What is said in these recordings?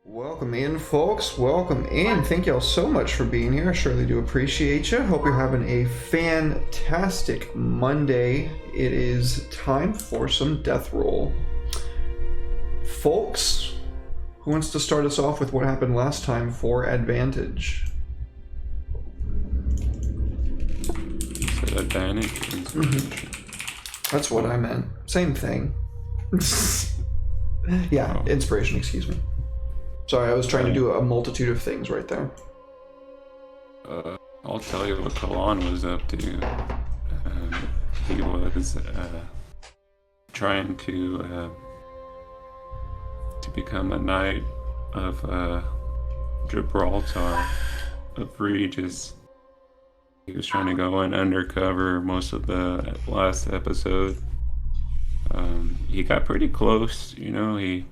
Welcome in, folks. Welcome in. Thank y'all so much for being here. I surely do appreciate you. Hope you're having a fantastic Monday. It is time for some death roll. Folks, who wants to start us off with what happened last time for advantage? Advantage? That's what I meant. Same thing. Yeah, inspiration, excuse me. Sorry, I was trying to do a multitude of things right there. I'll tell you what Kalan was up to. He was trying to become a knight of Gibraltar, of Regis. He was trying to go in undercover most of the last episode. He got pretty close, you know. He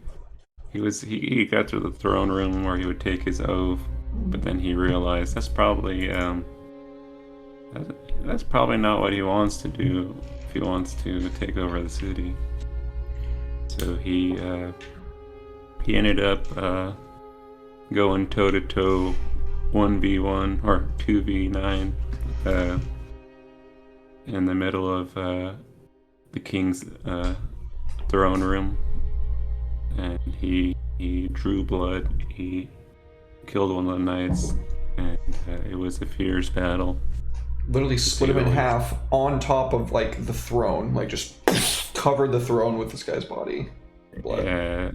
got to the throne room where he would take his oath, but then he realized that's probably not what he wants to do if he wants to take over the city. So he ended up going toe to toe, 1v1 or 2v9, in the middle of the king's throne room. And he drew blood. He killed one of the knights, and it was a fierce battle. Literally split him in half on top of like the throne, like just covered the throne with this guy's body. Blood. Yeah,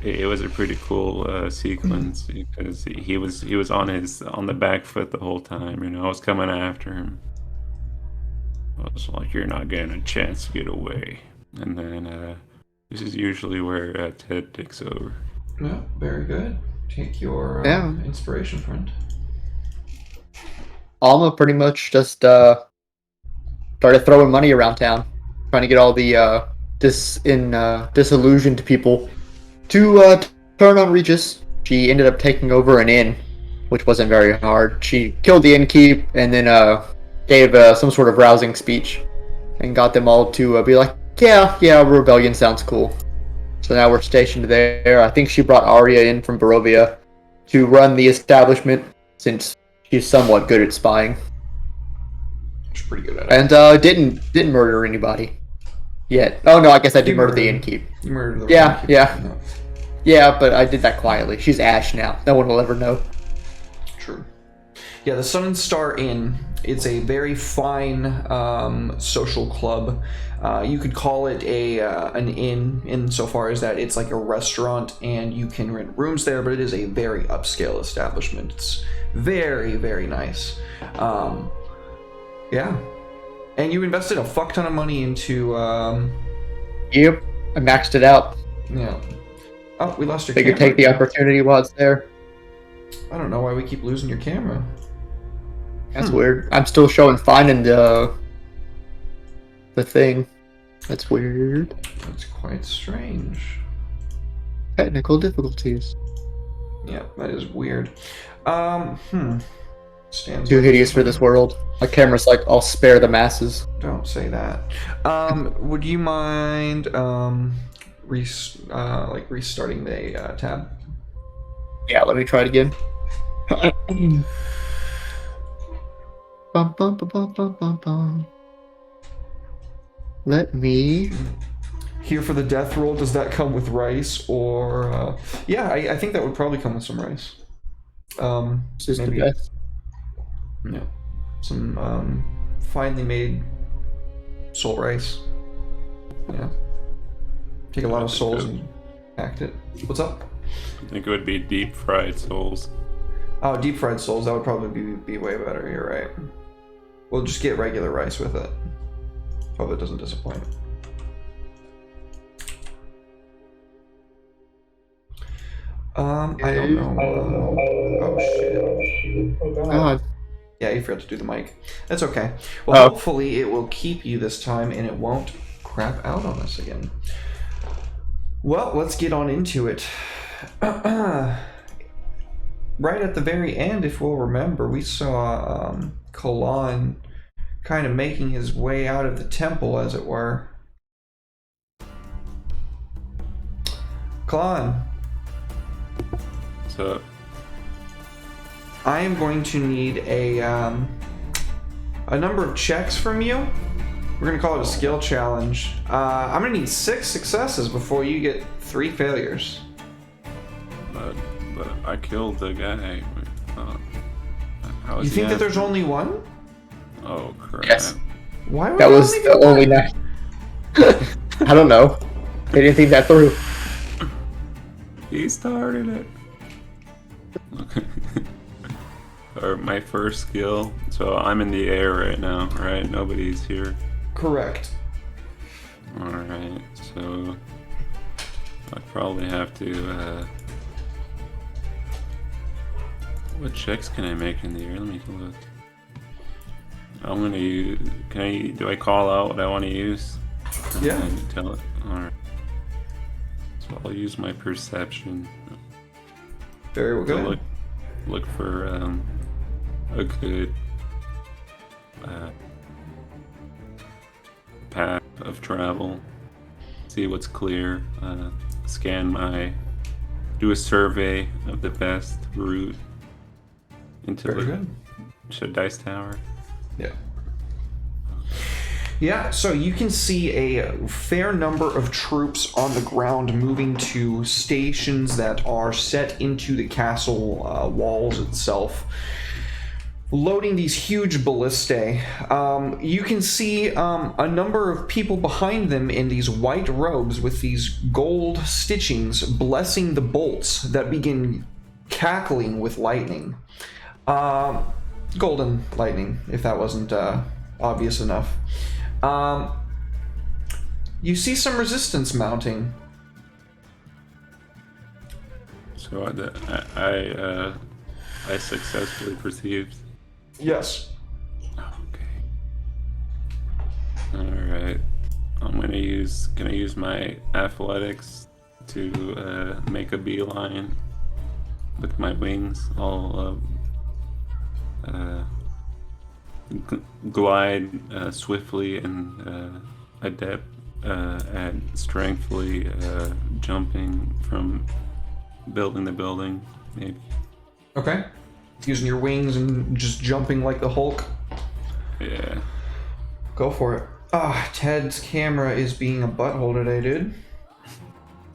it was a pretty cool sequence because he was on the back foot the whole time. You know, I was coming after him. I was like, "You're not getting a chance to get away," and then. This is usually where Ted takes over. Yeah, very good. Take your inspiration, friend. Alma pretty much just started throwing money around town, trying to get all the disillusioned people to turn on Regis. She ended up taking over an inn, which wasn't very hard. She killed the innkeep and then gave some sort of rousing speech and got them all to be like, Yeah, rebellion sounds cool. So now we're stationed there. I think she brought Arya in from Barovia to run the establishment, since she's somewhat good at spying. She's pretty good at it. And didn't murder anybody yet. Oh no, I guess I did murder the innkeep. You murdered the innkeep. Yeah. No. Yeah, but I did that quietly. She's Ash now. No one will ever know. True. Yeah, the Sun and Star Inn. It's a very fine social club. You could call it an inn insofar as that it's like a restaurant and you can rent rooms there, but it is a very upscale establishment. It's very, very nice. Yeah. And you invested a fuck ton of money into... Yep, I maxed it out. Yeah. Oh, we lost your camera. Figured take the opportunity while it's there. I don't know why we keep losing your camera. That's weird. I'm still showing fine in the thing. That's weird. That's quite strange. Technical difficulties. Yeah, that is weird. Stands Too hideous for this world. My camera's like, I'll spare the masses. Don't say that. Would you mind restarting the tab? Yeah, let me try it again. Bum, bum, bum, bum, bum, bum, bum. Let me... Here for the death roll, does that come with rice? Or, yeah, I think that would probably come with some rice. Just maybe, the best. Yeah. Some, finely made soul rice. Yeah. Take a lot of souls and act it. What's up? I think it would be deep fried souls. Oh, deep fried souls, that would probably be way better, you're right. We'll just get regular rice with it. Hope it doesn't disappoint. I don't know. Oh shit. Oh God. Yeah, you forgot to do the mic. That's okay. Well, hopefully it will keep you this time and it won't crap out on us again. Well, let's get on into it. Right at the very end, if we'll remember, we saw Kalan kind of making his way out of the temple, as it were. Kalan. What's up? I am going to need a number of checks from you. We're going to call it a skill challenge. I'm going to need 6 successes before you get 3 failures. But I killed the guy. How is You he think that after- there's only one? Oh crap! Yes. Why would That there was only be the one? only night. I don't know. They didn't think that through. He started it. Or my first skill. So I'm in the air right now, right? Nobody's here. Correct. Alright, so I probably have to what checks can I make in the air? Let me look. I'm gonna use do I call out what I want to use? Or Yeah. can I tell it? Alright. So I'll use my perception Very well. to Good. look for a good path of travel, see what's clear, do a survey of the best route into Very the good. dice tower. Yeah. Yeah, so you can see a fair number of troops on the ground moving to stations that are set into the castle walls itself, loading these huge ballistae. You can see a number of people behind them in these white robes with these gold stitchings blessing the bolts that begin cackling with lightning. Golden lightning, if that wasn't obvious enough. You see some resistance mounting. So I successfully perceived. Yes. Okay. All right. Can I use my athletics to make a beeline with my wings? I'll glide swiftly and adept at strengthfully jumping from building to building, maybe. Okay. Using your wings and just jumping like the Hulk. Yeah. Go for it. Ted's camera is being a butthole today, dude. I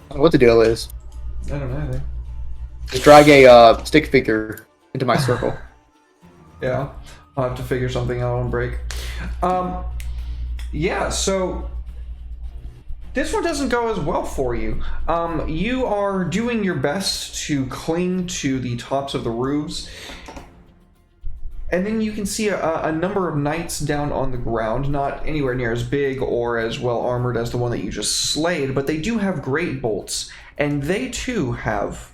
don't know what the deal is. I don't know either. Just drag a stick figure into my circle. Yeah. I'll have to figure something out on break. Yeah, so this one doesn't go as well for you. You are doing your best to cling to the tops of the roofs, and then you can see a number of knights down on the ground, not anywhere near as big or as well armored as the one that you just slayed, but they do have great bolts, and they too have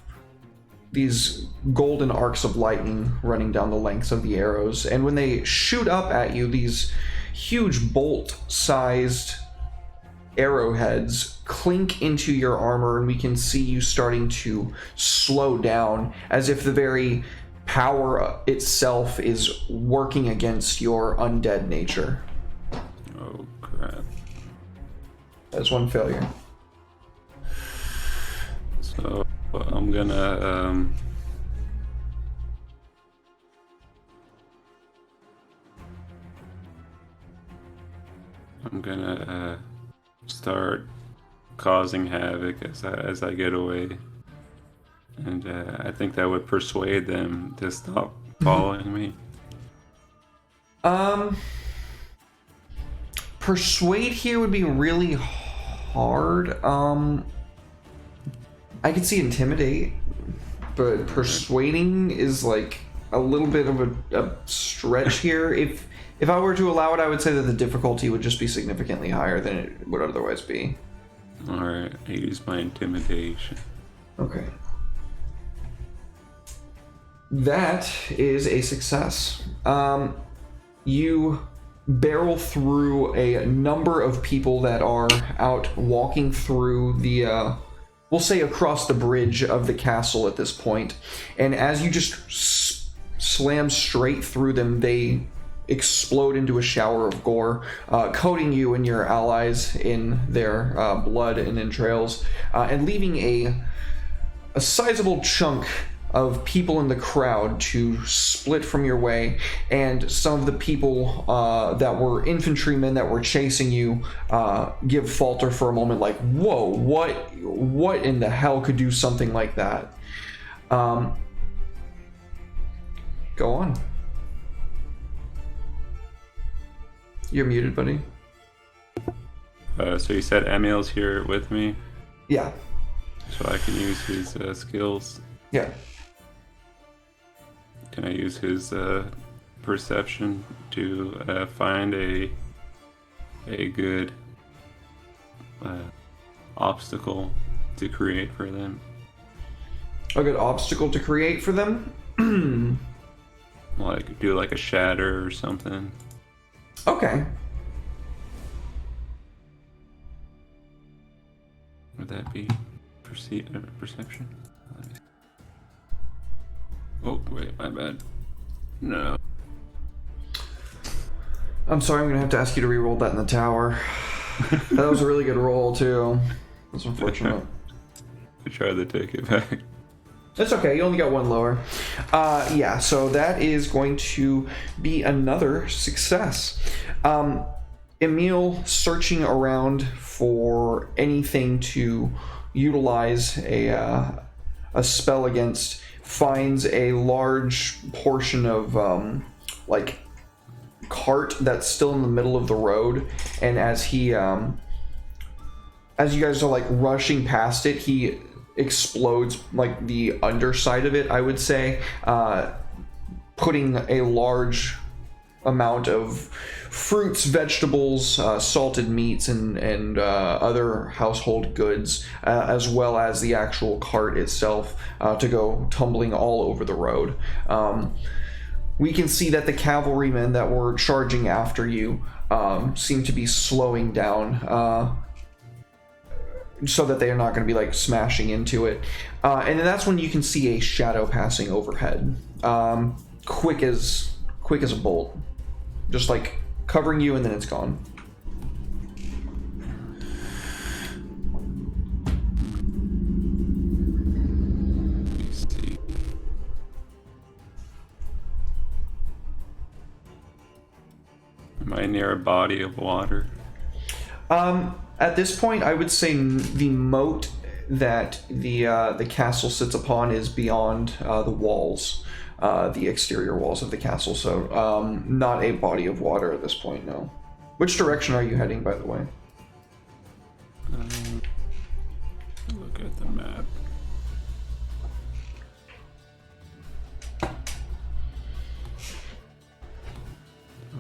these golden arcs of lightning running down the lengths of the arrows, and when they shoot up at you, these huge bolt-sized arrowheads clink into your armor, and we can see you starting to slow down as if the very power itself is working against your undead nature. Oh crap. That's one failure. So I'm gonna start causing havoc as I get away, and I think that would persuade them to stop following me. Persuade here would be really hard. I could see intimidate, but persuading is like a little bit of a stretch here. If I were to allow it, I would say that the difficulty would just be significantly higher than it would otherwise be. Alright, I use my intimidation. Okay. That is a success. You barrel through a number of people that are out walking through the, we'll say across the bridge of the castle at this point. And as you just slam straight through them, they explode into a shower of gore, coating you and your allies in their blood and entrails, and leaving a sizable chunk of people in the crowd to split from your way, and some of the people that were infantrymen that were chasing you give falter for a moment, like, whoa, what in the hell could do something like that? Go on. You're muted, buddy. So you said Emil's here with me, Yeah. so I can use his skills. Yeah. Can I use his perception to find a good obstacle to create for them? A good obstacle to create for them? Like do like a shatter or something. Okay. Would that be perception? Oh wait, my bad. No. I'm sorry, I'm gonna have to ask you to re-roll that in the tower. That was a really good roll too. That's unfortunate. I tried to take it back. That's okay, you only got one lower. Yeah, so that is going to be another success. Emil, searching around for anything to utilize a spell against, finds a large portion of like cart that's still in the middle of the road, and as he as you guys are like rushing past it, he explodes like the underside of it, I would say, putting a large amount of fruits, vegetables, salted meats, and other household goods, as well as the actual cart itself, to go tumbling all over the road. We can see that the cavalrymen that were charging after you seem to be slowing down, so that they are not going to be like smashing into it. And then that's when you can see a shadow passing overhead, quick as a bolt, just like covering you, and then it's gone. Let's see. Am I near a body of water? At this point, I would say the moat that the castle sits upon is beyond the walls, the exterior walls of the castle. So not a body of water at this point, no. Which direction are you heading, by the way? Look at the map.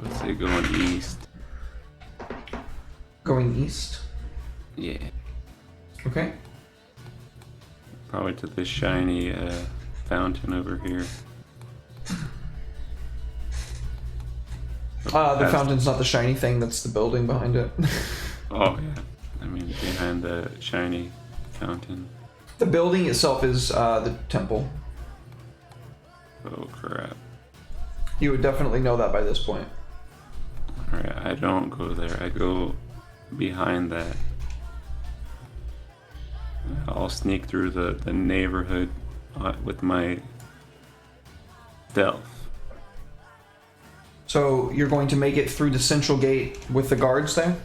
Let's say going east. Going east? Yeah. Okay. Probably to this shiny fountain over here. The fountain's not the shiny thing, that's the building behind it. Oh yeah. I mean behind the shiny fountain. The building itself is the temple. Oh crap. You would definitely know that by this point. Alright, I don't go there. I go behind that. I'll sneak through the neighborhood with my stealth. So you're going to make it through the central gate with the guards there?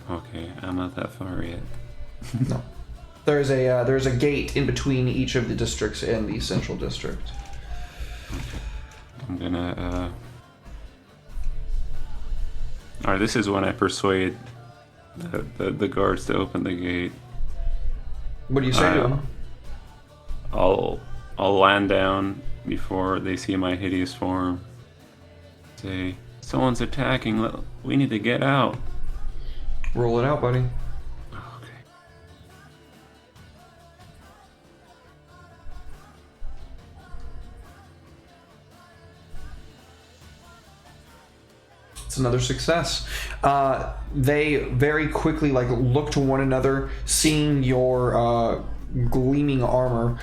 Okay, I'm not that far yet. No. There's a gate in between each of the districts and the central district. I'm gonna Alright, this is when I persuade the guards to open the gate. What do you say to them? I'll land down before they see my hideous form. Say, someone's attacking. We need to get out. Roll it out, buddy. Okay. It's another success. They very quickly look to one another, seeing your gleaming armor.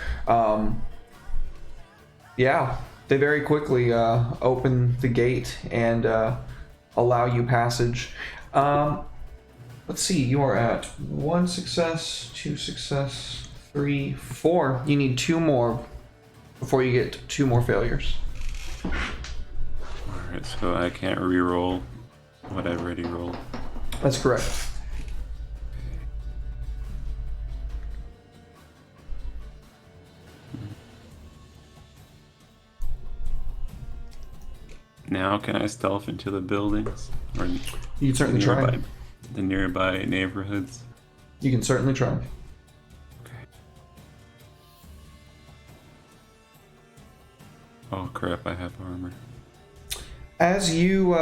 Yeah, they very quickly open the gate and allow you passage. Let's see, you are at 1 success, 2 success, 3, 4. You need 2 more before you get 2 more failures. Alright, so I can't re-roll what I've already rolled. That's correct. Now can I stealth into the buildings? Or You can certainly try. the nearby neighborhoods? You can certainly try. Okay. Oh crap, I have armor. As you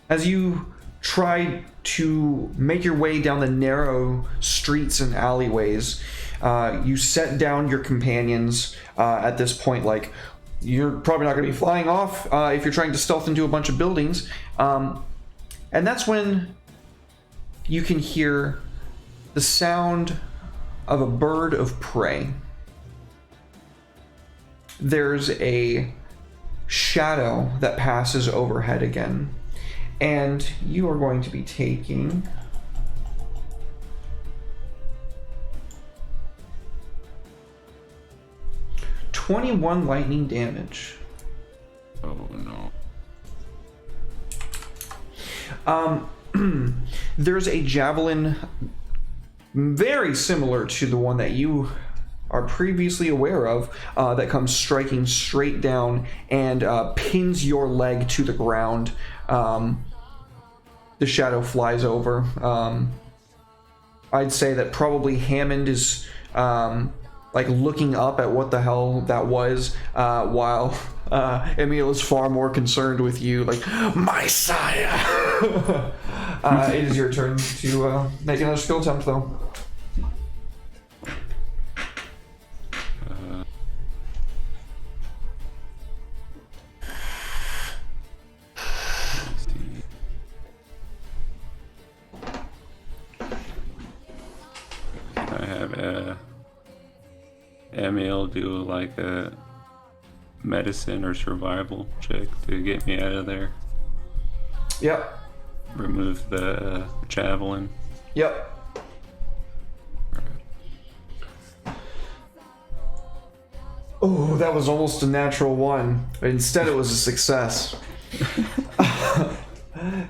as you try to make your way down the narrow streets and alleyways, you set down your companions at this point. Like, you're probably not going to be flying off if you're trying to stealth into a bunch of buildings, and that's when you can hear the sound of a bird of prey. There's a shadow that passes overhead again, and you are going to be taking 21 lightning damage. Oh no. There's a javelin very similar to the one that you are previously aware of that comes striking straight down and pins your leg to the ground. The shadow flies over. I'd say that probably Hammond is like looking up at what the hell that was, while Emil is far more concerned with you, like, my sire. It is your turn to make another skill attempt, though. I have Emil do like a medicine or survival check to get me out of there. Yep. Remove the javelin. Yep. Oh, that was almost a natural one. But instead, it was a success.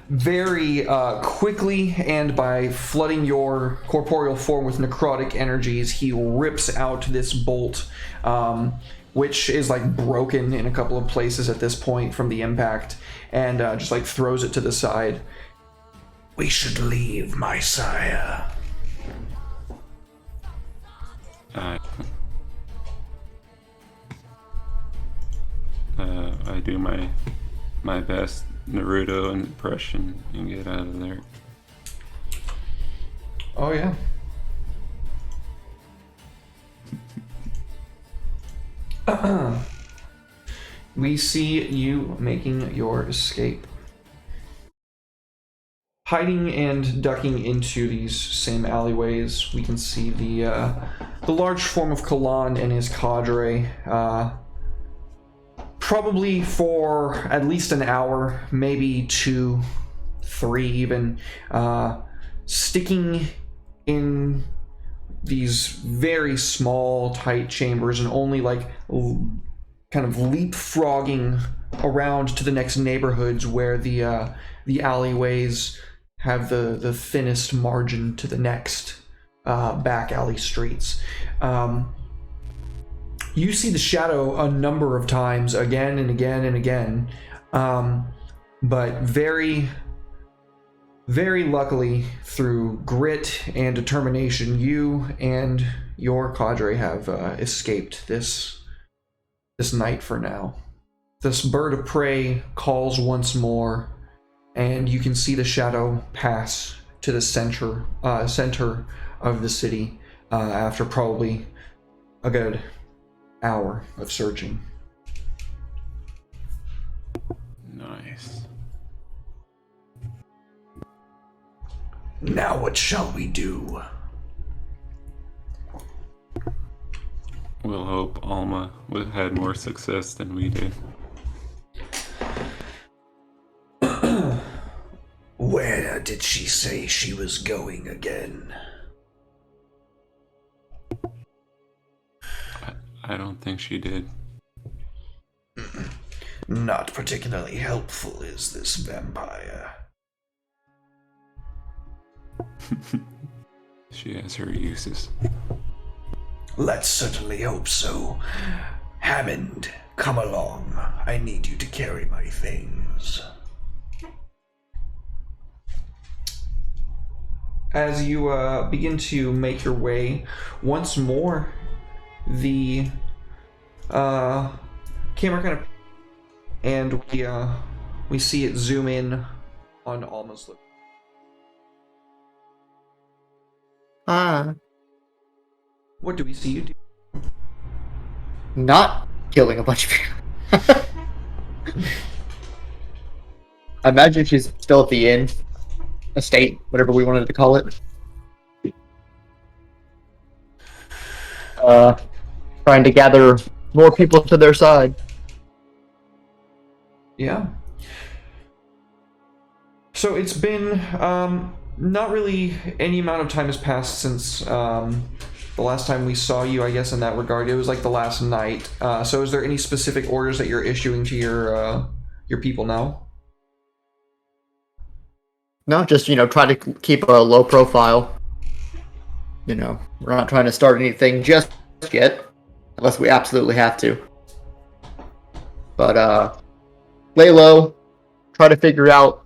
Very quickly, and by flooding your corporeal form with necrotic energies, he rips out this bolt, which is like broken in a couple of places at this point from the impact, and just like throws it to the side. We should leave, my sire. I do my best Naruto impression and get out of there. Oh yeah. We see you making your escape. Hiding and ducking into these same alleyways, we can see the large form of Kalan and his cadre, probably for at least an hour, maybe 2, 3 even, sticking in these very small, tight chambers and only like kind of leapfrogging around to the next neighborhoods where the alleyways have the thinnest margin to the next back alley streets. You see the shadow a number of times, again and again and again, but very, very luckily, through grit and determination, you and your cadre have escaped this night for now. This bird of prey calls once more, and you can see the shadow pass to the center of the city after probably a good hour of searching. Nice. Now what shall we do? We'll hope Alma had more success than we did. Where did she say she was going again? I don't think she did. Not particularly helpful is this vampire. She has her uses. Let's certainly hope so. Hammond, come along. I need you to carry my things. As you begin to make your way, once more, the camera kind of, and we see it zoom in on Alma's lip. What do we see you do? Not killing a bunch of people. I imagine she's still at the inn, estate, whatever we wanted to call it. Trying to gather more people to their side. Yeah. So it's been not really any amount of time has passed since the last time we saw you, I guess, in that regard. It was like the last night. So is there any specific orders that you're issuing to your people now? No, just, try to keep a low profile. We're not trying to start anything just yet, unless we absolutely have to. But, lay low, try to figure out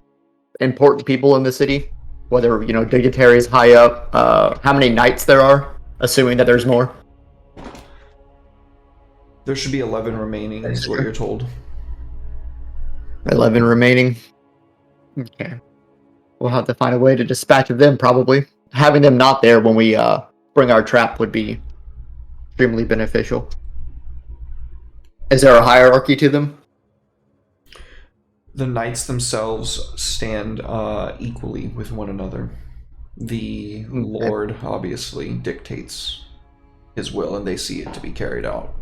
important people in the city, whether, dignitaries high up, how many knights there are, assuming that there's more. There should be 11 remaining, is what you're told. 11 remaining. Okay. We'll have to find a way to dispatch of them, probably. Having them not there when we bring our trap would be extremely beneficial. Is there a hierarchy to them? The knights themselves stand equally with one another. The Lord obviously dictates his will, and they see it to be carried out.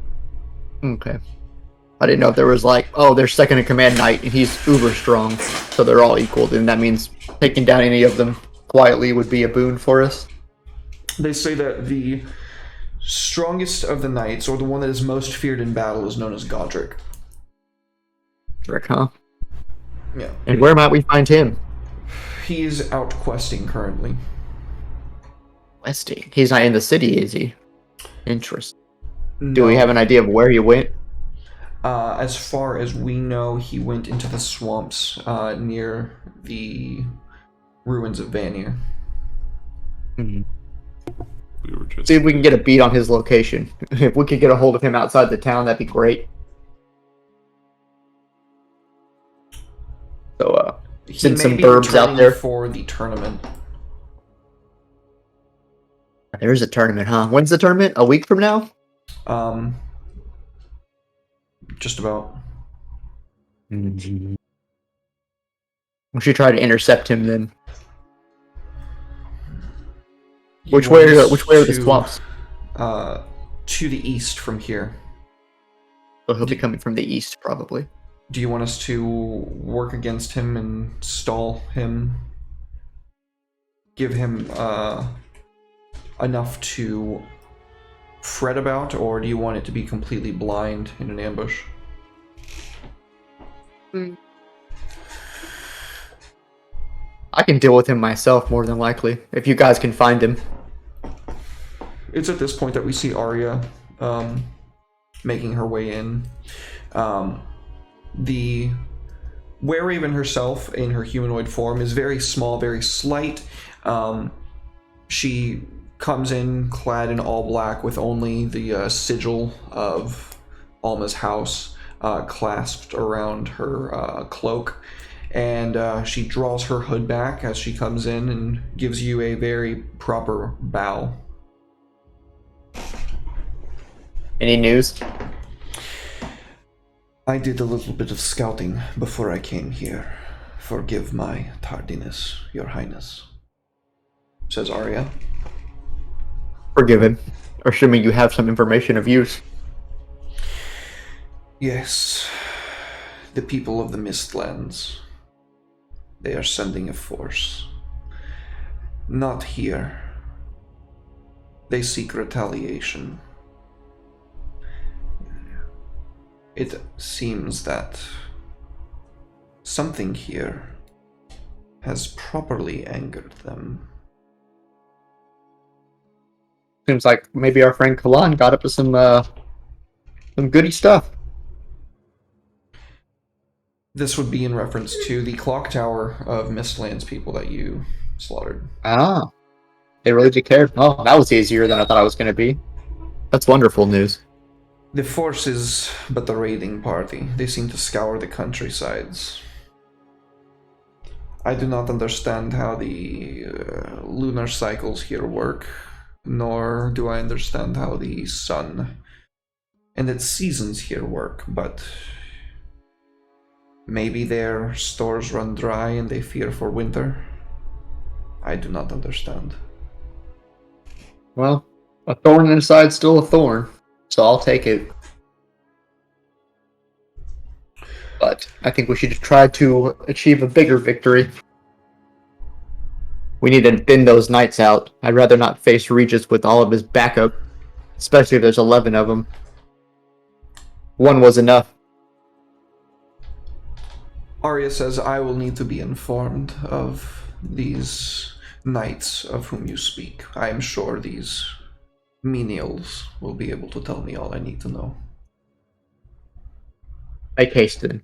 Okay. I didn't know if there was their second in command knight, and he's uber strong, so they're all equal. Then that means taking down any of them quietly would be a boon for us. They say that the strongest of the knights, or the one that is most feared in battle, is known as Godric. Rick, huh? Yeah. And where might we find him? He is out questing currently. Questing? He's not in the city, is he? Interesting. No. Do we have an idea of where he went? As far as we know, he went into the swamps near the ruins of Vanir. Mm-hmm. We were just... See if we can get a beat on his location. If we could get a hold of him outside the town, that'd be great. So, send some burbs out there for the tournament. There's a tournament, huh? When's the tournament? A week from now? Just about. Mm-hmm. We should try to intercept him then. Which way are the swamps? To the east from here. So he'll be coming from the east, probably. Do you want us to work against him and stall him? Give him enough to fret about, or do you want it to be completely blind in an ambush? I can deal with him myself, more than likely, if you guys can find him. It's at this point that we see Arya making her way in. The Wereraven herself, in her humanoid form, is very small, very slight. She comes in clad in all black with only the sigil of Alma's house clasped around her cloak. And she draws her hood back as she comes in and gives you a very proper bow. Any news? I did a little bit of scouting before I came here. Forgive my tardiness, Your Highness, says Arya. Forgive him, assuming you have some information of use. Yes, the people of the Mistlands. They are sending a force. Not here. They seek retaliation. It seems that something here has properly angered them. Seems like maybe our friend Kalan got up to some goody stuff. This would be in reference to the clock tower of Mistlands people that you slaughtered. Ah, they really did care. Oh, that was easier than I thought it was going to be. That's wonderful news. The force is but the raiding party. They seem to scour the countrysides. I do not understand how the lunar cycles here work, nor do I understand how the sun and its seasons here work, but maybe their stores run dry and they fear for winter. I do not understand. Well, a thorn in the side's still a thorn, so I'll take it. But I think we should try to achieve a bigger victory. We need to thin those knights out. I'd rather not face Regis with all of his backup, especially if there's 11 of them. One was enough. Arya says, I will need to be informed of these knights of whom you speak. I am sure these menials will be able to tell me all I need to know. Make haste then.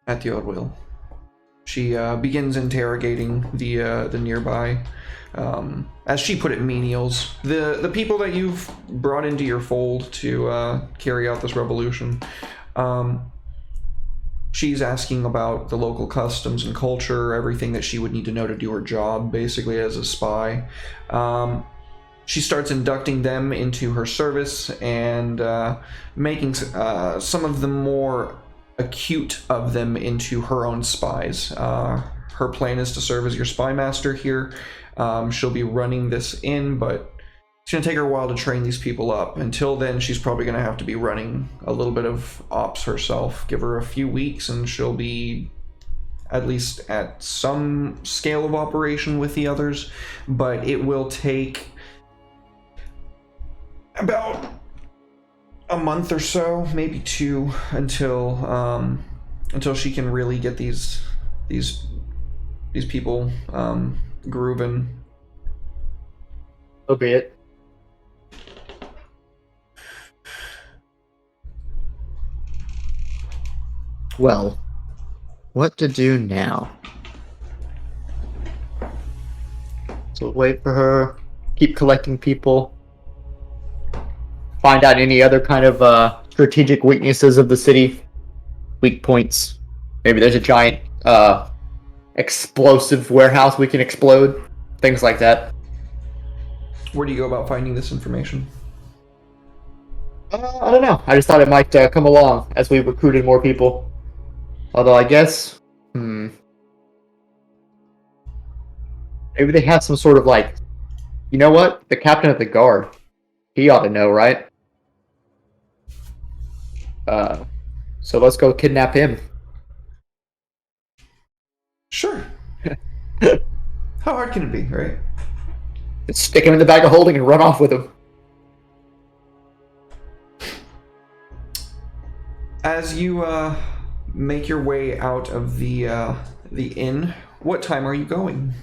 At your will. She begins interrogating the nearby. As she put it, menials. The people that you've brought into your fold to carry out this revolution. She's asking about the local customs and culture, everything that she would need to know to do her job, basically as a spy. She starts inducting them into her service and making some of the more acute of them into her own spies. Her plan is to serve as your spy master here. She'll be running this in, but it's going to take her a while to train these people up. Until then, she's probably going to have to be running a little bit of ops herself. Give her a few weeks and she'll be at least at some scale of operation with the others, but it will take about a month or so, maybe 2, until she can really get these people grooving. So be it. Well, what to do now? So wait for her, keep collecting people, find out any other kind of strategic weaknesses of the city, weak points. Maybe there's a giant explosive warehouse we can explode, things like that. Where do you go about finding this information? I don't know. I just thought it might come along as we recruited more people. Although I guess, maybe they have some sort of like, you know what? The captain of the guard, he ought to know, right? So let's go kidnap him. Sure. How hard can it be, right? Stick him in the bag of holding and run off with him. As you make your way out of the inn, what time are you going?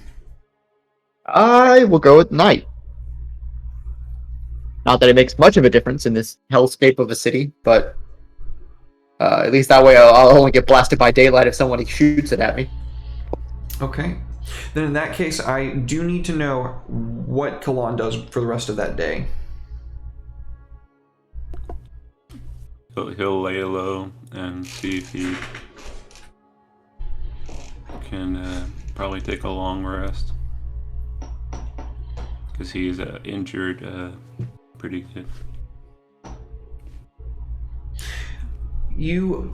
I will go at night. Not that it makes much of a difference in this hellscape of a city, but at least that way I'll only get blasted by daylight if somebody shoots it at me. Okay. Then in that case, I do need to know what Kalan does for the rest of that day. He'll lay low and see if he can probably take a long rest. Because he's injured pretty good. You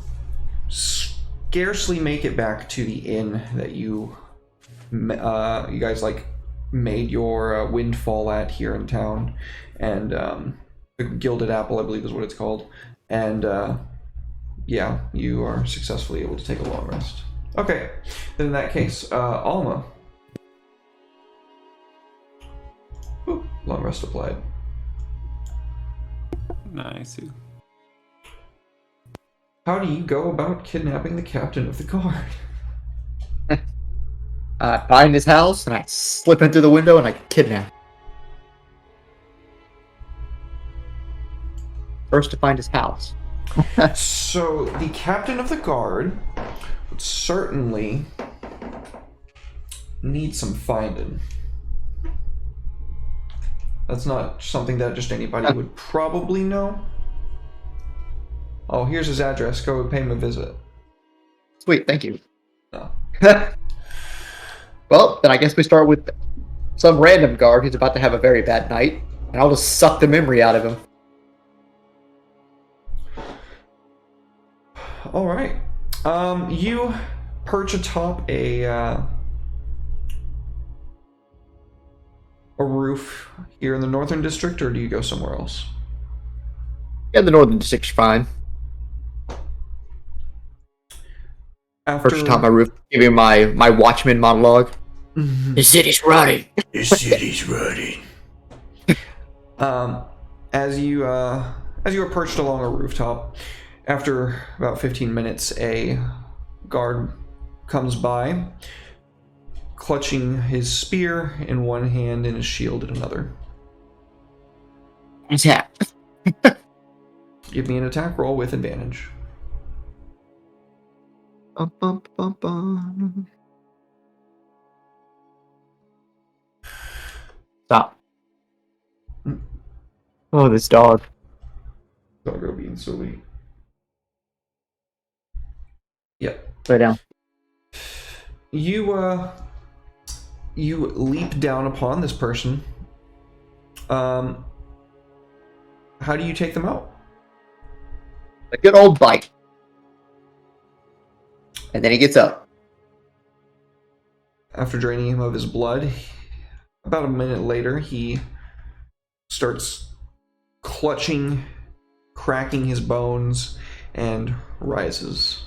scarcely make it back to the inn that you guys like made your windfall at here in town, and the Gilded Apple, I believe, is what it's called. And yeah, you are successfully able to take a long rest. Okay, then in that case, Alma. Ooh, long rest applied. Nice. How do you go about kidnapping the captain of the guard? I find his house, and I slip in through the window, and I kidnap him. First to find his house. So, the captain of the guard would certainly need some finding. That's not something that just anybody would probably know. Oh, here's his address. Go pay him a visit. Sweet, thank you. No. Well, then I guess we start with some random guard who's about to have a very bad night, and I'll just suck the memory out of him. All right. You perch atop a roof here in the Northern District, or do you go somewhere else? Yeah, the Northern District's fine. Perch atop my roof, giving my Watchmen monologue. Mm-hmm. The city's rotting. The city's rotting. As you are perched along a rooftop, after about 15 minutes, a guard comes by, clutching his spear in one hand and his shield in another. Attack. Give me an attack roll with advantage. Bum, bum, bum, bum. Stop. Oh, this dog. Doggo being silly. Yep. Lay down. You leap down upon this person. How do you take them out? A good old bite. And then he gets up. After draining him of his blood, about a minute later, he starts clutching, cracking his bones, and rises.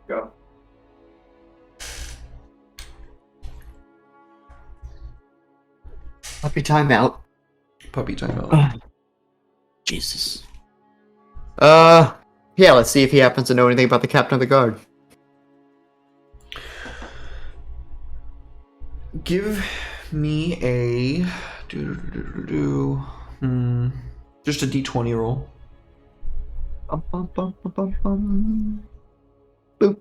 Go. Puppy timeout. Puppy timeout. Jesus. Yeah, let's see if he happens to know anything about the captain of the guard. Give me a just a d20 roll. Bum, bum, bum, bum, bum, bum. Boop.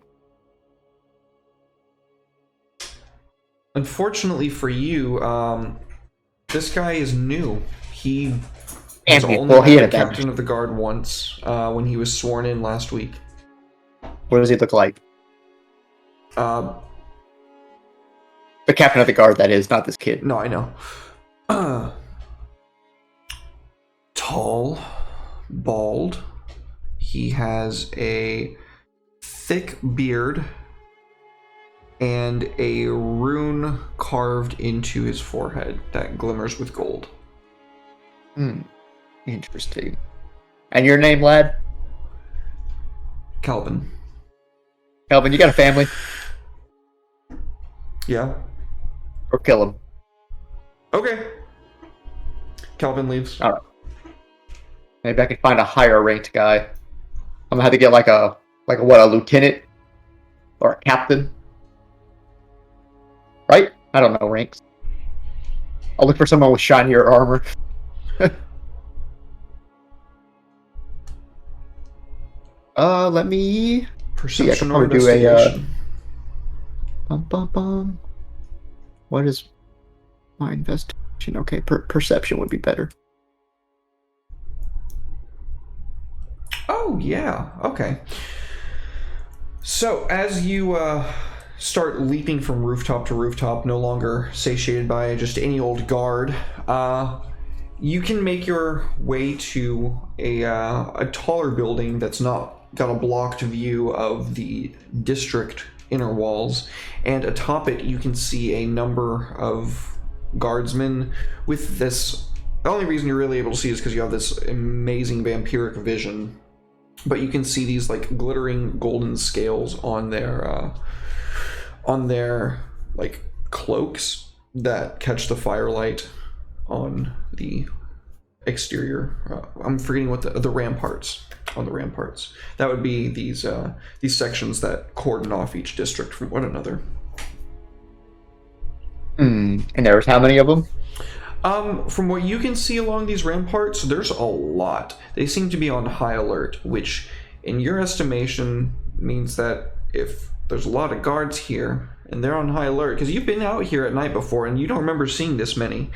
Unfortunately for you, this guy is new. He was only the captain of the guard once when he was sworn in last week. What does he look like? The captain of the guard, that is, not this kid. No, I know. Tall, bald. He has a thick beard and a rune carved into his forehead that glimmers with gold. Interesting. And your name, lad? Calvin. Calvin, you got a family? Yeah. Or kill him. Okay. Calvin leaves. Alright. Maybe I can find a higher ranked guy. I'm gonna have to get like a lieutenant? Or a captain? Right? I don't know ranks. I'll look for someone with shinier armor. Let me... Perception or investigation. What is my investigation? Okay, perception would be better. Oh, yeah. Okay. So, as you start leaping from rooftop to rooftop, no longer satiated by just any old guard, you can make your way to a taller building that's not got a blocked view of the district inner walls, and atop it you can see a number of guardsmen with this. The only reason you're really able to see is because you have this amazing vampiric vision, but you can see these like glittering golden scales on their like cloaks that catch the firelight on the exterior. I'm forgetting what the ramparts. On the ramparts. That would be these sections that cordon off each district from one another. And there's how many of them? From what you can see along these ramparts, there's a lot. They seem to be on high alert, which, in your estimation, means that if there's a lot of guards here and they're on high alert, because you've been out here at night before and you don't remember seeing this many.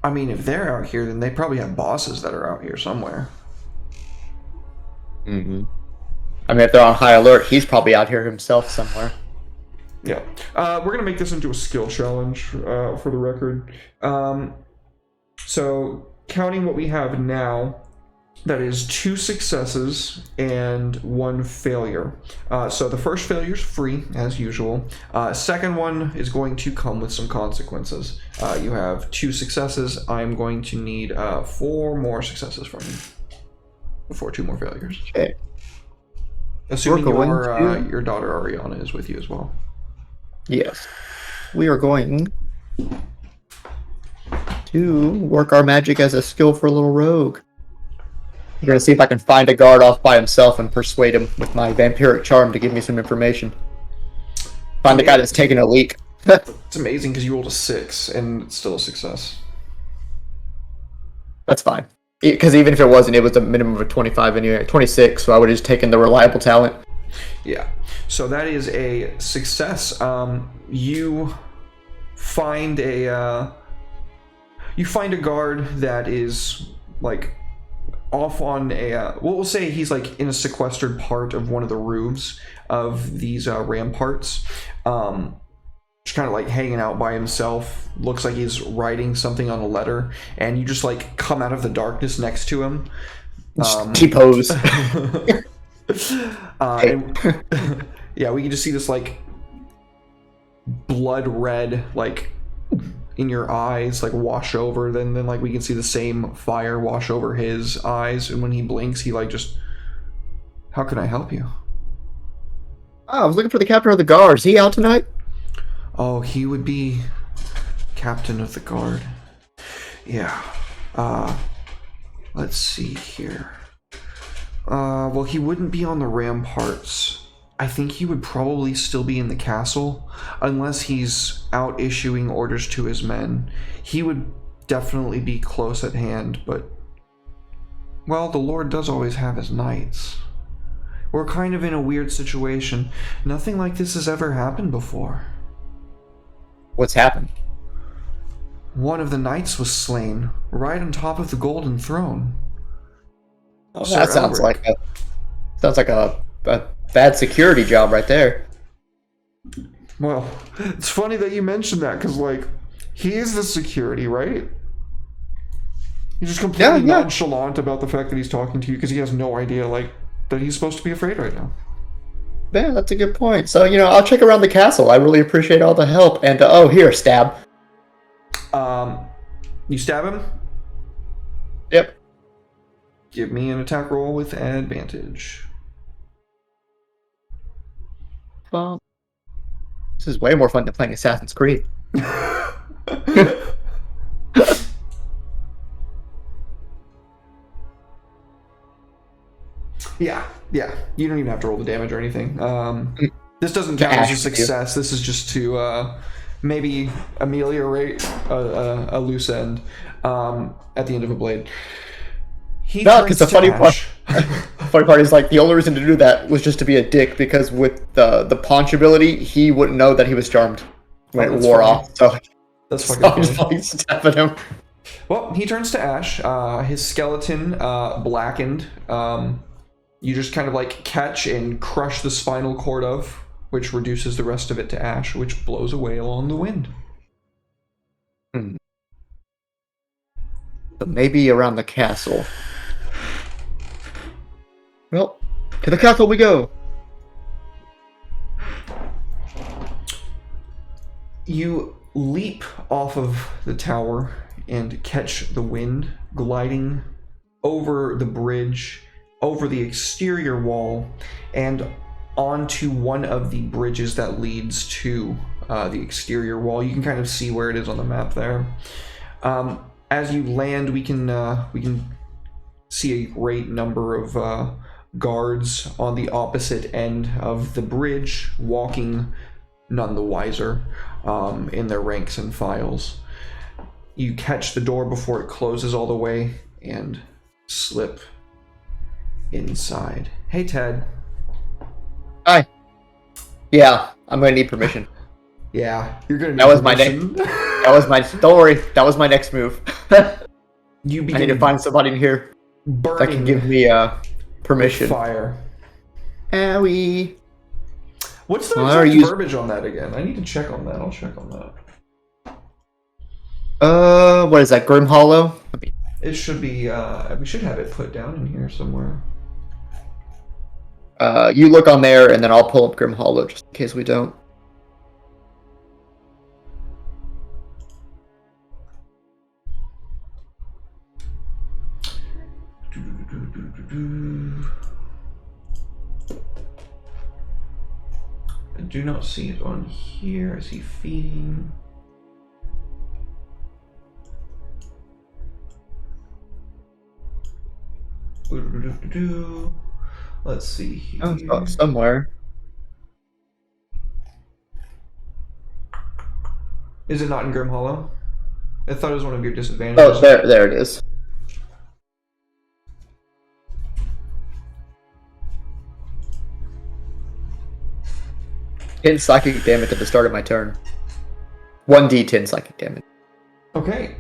I mean, if they're out here, then they probably have bosses that are out here somewhere. Mm-hmm. I mean, if they're on high alert, he's probably out here himself somewhere. Yeah. We're going to make this into a skill challenge for the record. So, counting what we have now, that is 2 successes and 1 failure. So the first failure is free, as usual. Second one is going to come with some consequences. You have 2 successes. I'm going to need 4 more successes from you before 2 more failures. Okay. Assuming your daughter Ariana is with you as well. Yes. We are going to work our magic as a skillful little rogue. I'm going to see if I can find a guard off by himself and persuade him with my vampiric charm to give me some information. Find the guy that's taking a leak. It's amazing because you rolled a 6 and it's still a success. That's fine. Because even if it wasn't, it was a minimum of a 25 anyway. 26, so I would have just taken the reliable talent. Yeah. So that is a success. You find a guard that is like off on a we'll say he's like in a sequestered part of one of the roofs of these ramparts, just kind of like hanging out by himself. Looks like he's writing something on a letter, and you just like come out of the darkness next to him. T-pose. Yeah, we can just see this like blood red like in your eyes like wash over, then like we can see the same fire wash over his eyes, and when he blinks he like just, how can I help you? I was looking for the captain of the guard. Is he out tonight? Oh, he would be captain of the guard. Yeah. Let's see here. Well, he wouldn't be on the ramparts. I think he would probably still be in the castle, unless he's out issuing orders to his men. He would definitely be close at hand, but, well, the Lord does always have his knights. We're kind of in a weird situation. Nothing like this has ever happened before. What's happened? One of the knights was slain, right on top of the golden throne. Oh, that sounds like a bad security job right there. Well, it's funny that you mentioned that, because, like, he is the security, right? He's just completely nonchalant about the fact that he's talking to you, because he has no idea, like, that he's supposed to be afraid right now. Yeah, that's a good point. So, I'll check around the castle. I really appreciate all the help. And, here, stab. You stab him? Yep. Give me an attack roll with advantage. Well, this is way more fun than playing Assassin's Creed. Yeah. You don't even have to roll the damage or anything. This doesn't count as a success. This is just to maybe ameliorate a loose end at the end of a blade. No, because the funny part is, like, the only reason to do that was just to be a dick, because with the paunch ability, he wouldn't know that he was charmed when it wore off. So that's fucking funny. I'm just fucking stabbing him. Well, he turns to ash. His skeleton blackened. You just kind of like catch and crush the spinal cord of, which reduces the rest of it to ash, which blows away along the wind. So maybe around the castle. Well, to the castle we go. You leap off of the tower and catch the wind, gliding over the bridge, over the exterior wall, and onto one of the bridges that leads to the exterior wall. You can kind of see where it is on the map there. as you land, we can see a great number of guards on the opposite end of the bridge, walking none the wiser in their ranks and files. You catch the door before it closes all the way and slip inside. Hey, Ted. Hi. Yeah, I'm gonna need permission. Yeah, you're gonna need That was my permission. That was my story. That was my next move. You I begin need to find somebody in here that burning can give me permission. with fire. Howie. What's the Well, exact verbiage on that again? I need to check on that. I'll check on that. What is that? Grim Hollow? It should be. We should have it put down in here somewhere. You look on there, and then I'll pull up Grim Hollow just in case we don't. I do not see it on here. I see feeding. Let's see here. Oh, it's somewhere. Is it not in Grim Hollow? I thought it was one of your disadvantages. Oh, there it is. Hit psychic damage at the start of my turn. 1d10 psychic damage. Okay.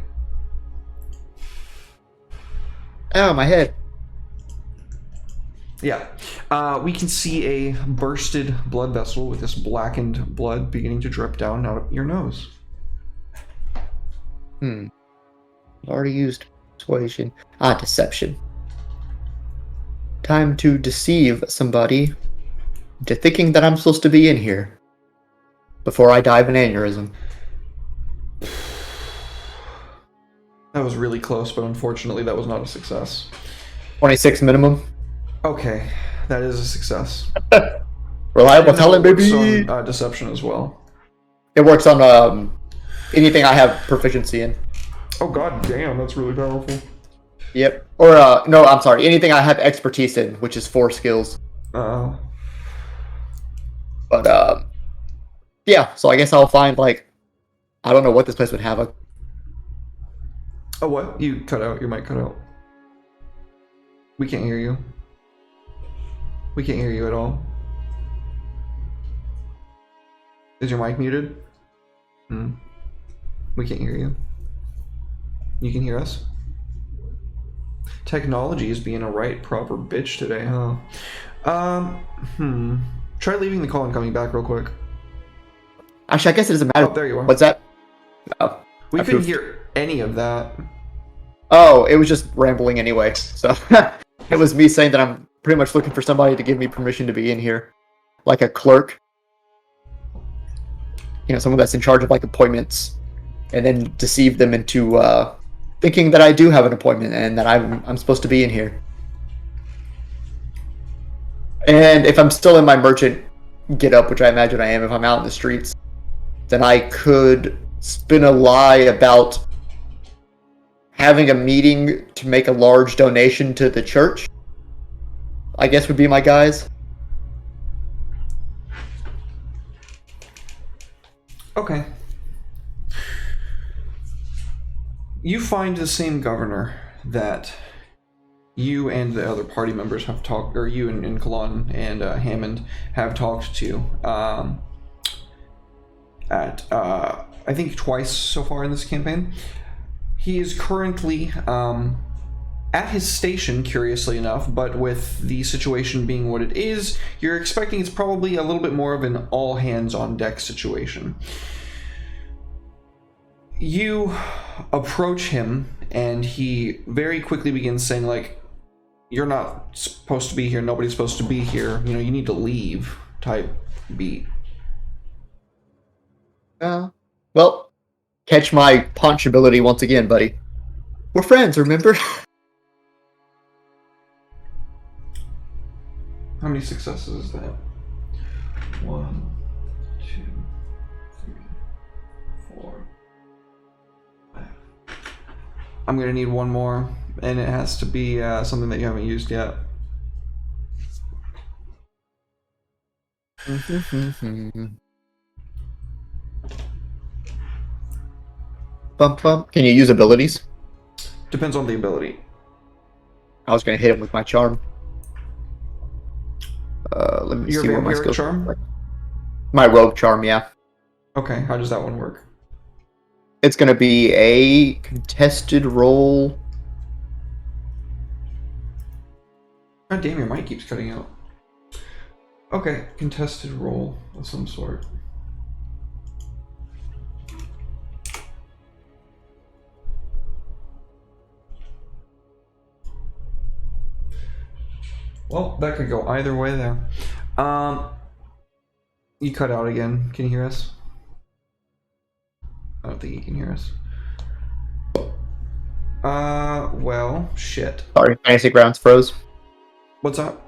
Ow, my head. Yeah. We can see a bursted blood vessel with this blackened blood beginning to drip down out of your nose. I've already used persuasion. Deception. Time to deceive somebody into thinking that I'm supposed to be in here before I die of an aneurysm. That was really close, but unfortunately that was not a success. 26 minimum. Okay, that is a success. Reliable And that talent, works baby. on, deception as well. It works on anything I have proficiency in. Oh god damn, that's really powerful. Yep. Or no, I'm sorry. Anything I have expertise in, which is 4 skills. But yeah. So I guess I'll find I don't know what this place would have. Oh what? You cut out. Your mic cut out. We can't hear you. We can't hear you at all. Is your mic muted? We can't hear you. You can hear us? Technology is being a right proper bitch today, huh? Try leaving the call and coming back real quick. Actually, I guess it doesn't matter. Oh, there you are. What's that? Oh, We couldn't hear any of that. Oh, it was just rambling anyway. So it was me saying that I'm pretty much looking for somebody to give me permission to be in here, like a clerk. You know, someone that's in charge of appointments, and then deceive them into thinking that I do have an appointment and that I'm supposed to be in here. And if I'm still in my merchant get up, which I imagine I am if I'm out in the streets, then I could spin a lie about having a meeting to make a large donation to the church, I guess would be my guys. Okay. You find the same governor that you and the other party members have talked, or you and Kalan and Hammond have talked to at I think twice so far in this campaign. He is currently at his station, curiously enough, but with the situation being what it is, you're expecting it's probably a little bit more of an all-hands-on-deck situation. You approach him, and he very quickly begins saying, you're not supposed to be here, nobody's supposed to be here, you need to leave, type beat. Well, catch my punch ability once again, buddy. We're friends, remember? How many successes is that? 1, 2, 3, 4, 5. I'm going to need one more, and it has to be something that you haven't used yet. Bump, bump. Can you use abilities? Depends on the ability. I was going to hit him with my charm. Let me Your see what my vampiric skills charm? are. My rogue charm, yeah. Okay, how does that one work? It's going to be a contested roll. God damn, your mic keeps cutting out. Okay, contested roll of some sort. Well, that could go either way there. You cut out again. Can you hear us? I don't think you can hear us. Well, shit. Sorry, Fantasy Grounds froze. What's up?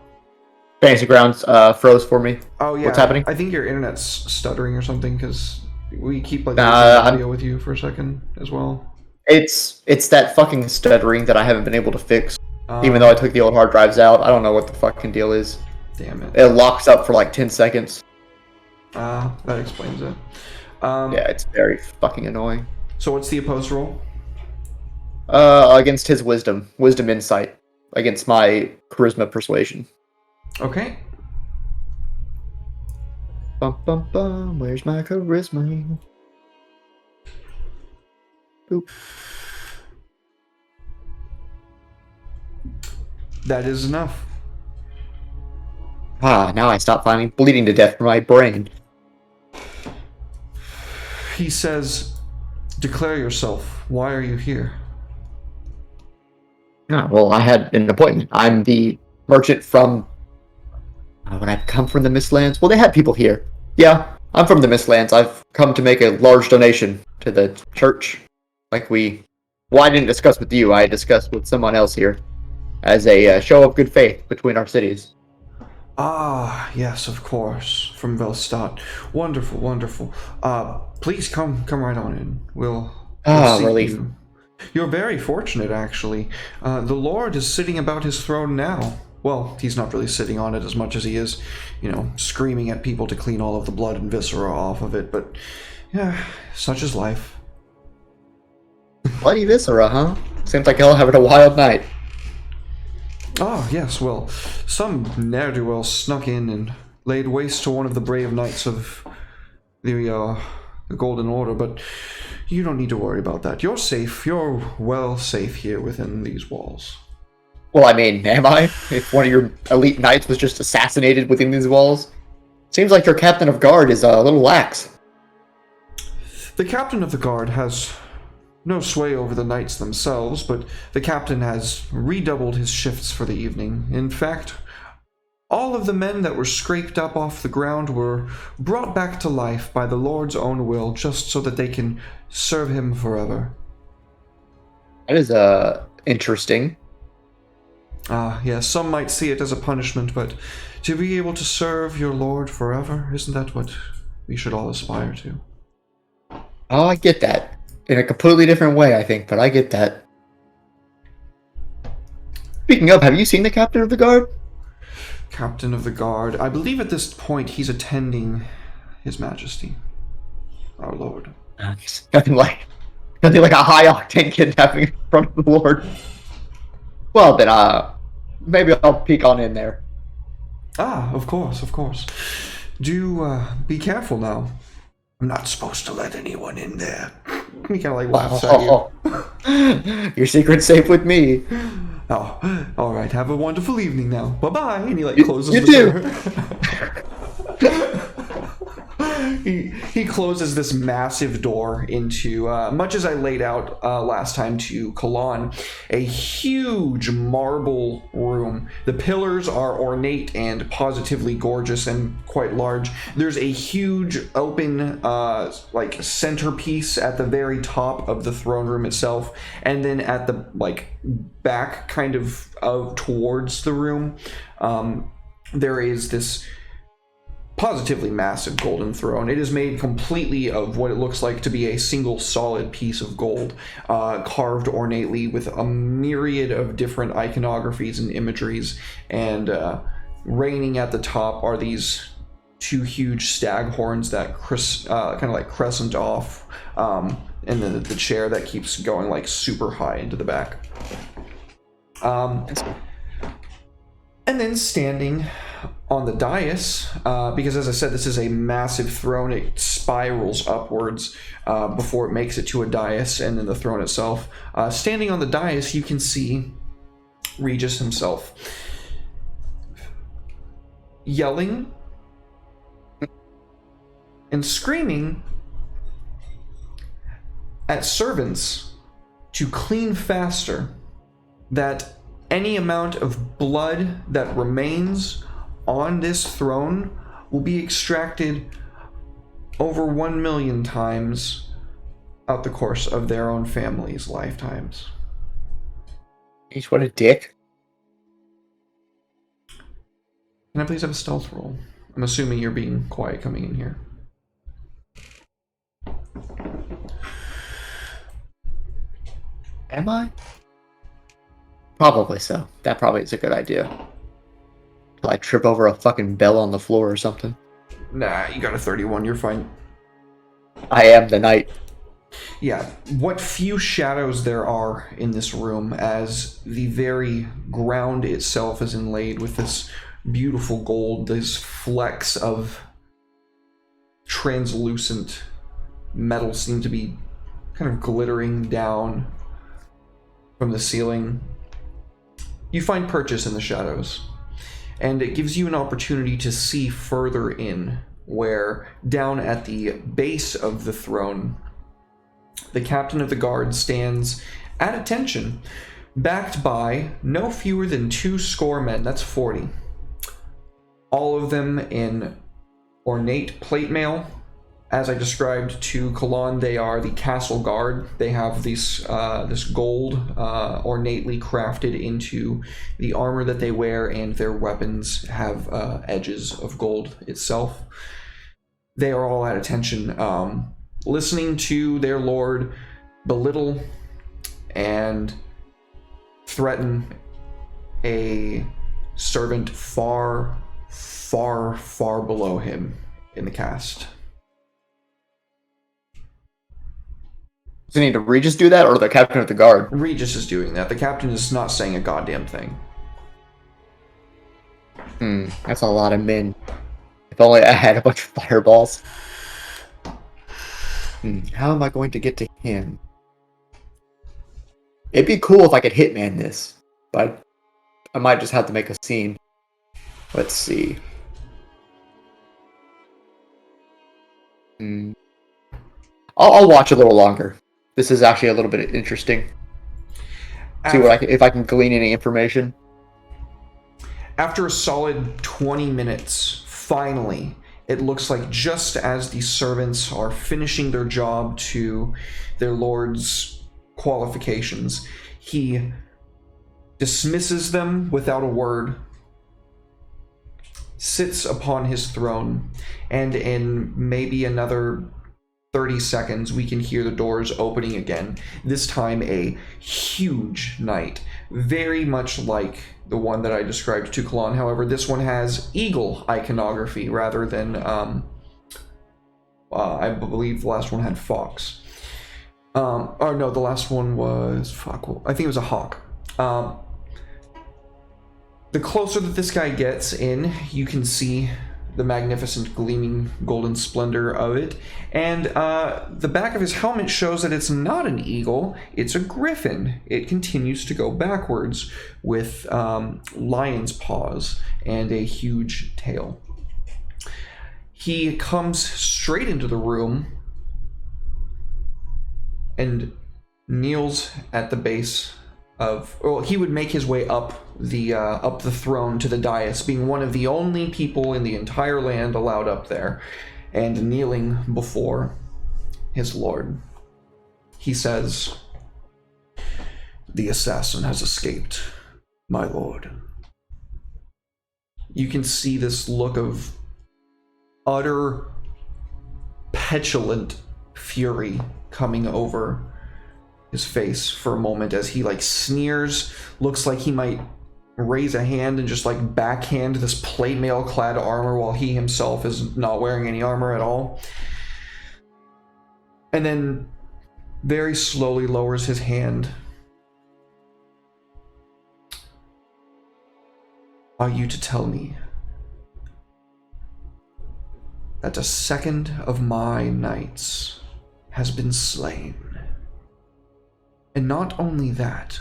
Fantasy Grounds froze for me. Oh, yeah. What's happening? I think your internet's stuttering or something, because we keep like I'm- audio with you for a second as well. It's that fucking stuttering that I haven't been able to fix. Even though I took the old hard drives out, I don't know what the fucking deal is. Damn it. It locks up for like 10 seconds. That explains it. Yeah, it's very fucking annoying. So what's the opposed roll? Against his wisdom insight, against my charisma persuasion. Okay. Bum bum bum. Where's my charisma? Boop. That is enough. Now I stop finding bleeding to death from my brain. He says, "Declare yourself. Why are you here?" Well, I had an appointment. I'm the merchant from... when I come from the Mistlands? Well, they had people here. Yeah, I'm from the Mistlands. I've come to make a large donation to the church. Well, I didn't discuss with you. I discussed with someone else here. As a show of good faith between our cities. Ah, yes, of course. From Velstadt. Wonderful, wonderful. Please come right on in. We'll see relief. you. You're very fortunate, actually. The Lord is sitting about his throne now. Well, he's not really sitting on it as much as he is, screaming at people to clean all of the blood and viscera off of it, but, yeah, such is life. Bloody viscera, huh? Seems like y'all having a wild night. Ah, yes, well, some ne'er-do-well snuck in and laid waste to one of the brave knights of the Golden Order, but you don't need to worry about that. You're safe. You're well safe here within these walls. Well, I mean, am I? If one of your elite knights was just assassinated within these walls? Seems like your captain of guard is a little lax. The captain of the guard has no sway over the knights themselves, but the captain has redoubled his shifts for the evening. In fact, all of the men that were scraped up off the ground were brought back to life by the Lord's own will, just so that they can serve him forever. That is, interesting. Yes, some might see it as a punishment, but to be able to serve your Lord forever, isn't that what we should all aspire to? Oh, I get that. In a completely different way, I think, but I get that. Speaking of, have you seen the captain of the guard? Captain of the guard. I believe at this point he's attending His Majesty, our Lord. Nothing like a high octane kidnapping in front of the Lord. Well, then, maybe I'll peek on in there. Of course, of course. Do be careful now. I'm not supposed to let anyone in there. He kind of like laughs at you. Your secret's safe with me. Oh, all right. Have a wonderful evening now. Bye-bye. And he closes the door. He closes this massive door into, much as I laid out last time to Kalan, a huge marble room. The pillars are ornate and positively gorgeous and quite large. There's a huge open centerpiece at the very top of the throne room itself, and then at the back kind of towards the room, there is this positively massive golden throne. It is made completely of what it looks like to be a single solid piece of gold, carved ornately with a myriad of different iconographies and imageries, and reigning at the top are these two huge stag horns that kind of like crescent off, and then the chair that keeps going like super high into the back. And then standing on the dais, because as I said, this is a massive throne, it spirals upwards before it makes it to a dais and then the throne itself. Standing on the dais, you can see Regis himself yelling and screaming at servants to clean faster, that any amount of blood that remains on this throne will be extracted over 1 million times out the course of their own families' lifetimes. Each what a dick. Can I please have a stealth roll? I'm assuming you're being quiet coming in here. Am I? Probably so. That probably is a good idea. Till I trip over a fucking bell on the floor or something. Nah, you got a 31, you're fine. I am the knight. Yeah, what few shadows there are in this room, as the very ground itself is inlaid with this beautiful gold, these flecks of translucent metal seem to be kind of glittering down from the ceiling. You find purchase in the shadows, and it gives you an opportunity to see further in, where down at the base of the throne, the captain of the guard stands at attention, backed by no fewer than 200 men. That's 40. All of them in ornate plate mail. As I described to Kalan, they are the castle guard. They have this gold ornately crafted into the armor that they wear, and their weapons have edges of gold itself. They are all at attention, listening to their lord belittle and threaten a servant far, far, far below him in the caste. Does he need to Regis do that, or the captain of the guard? Regis is doing that. The captain is not saying a goddamn thing. That's a lot of men. If only I had a bunch of fireballs. How am I going to get to him? It'd be cool if I could hitman this, but I might just have to make a scene. Let's see. I'll watch a little longer. This is actually a little bit interesting. See if I can glean any information. After a solid 20 minutes, finally, it looks like just as the servants are finishing their job to their lord's qualifications, he dismisses them without a word, sits upon his throne, and in maybe another 30 seconds, we can hear the doors opening again. This time a huge knight, very much like the one that I described to Kalan. However, this one has eagle iconography rather than, I believe the last one had fox. Or no, the last one was, I think it was a hawk. The closer that this guy gets in, you can see the magnificent gleaming golden splendor of it, and the back of his helmet shows that it's not an eagle, it's a griffin. It continues to go backwards with lion's paws and a huge tail. He comes straight into the room and kneels at the base of, he would make his way up the throne to the dais, being one of the only people in the entire land allowed up there, and kneeling before his lord. He says, "The assassin has escaped, my lord." You can see this look of utter petulant fury coming over his face for a moment as he like sneers, looks like he might raise a hand and just like backhand this plate mail clad armor while he himself is not wearing any armor at all. And then very slowly lowers his hand. Are you to tell me that a second of my knights has been slain? And not only that,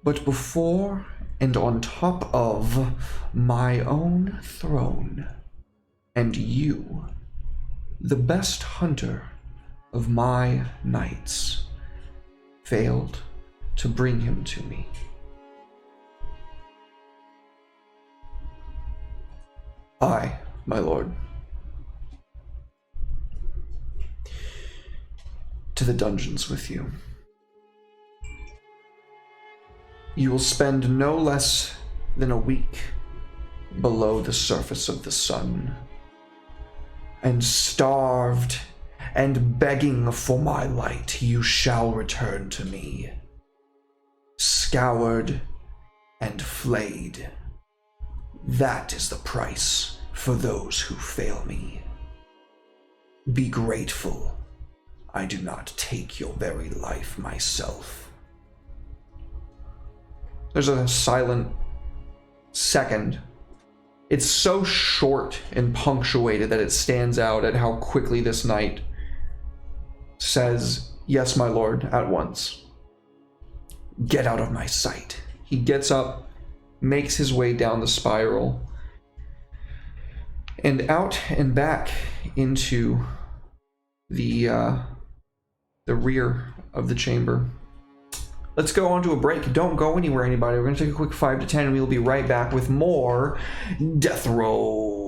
but before and on top of my own throne, and you, the best hunter of my knights, failed to bring him to me. Aye, my lord. To the dungeons with you. You will spend no less than a week below the surface of the sun, and starved and begging for my light, you shall return to me, scoured and flayed. That is the price for those who fail me. Be grateful I do not take your very life myself. There's a silent second. It's so short and punctuated that it stands out at how quickly this knight says, "Yes, my lord," at once. Get out of my sight. He gets up, makes his way down the spiral, and out and back into the rear of the chamber. Let's go on to a break. Don't go anywhere, anybody. We're going to take a quick 5 to 10, and we'll be right back with more Death Roll.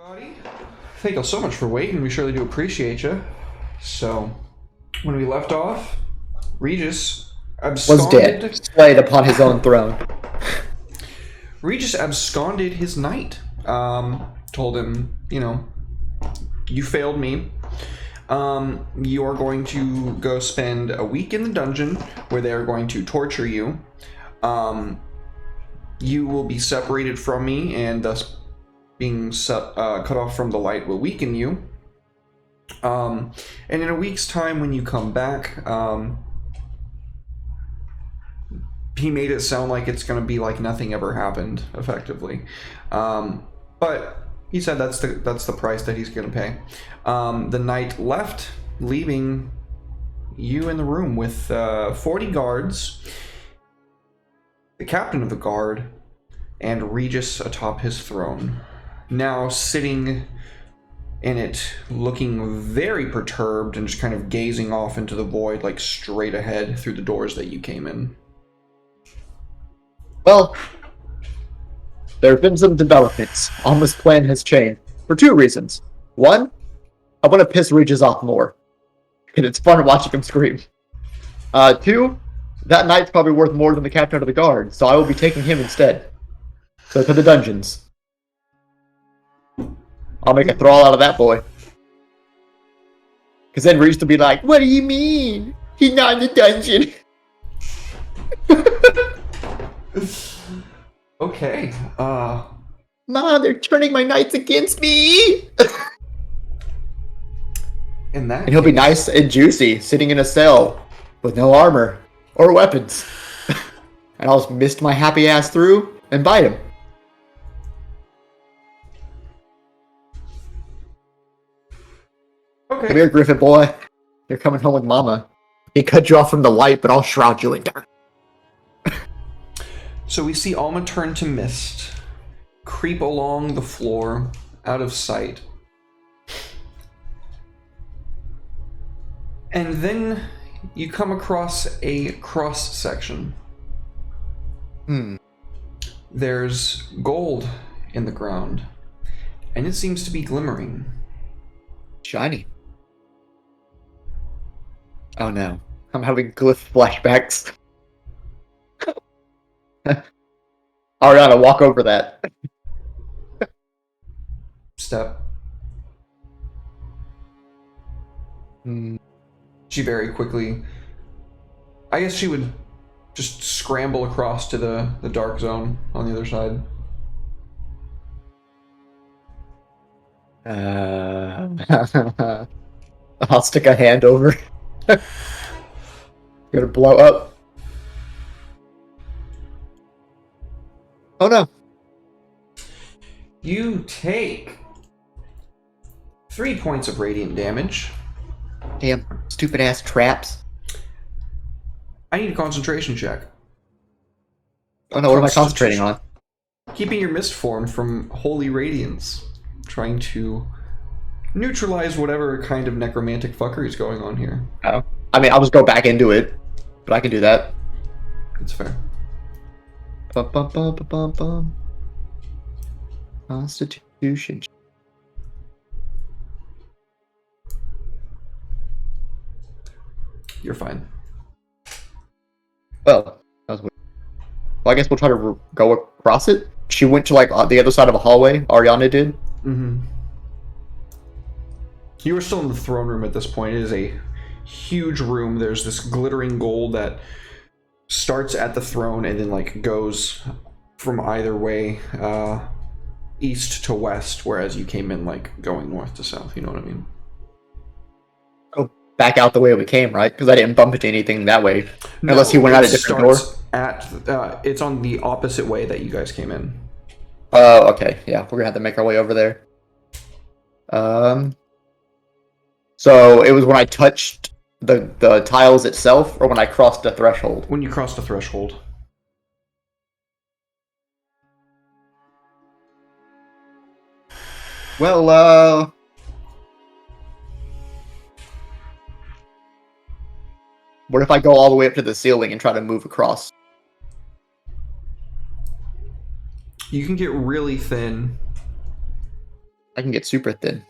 Buddy, thank you so much for waiting. We surely do appreciate you. So, when we left off, Regis absconded. Was dead, slayed upon his own throne. Regis absconded his knight. Told him, you failed me. You are going to go spend a week in the dungeon where they are going to torture you. You will be separated from me, and thus being cut off from the light will weaken you. And in a week's time, when you come back, he made it sound like it's going to be like nothing ever happened, effectively. But he said that's the price that he's going to pay. The knight left, leaving you in the room with 40 guards, the captain of the guard, and Regis atop his throne. Now sitting in it, looking very perturbed and just kind of gazing off into the void, like straight ahead through the doors that you came in. Well, there have been some developments. Alma's plan has changed for two reasons. One, I want to piss Regis off more, and it's fun watching him scream. Two, that knight's probably worth more than the captain of the guard, so I will be taking him instead. So to the dungeons. I'll make a thrall out of that boy. Because then Regis will be like, "What do you mean? He's not in the dungeon." Okay. Mom, they're turning my knights against me. And he'll be nice and juicy, sitting in a cell with no armor or weapons. And I'll just mist my happy ass through and bite him. Okay. Come here, Griffin boy. You're coming home with Mama. He cut you off from the light, but I'll shroud you in dark. So we see Alma turn to mist, creep along the floor, out of sight. And then you come across a cross section. There's gold in the ground, and it seems to be glimmering. Shiny. Oh no. I'm having glyph flashbacks. Ariana, walk over that. Step. She very quickly... I guess she would just scramble across to the dark zone on the other side. I'll stick a hand over. Gonna blow up. Oh no. You take 3 points of radiant damage. Damn, stupid ass traps. I need a concentration check. Oh no, what am I concentrating on? Keeping your mist form from holy radiance. Trying to neutralize whatever kind of necromantic fuckery is going on here. Oh. I mean, I'll just go back into it. But I can do that. It's fair. Bum, bum, bum, bum, bum, bum. Constitution. You're fine. Well, that was weird. Well, I guess we'll try to go across it. She went to, like, the other side of a hallway. Ariana did. You are still in the throne room at this point. It is a huge room. There's this glittering gold that starts at the throne and then, like, goes from either way, east to west, whereas you came in, like, going north to south. You know what I mean? Oh, back out the way we came, right? Because I didn't bump into anything that way. No, unless he went out a different door. It's on the opposite way that you guys came in. Oh, okay. Yeah, we're gonna have to make our way over there. So it was when I touched the tiles itself, or when I crossed the threshold? When you crossed the threshold. Well, what if I go all the way up to the ceiling and try to move across? You can get really thin I can get super thin.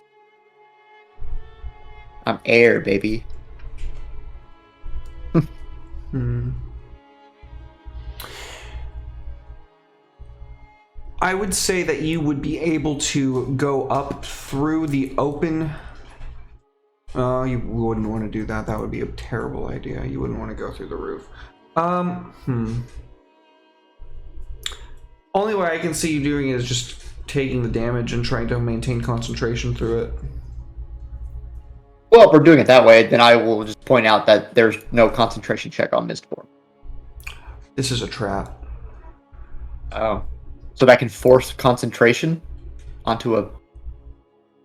I'm air, baby. I would say that you would be able to go up through the open. You wouldn't want to do that. That would be a terrible idea. You wouldn't want to go through the roof. Only way I can see you doing it is just taking the damage and trying to maintain concentration through it. Well, if we're doing it that way, then I will just point out that there's no concentration check on Mist Form. This is a trap. Oh. So that can force concentration onto a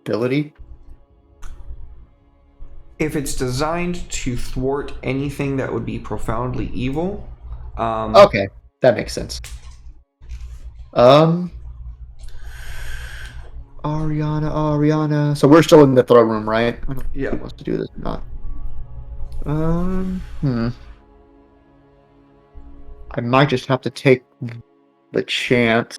ability? If it's designed to thwart anything that would be profoundly evil... okay, that makes sense. Ariana. So we're still in the throne room, right? I don't know if he wants to do this or not. I might just have to take the chance.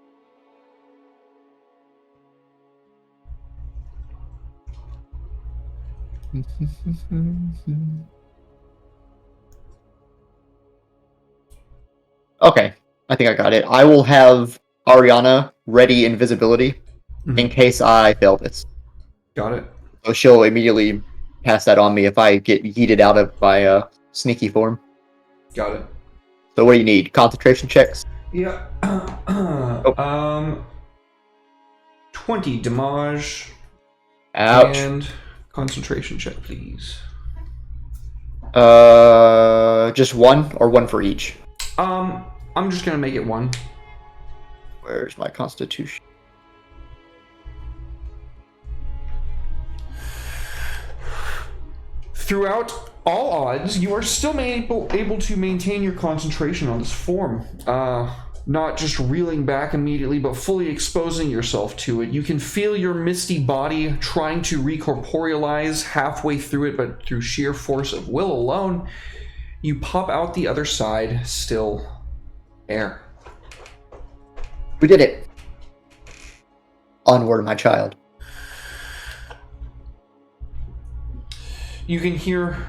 Okay, I think I got it. I will have Ariana ready invisibility in case I fail this. Got it. So she'll immediately pass that on me if I get yeeted out of my sneaky form. Got it. So what do you need? Concentration checks? Yeah. 20 damage. Ouch. And concentration check, please. Just one or one for each? I'm just gonna make it one. Where's my constitution? Throughout all odds, you are still able to maintain your concentration on this form. Not just reeling back immediately, but fully exposing yourself to it. You can feel your misty body trying to recorporealize halfway through it, but through sheer force of will alone, you pop out the other side, still air. We did it. Onward, my child. You can hear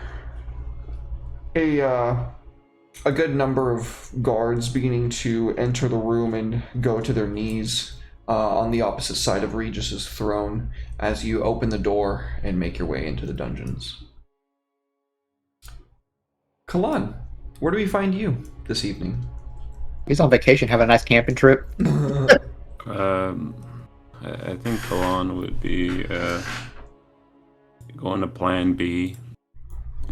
a good number of guards beginning to enter the room and go to their knees on the opposite side of Regis's throne as you open the door and make your way into the dungeons. Kalan, where do we find you this evening? He's on vacation, having a nice camping trip. I think Kalan would be going to Plan B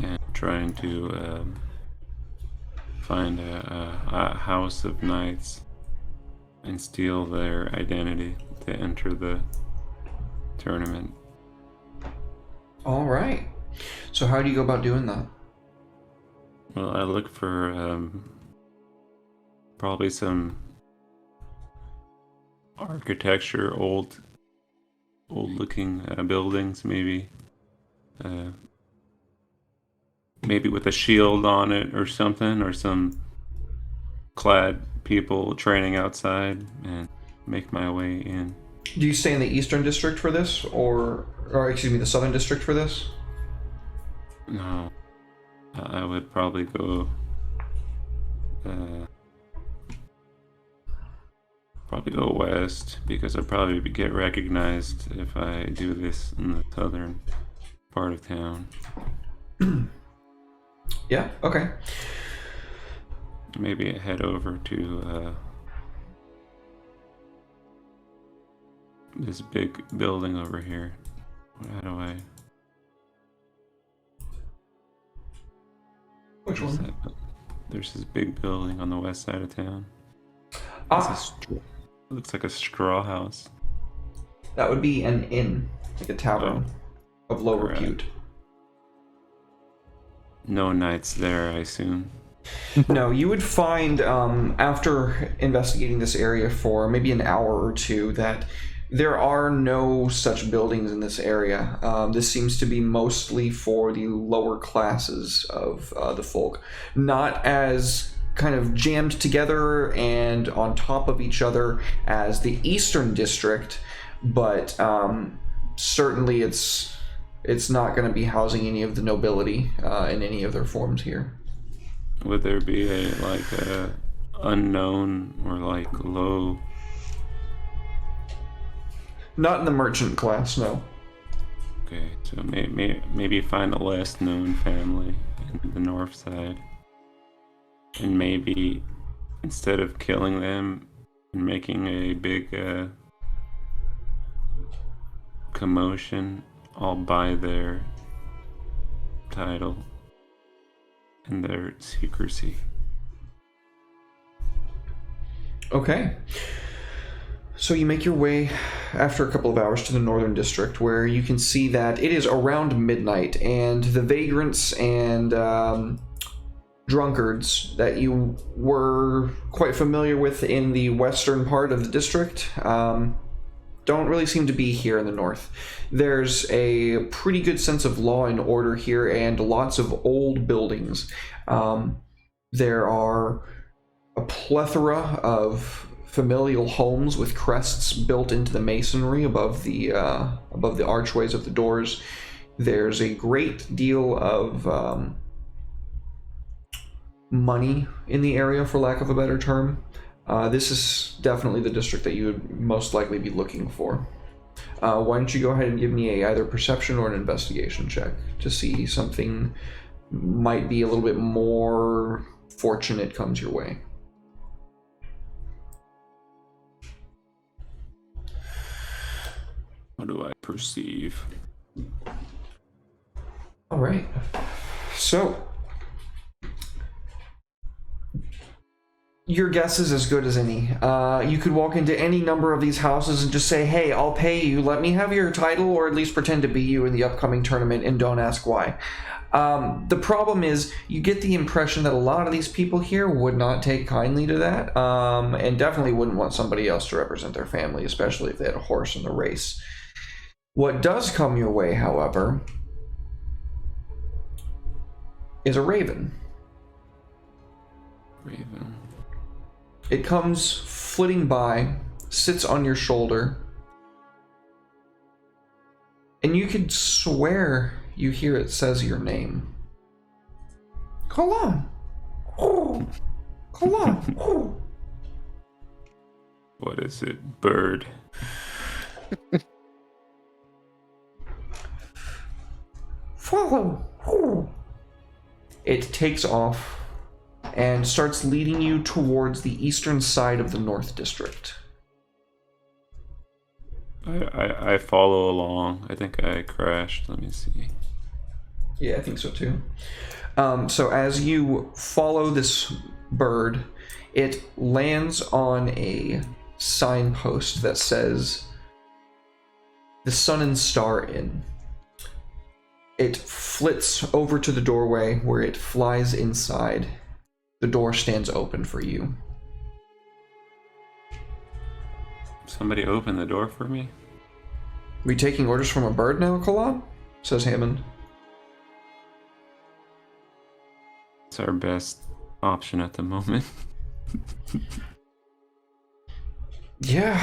and trying to find a house of knights and steal their identity to enter the tournament. All right. So how do you go about doing that? Well, I look for probably some architecture, old-looking buildings, maybe. Maybe with a shield on it or something, or some clad people training outside, and make my way in. Do you stay in the Eastern District for this, or excuse me, the Southern District for this? No, I would probably go. Probably go west, because I'd probably get recognized if I do this in the southern part of town. Yeah, okay. Maybe head over to this big building over here. How do I... Which one? There's this big building on the west side of town. Looks like a straw house. That would be an inn, like a tavern of low repute. No knights there, I assume. No, you would find, after investigating this area for maybe an hour or two, that there are no such buildings in this area. This seems to be mostly for the lower classes of the folk. Not as kind of jammed together and on top of each other as the Eastern District, but certainly it's not going to be housing any of the nobility in any of their forms here. Would there be a unknown or like low? Not in the merchant class, no. Okay, so maybe find a less known family in the north side, and maybe instead of killing them and making a big commotion, I'll buy their title and their secrecy. Okay. So you make your way after a couple of hours to the northern district, where you can see that it is around midnight, and the vagrants and drunkards that you were quite familiar with in the western part of the district don't really seem to be here in the north. There's a pretty good sense of law and order here, and lots of old buildings. There are a plethora of familial homes with crests built into the masonry above the archways of the doors. There's a great deal of money in the area, for lack of a better term. This is definitely the district that you would most likely be looking for. Why don't you go ahead and give me either perception or an investigation check to see something might be a little bit more fortunate comes your way. What do I perceive? All right. So, your guess is as good as any. You could walk into any number of these houses and just say, hey, I'll pay you. Let me have your title, or at least pretend to be you in the upcoming tournament, and don't ask why. The problem is, you get the impression that a lot of these people here would not take kindly to that, and definitely wouldn't want somebody else to represent their family, especially if they had a horse in the race. What does come your way, however, is a raven. Raven. It comes flitting by, sits on your shoulder, and you could swear you hear it says your name. Kalan! Oh! Kalan! Oh! What is it, bird? Follow! Oh! It takes off and starts leading you towards the eastern side of the North District. I follow along. I think I crashed. Let me see. Yeah, I think so too. So as you follow this bird, it lands on a signpost that says the Sun and Star Inn. It flits over to the doorway where it flies inside. The door stands open for you. Somebody open the door for me? We taking orders from a bird now, Kalan? Says Hammond. It's our best option at the moment. Yeah,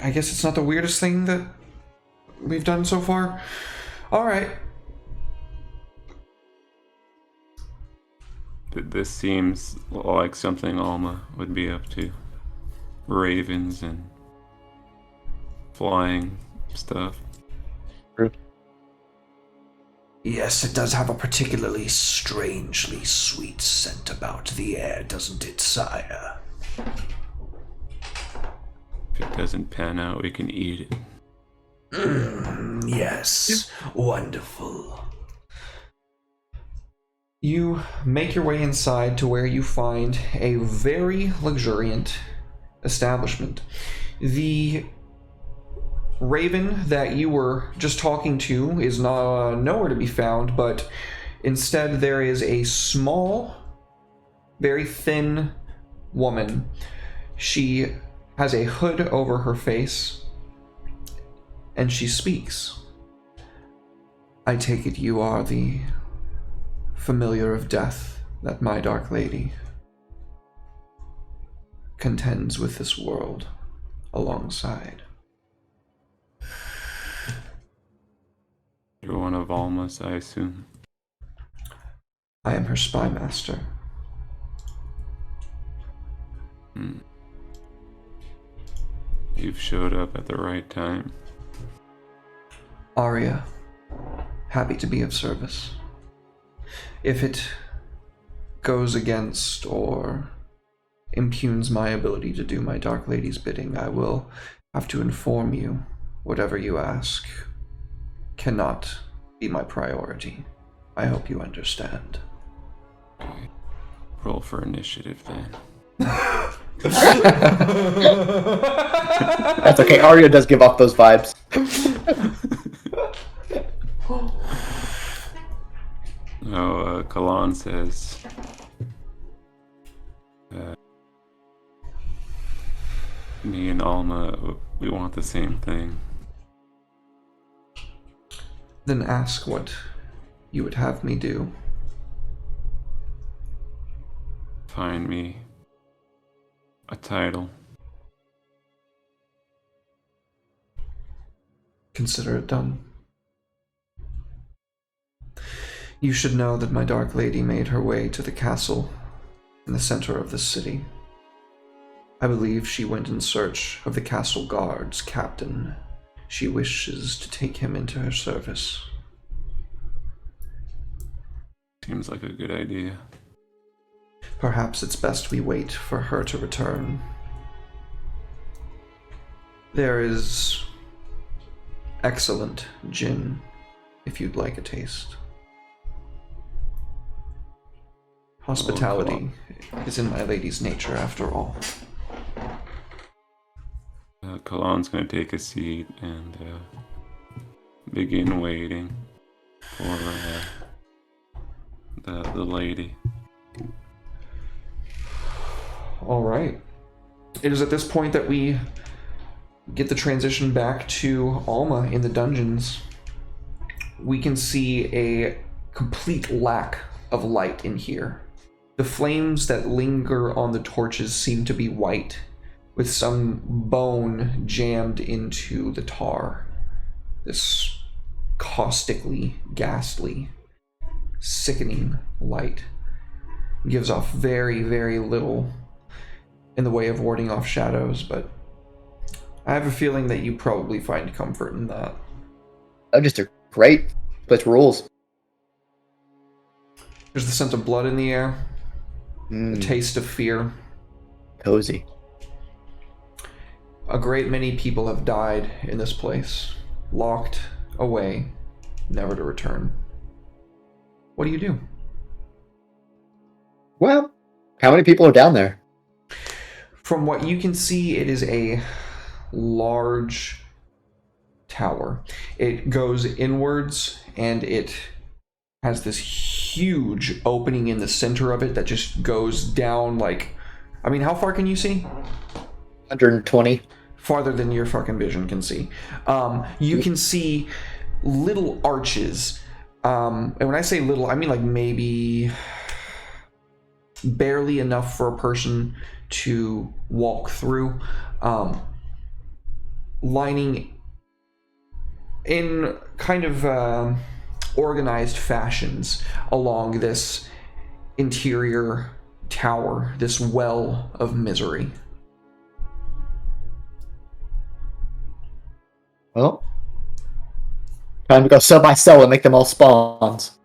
I guess it's not the weirdest thing that we've done so far. All right. This seems like something Alma would be up to. Ravens and flying stuff. Yes, it does have a particularly strangely sweet scent about the air, doesn't it, sire? If it doesn't pan out, we can eat it. Yes, wonderful. You make your way inside to where you find a very luxuriant establishment. The raven that you were just talking to is nowhere to be found, but instead there is a small, very thin woman. She has a hood over her face, and she speaks. I take it you are the familiar of death that my dark lady contends with this world alongside. You're one of Alma's, I assume. I am her spy master. You've showed up at the right time. Arya, happy to be of service. If it goes against or impugns my ability to do my Dark Lady's bidding, I will have to inform you whatever you ask cannot be my priority. I hope you understand. Okay. Roll for initiative then. That's okay. Arya does give off those vibes. No, Kalan says, me and Alma, we want the same thing. Then ask what you would have me do. Find me a title. Consider it done. You should know that my Dark Lady made her way to the castle in the center of the city. I believe she went in search of the castle guard's captain. She wishes to take him into her service. Seems like a good idea. Perhaps it's best we wait for her to return. There is excellent gin, if you'd like a taste. Hospitality is in my lady's nature, after all. Kalan's gonna take a seat and begin waiting for the lady. All right. It is at this point that we get the transition back to Alma in the dungeons. We can see a complete lack of light in here. The flames that linger on the torches seem to be white, with some bone jammed into the tar. This caustically, ghastly, sickening light gives off very, very little in the way of warding off shadows, but I have a feeling that you probably find comfort in that. Oh, just a great. But rules. There's the scent of blood in the air, the taste of fear. Cozy. A great many people have died in this place, locked away, never to return. What do you do? Well, how many people are down there? From what you can see, it is a large tower. It goes inwards, and it has this huge opening in the center of it that just goes down like... I mean, how far can you see? 120. Farther than your fucking vision can see. You can see little arches. And when I say little, I mean like maybe barely enough for a person to walk through. Lining in kind of organized fashions along this interior tower, this well of misery. Well, time to go cell by cell and make them all spawns.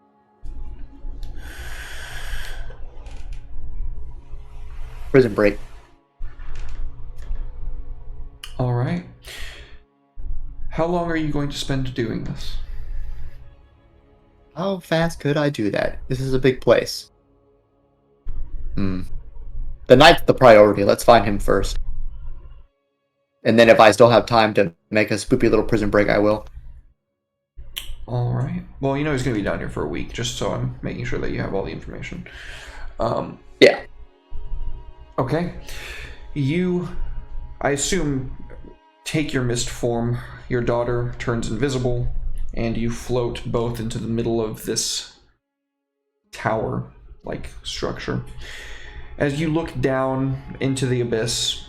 Prison break. All right. How long are you going to spend doing this? How fast could I do that? This is a big place. The knight's the priority. Let's find him first. And then if I still have time to make a spoopy little prison break, I will. All right. Well, you know he's going to be down here for a week, just so I'm making sure that you have all the information. Yeah. Okay. You, I assume, take your mist form. Your daughter turns invisible, and you float both into the middle of this tower-like structure. As you look down into the abyss,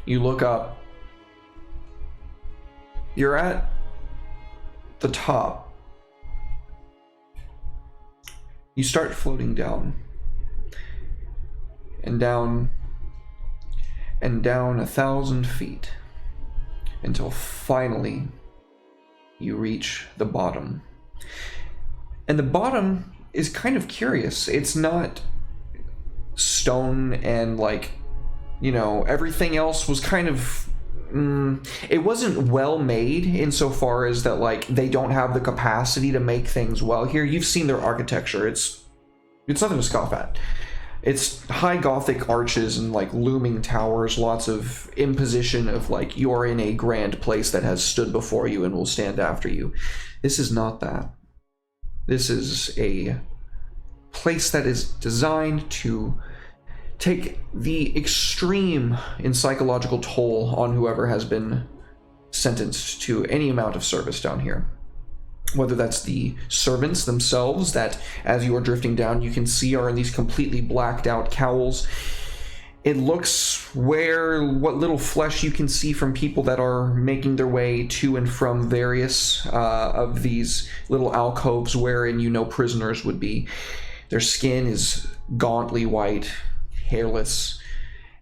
you look up. You're at the top, you start floating down. And down. And down 1,000 feet. Until finally you reach the bottom. And the bottom is kind of curious. It's not stone and everything else was kind of it wasn't well made insofar as that they don't have the capacity to make things well here. You've seen their architecture. It's nothing to scoff at. It's high Gothic arches and looming towers, lots of imposition of you're in a grand place that has stood before you and will stand after you. This is not that. This is a place that is designed to take the extreme in psychological toll on whoever has been sentenced to any amount of service down here. Whether that's the servants themselves that, as you are drifting down, you can see are in these completely blacked out cowls. It looks what little flesh you can see from people that are making their way to and from various of these little alcoves wherein prisoners would be. Their skin is gauntly white, hairless,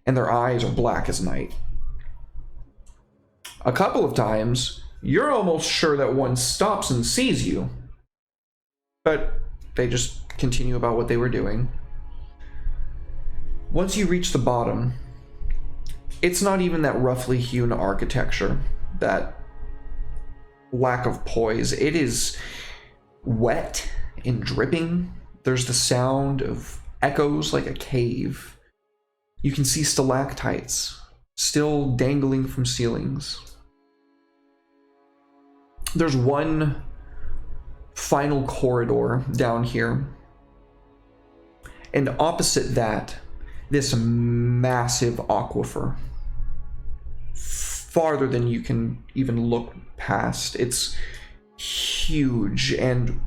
and their eyes are black as night. A couple of times, you're almost sure that one stops and sees you, but they just continue about what they were doing. Once you reach the bottom, it's not even that roughly hewn architecture, that lack of poise. It is wet and dripping. There's the sound of echoes like a cave. You can see stalactites still dangling from ceilings. There's one final corridor down here. And opposite that, this massive aquifer. Farther than you can even look past. It's huge, and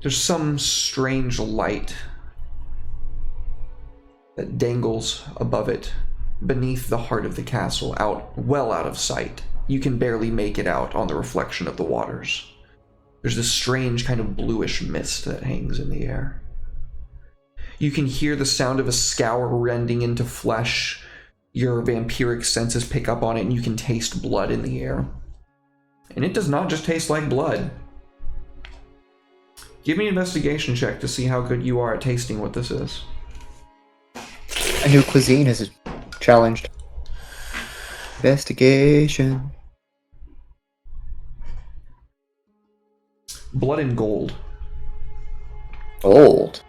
there's some strange light that dangles above it, beneath the heart of the castle, well out of sight. You can barely make it out on the reflection of the waters. There's this strange kind of bluish mist that hangs in the air. You can hear the sound of a scour rending into flesh. Your vampiric senses pick up on it, and you can taste blood in the air. And it does not just taste like blood. Give me an investigation check to see how good you are at tasting what this is. A new cuisine is challenged. Investigation. Blood and gold. Gold.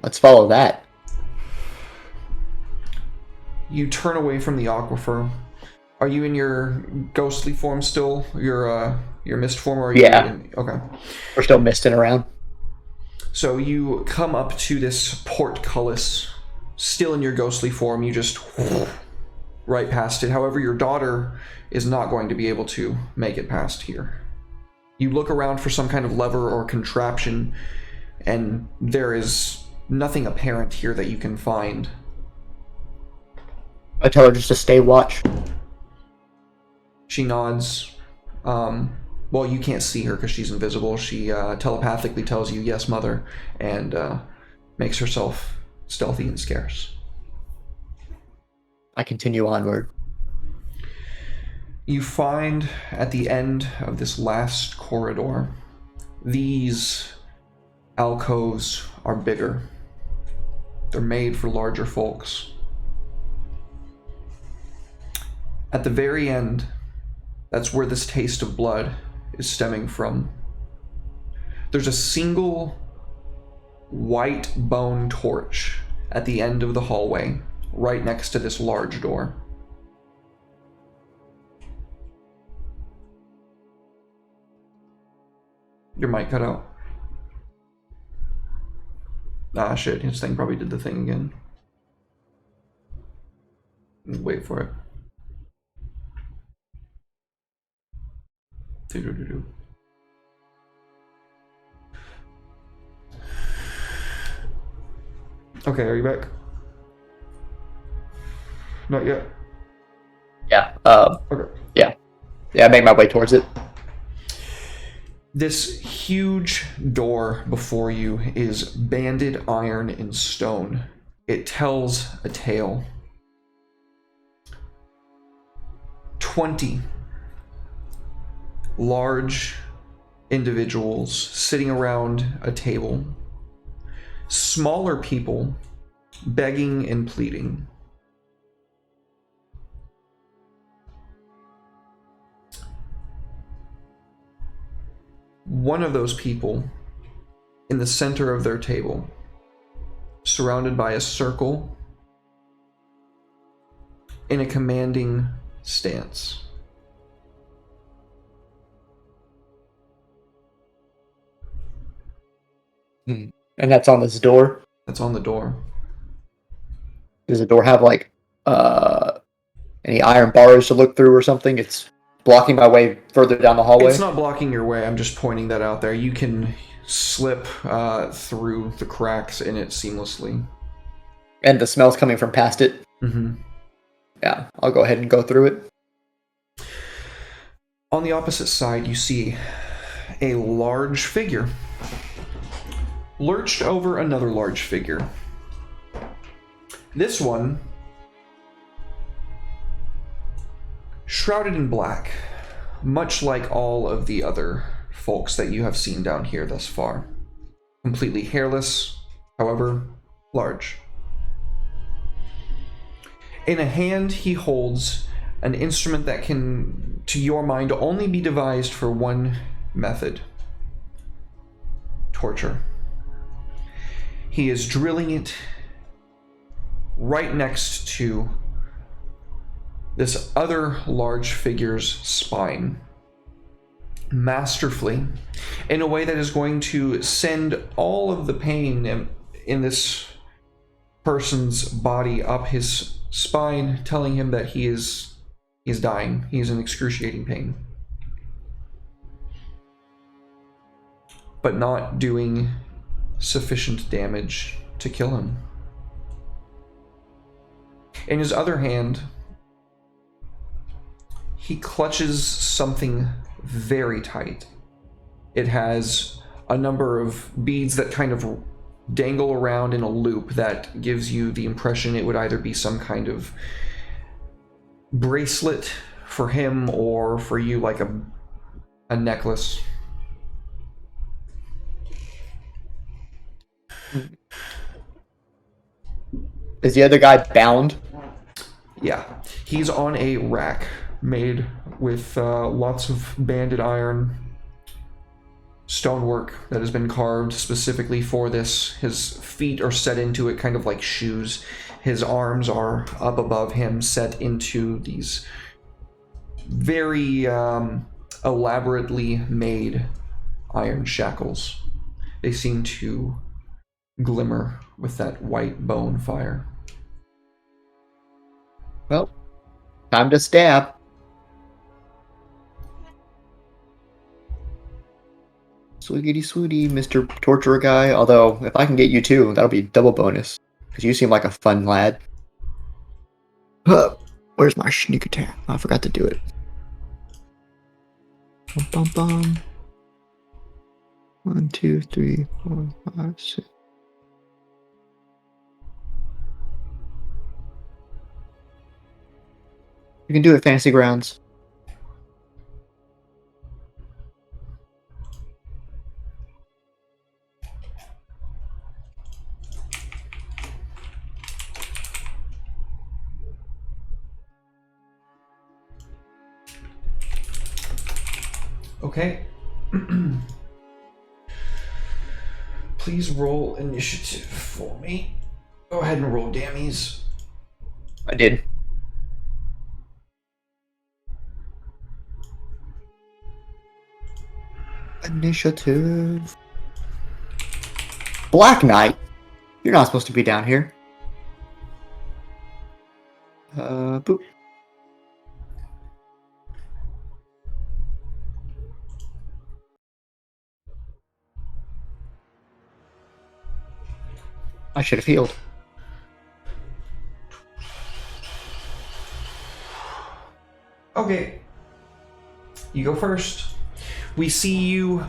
Let's follow that. You turn away from the aquifer. Are you in your ghostly form still? Your mist form? Or are you okay. We're still misting around. So you come up to this portcullis, still in your ghostly form. You just right past it. However, your daughter is not going to be able to make it past here. You look around for some kind of lever or contraption, and there is nothing apparent here that you can find. I tell her just to stay watch. She nods. Well, you can't see her because she's invisible. She telepathically tells you, yes, mother, and makes herself stealthy and scarce. I continue onward. You find at the end of this last corridor, these alcoves are bigger. They're made for larger folks. At the very end, that's where this taste of blood is stemming from. There's a single white bone torch at the end of the hallway, right next to this large door. Your mic cut out. Ah, shit, his thing probably did the thing again. Wait for it. Do-do-do-do. Okay, are you back? Not yet. Yeah. Okay. Yeah. Yeah, I make my way towards it. This huge door before you is banded iron and stone. It tells a tale. 20 large individuals sitting around a table. Smaller people begging and pleading. One of those people in the center of their table, surrounded by a circle in a commanding stance. And that's on this door. That's on the door. Does the door have like any iron bars to look through or something? It's blocking my way further down the hallway. It's not blocking your way. I'm just pointing that out there. You can slip through the cracks in it seamlessly. And the smell's coming from past it. Mm-hmm. Yeah, I'll go ahead and go through it. On the opposite side, you see a large figure lurched over another large figure. This one, shrouded in black, much like all of the other folks that you have seen down here thus far. Completely hairless, however, large. In a hand, he holds an instrument that can, to your mind, only be devised for one method: torture. He is drilling it right next to this other large figure's spine, masterfully, in a way that is going to send all of the pain in this person's body up his spine, telling him that he is dying. He is in excruciating pain, but not doing sufficient damage to kill him. In his other hand, he clutches something very tight. It has a number of beads that kind of dangle around in a loop that gives you the impression it would either be some kind of bracelet for him or for you, like a necklace. Is the other guy bound? Yeah, he's on a rack made with lots of banded iron stonework that has been carved specifically for this. His feet are set into it kind of like shoes. His arms are up above him, set into these very elaborately made iron shackles. They seem to glimmer with that white bone fire. Well, time to stab. Swiggity swooty, Mr. Torturer guy. Although, if I can get you too, that'll be double bonus. Because you seem like a fun lad. Where's my sneak attack? I forgot to do it. Bum, bum, bum. 1, 2, 3, 4, 5, 6. You can do it, Fantasy Grounds. Okay. Please roll initiative for me. Go ahead and roll dammies. I did. Initiative. Black Knight? You're not supposed to be down here. Boop. I should have healed. Okay. You go first. We see you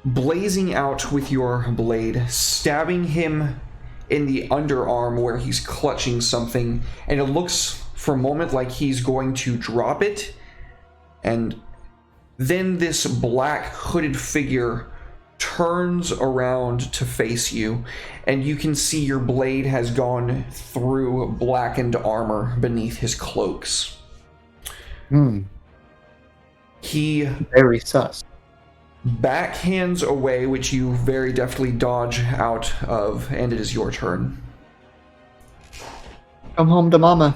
blazing out with your blade, stabbing him in the underarm where he's clutching something, and it looks for a moment like he's going to drop it, and then this black hooded figure turns around to face you, and you can see your blade has gone through blackened armor beneath his cloaks. He Very sus. backhands away, which you very deftly dodge out of, and it is your turn. Come home to mama.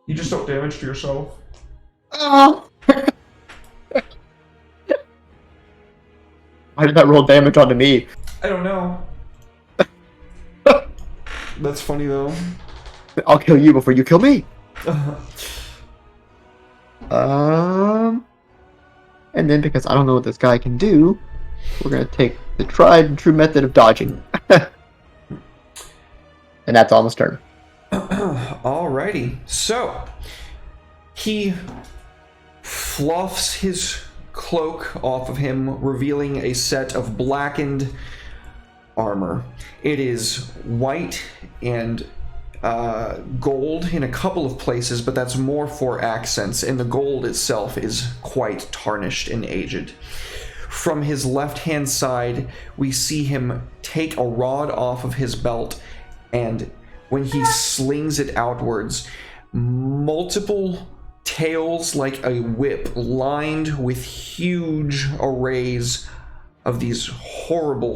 You just took damage to yourself. Oh. Why did that roll damage onto me? I don't know. That's funny though. I'll kill you before you kill me. And then because I don't know what this guy can do, we're gonna take the tried and true method of dodging. And that's almost turn. Alrighty. So he fluffs his cloak off of him, revealing a set of blackened armor. It is white and gold in a couple of places, but that's more for accents, and the gold itself is quite tarnished and aged. From his left-hand side, we see him take a rod off of his belt, and when he slings it outwards, multiple tails like a whip lined with huge arrays of these horrible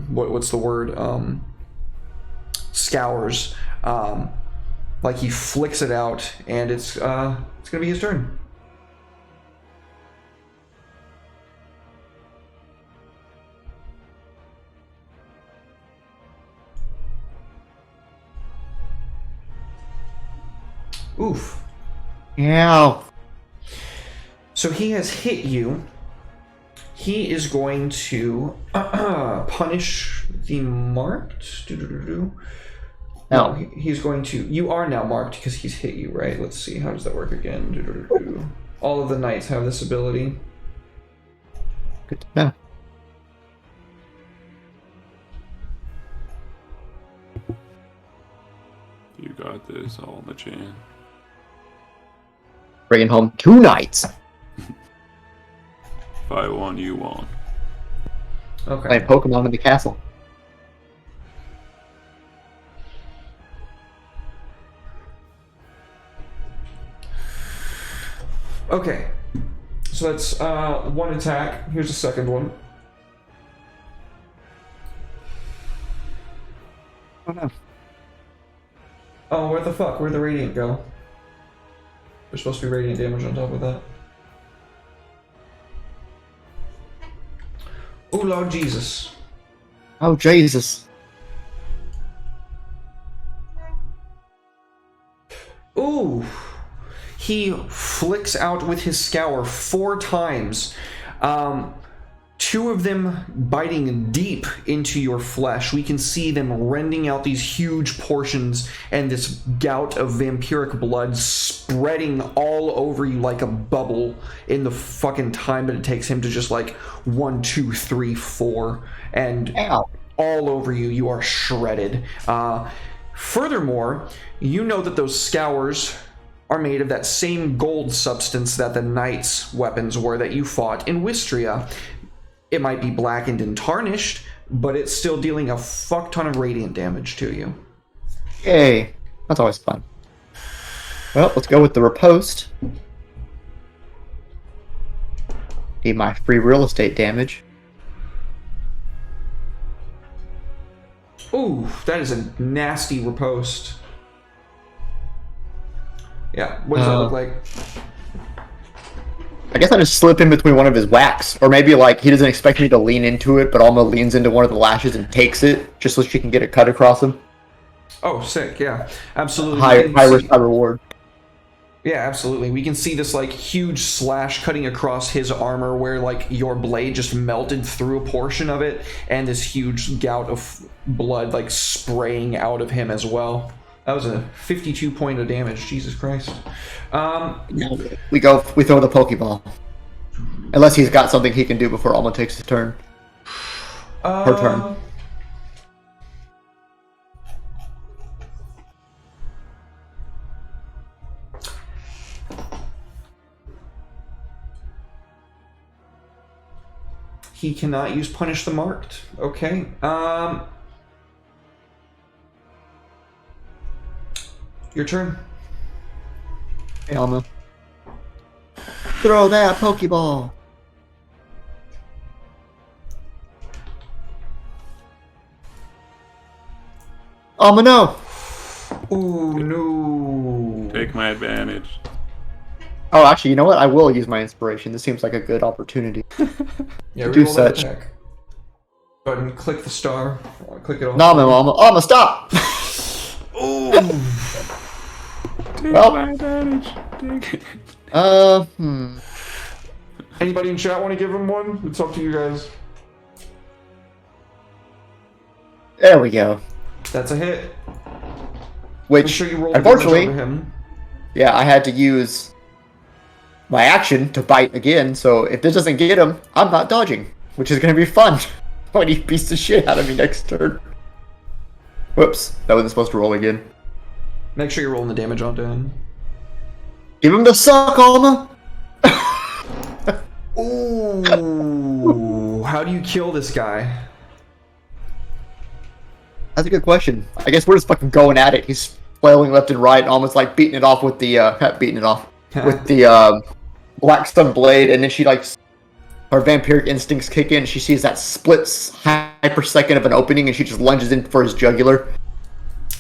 what's the word, scours, like he flicks it out, and it's gonna be his turn. Oof. Yeah. So he has hit you. He is going to punish the marked. No, he's going to. You are now marked because he's hit you, right? Let's see. How does that work again? All of the knights have this ability. Good to know. You got this, all the chan. Bringing home 2 knights. If I won, you won. Okay. Playing Pokemon in the castle. Okay. So that's one attack. Here's a second one. Oh no. Oh, where the fuck? Where'd the radiant go? There's supposed to be radiant damage on top of that. Oh, Lord Jesus. Oh, Jesus. Ooh. He flicks out with his scour 4 times. 2 of them biting deep into your flesh. We can see them rending out these huge portions, and this gout of vampiric blood spreading all over you like a bubble in the fucking time that it takes him to just like 1, 2, 3, 4, and Ow. all over you. You are shredded. Furthermore, you know that those scours are made of that same gold substance that the knights' weapons were that you fought in Wistria. It might be blackened and tarnished, but it's still dealing a fuck ton of radiant damage to you. Yay. That's always fun. Well, let's go with the riposte. Need my free real estate damage. Ooh, that is a nasty riposte. Yeah, what does that look like? I guess I just slip in between one of his whacks. Or maybe, like, he doesn't expect me to lean into it, but Alma leans into one of the lashes and takes it, just so she can get a cut across him. Oh, sick, yeah. Absolutely. High risk, high reward. Yeah, absolutely. We can see this like huge slash cutting across his armor where like your blade just melted through a portion of it, and this huge gout of blood like spraying out of him as well. That was a 52 point of damage. Jesus Christ. We throw the Pokeball. Unless he's got something he can do before Alma takes his turn. Her turn. He cannot use Punish the Marked. Okay. Your turn. Hey, Alma. Throw that Pokeball. Alma, no. Ooh, no. Take my advantage. Oh, actually, you know what? I will use my inspiration. This seems like a good opportunity. Yeah, to do reroll that such. attack. Go ahead and click the star. Click it off. No, Alma. Alma, stop! Ooh. Take Well. my advantage. Take it. Anybody in chat want to give him one? It's up to you guys. There we go. That's a hit. Which, Make sure you roll the damage unfortunately, over him. yeah, I had to use my action to bite again, so if this doesn't get him, I'm not dodging, which is going to be fun when he beats the shit out of me next turn. Whoops, that wasn't supposed to roll again. Make sure you're rolling the damage onto him. Give him the suck, Alma! Ooh. How do you kill this guy? That's a good question. I guess we're just fucking going at it. He's flailing left and right, almost like beating it off with the, with the, Black Sun Blade, and then she, like, her vampiric instincts kick in, she sees that split hyper-second of an opening, and she just lunges in for his jugular,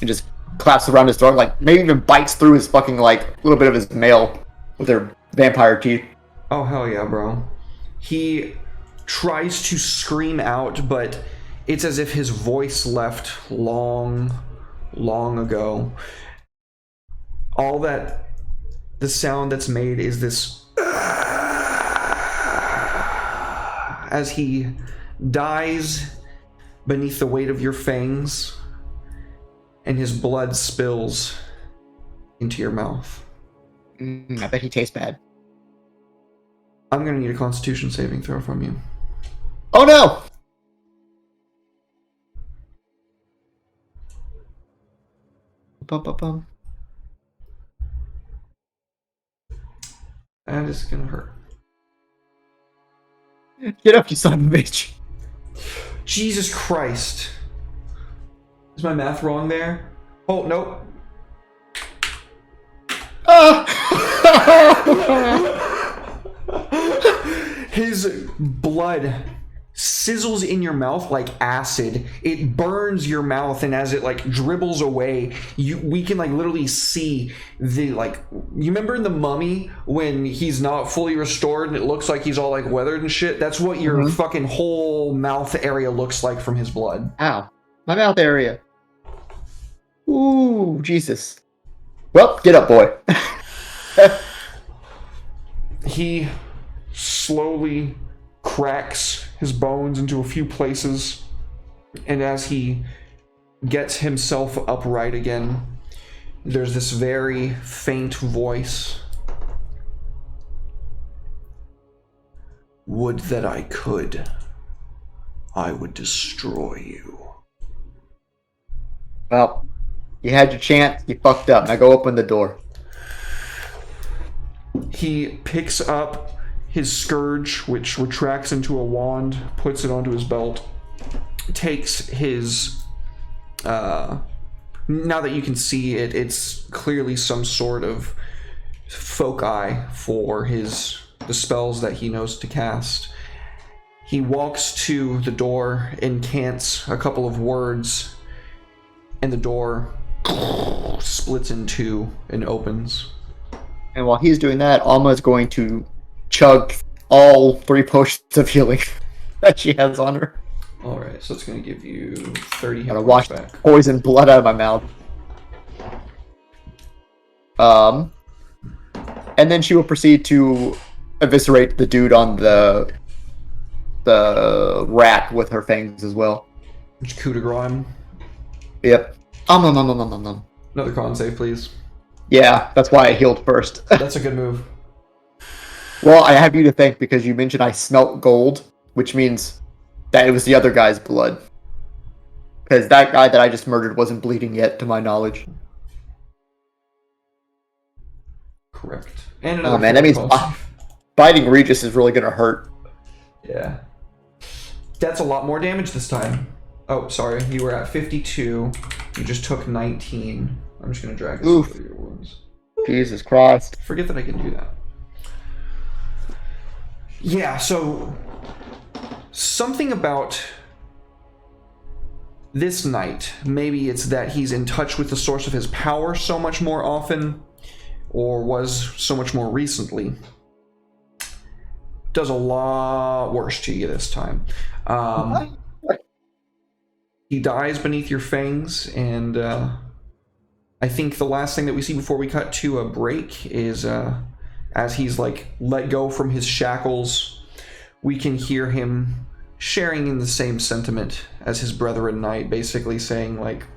and just claps around his throat, like, maybe even bites through his fucking, like, little bit of his mail with her vampire teeth. Oh, hell yeah, bro. He tries to scream out, but it's as if his voice left long, long ago. All that, the sound that's made is this, as he dies beneath the weight of your fangs, and his blood spills into your mouth. I bet he tastes bad. I'm gonna need a Constitution saving throw from you. Oh no! Bum. That is gonna hurt. Get up, you son of a bitch. Jesus Christ. Is my math wrong there? Oh, nope. His blood sizzles in your mouth like acid. It burns your mouth, and as it like dribbles away, we can like literally see the like. You remember in The Mummy when he's not fully restored and it looks like he's all like weathered and shit? That's what your fucking whole mouth area looks like from his blood. Ow. My mouth area. Ooh, Jesus. Well, get up, boy. He slowly cracks his bones into a few places, and as he gets himself upright again, there's this very faint voice. Would that I could. I would destroy you. Well, you had your chance, you fucked up. Now go open the door. He picks up his scourge, which retracts into a wand, puts it onto his belt, takes his now that you can see it, it's clearly some sort of foci for the spells that he knows to cast. He walks to the door, incants a couple of words, and the door splits in two and opens. And while he's doing that, Alma is going to chug all 3 potions of healing that she has on her. Alright, so it's going to give you 30 hit Gotta points wash back. poison blood out of my mouth. and then she will proceed to eviscerate the dude on the rat with her fangs as well. Which coup de grace. Yep. Nom, nom, nom, nom, nom, nom. Another con save, please. Yeah, that's why I healed first. That's a good move. Well, I have you to thank because you mentioned I smelt gold, which means that it was the other guy's blood. Because that guy that I just murdered wasn't bleeding yet, to my knowledge. Correct. And Oh another man, that means con save. biting Regis is really gonna hurt. Yeah. That's a lot more damage this time. Oh, sorry. You were at 52. You just took 19. I'm just going to drag this Oof. over your wounds. Jesus Christ. Forget that I can do that. Yeah, so something about this night, maybe it's that he's in touch with the source of his power so much more often, or was so much more recently, does a lot worse to you this time. He dies beneath your fangs, and I think the last thing that we see before we cut to a break is as he's like let go from his shackles, we can hear him sharing in the same sentiment as his brethren knight, basically saying like,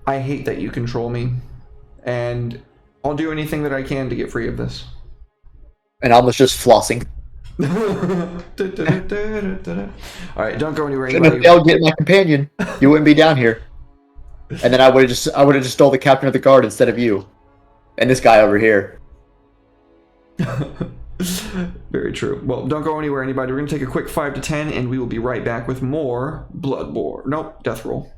I hate that you control me, and I'll do anything that I can to get free of this. And I was just flossing. Alright, don't go anywhere. Shouldn't have failed getting my companion. You wouldn't be down here. And then I would have just stole the captain of the guard instead of you. And this guy over here. Very true. Well, don't go anywhere, anybody. We're going to take a quick 5 to 10, and we will be right back with more Bloodborne. Nope, Death Roll.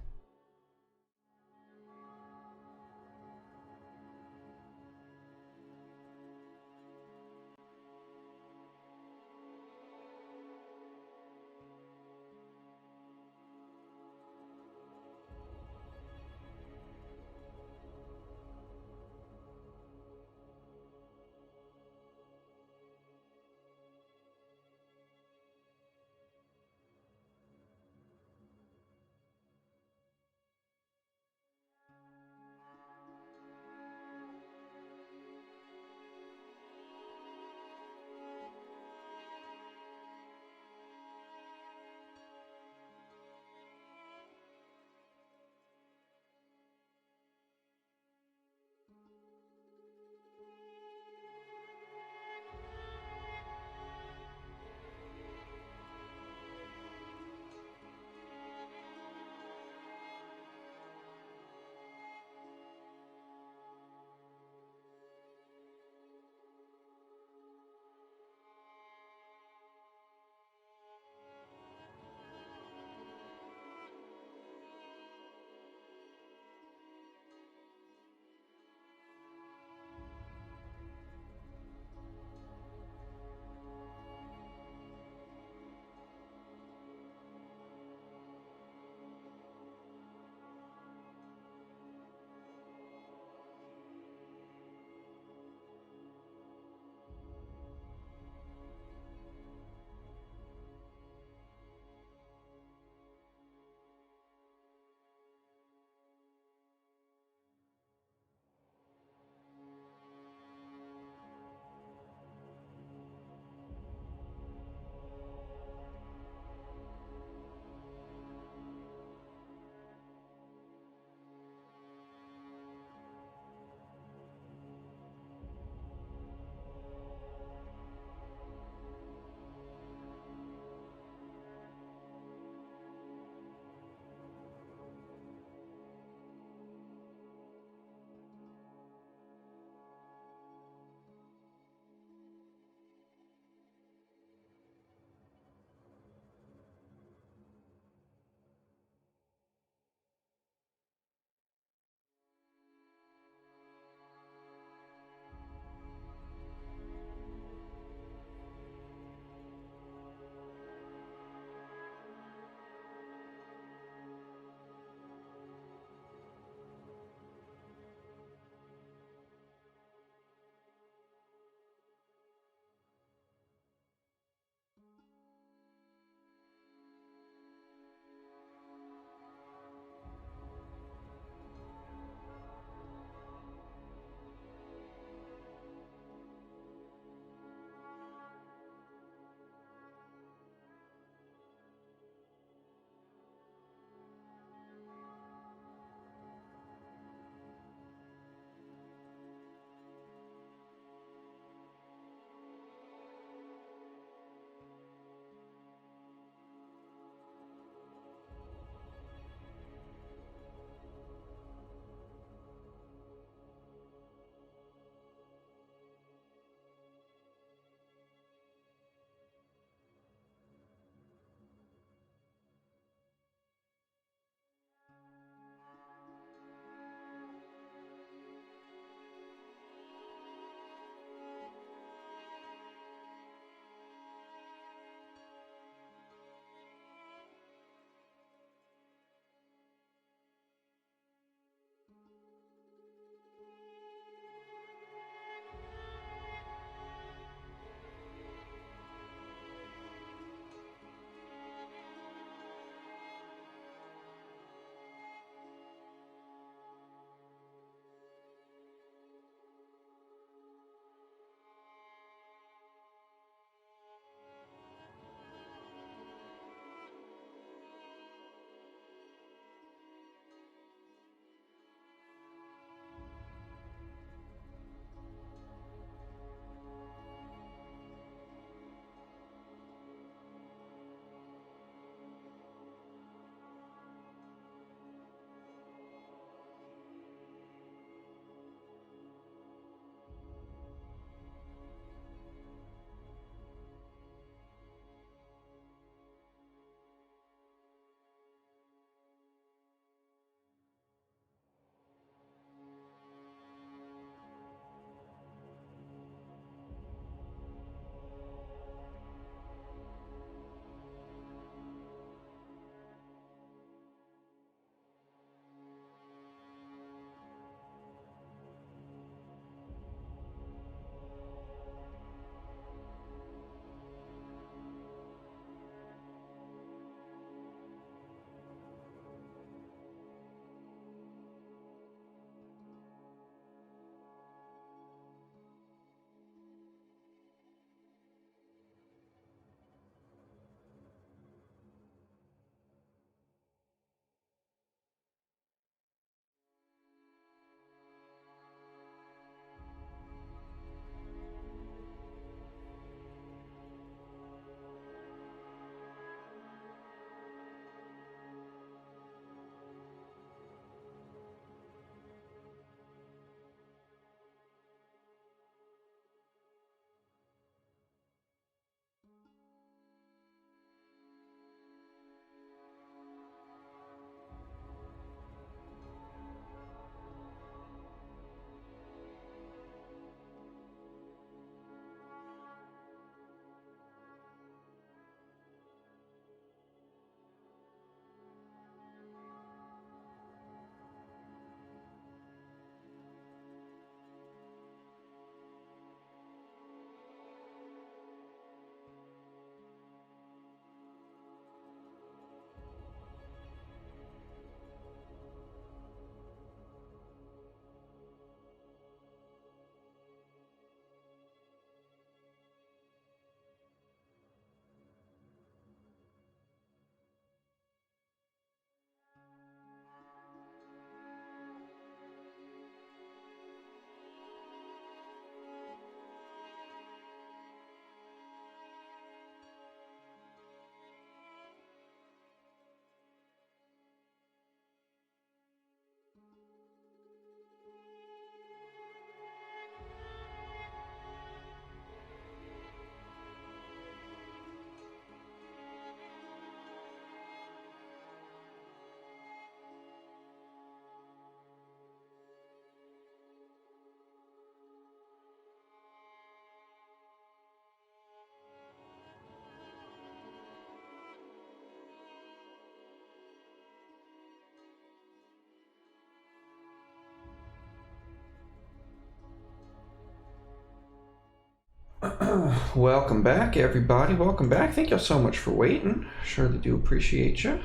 Welcome back, everybody. Welcome back. Thank y'all so much for waiting. Surely do appreciate you.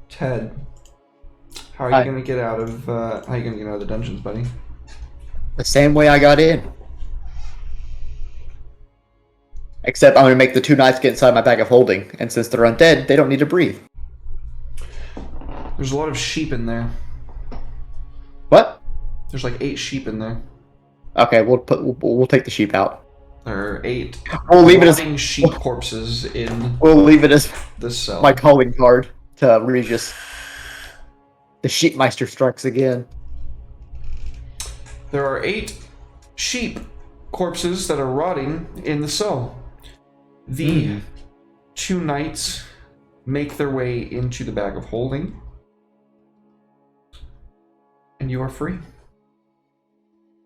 Ted, how are you gonna get out of the dungeons, buddy? The same way I got in. Except I'm gonna make the 2 knights get inside my bag of holding, and since they're undead, they don't need to breathe. There's a lot of sheep in there. What? There's like 8 sheep in there. Okay, we'll take the sheep out. There are 8 We'll leave it as sheep corpses in we'll leave it as this cell. my calling card to Regis. The sheepmeister strikes again. There are 8 sheep corpses that are rotting in the cell. The 2 knights make their way into the bag of holding, and you are free.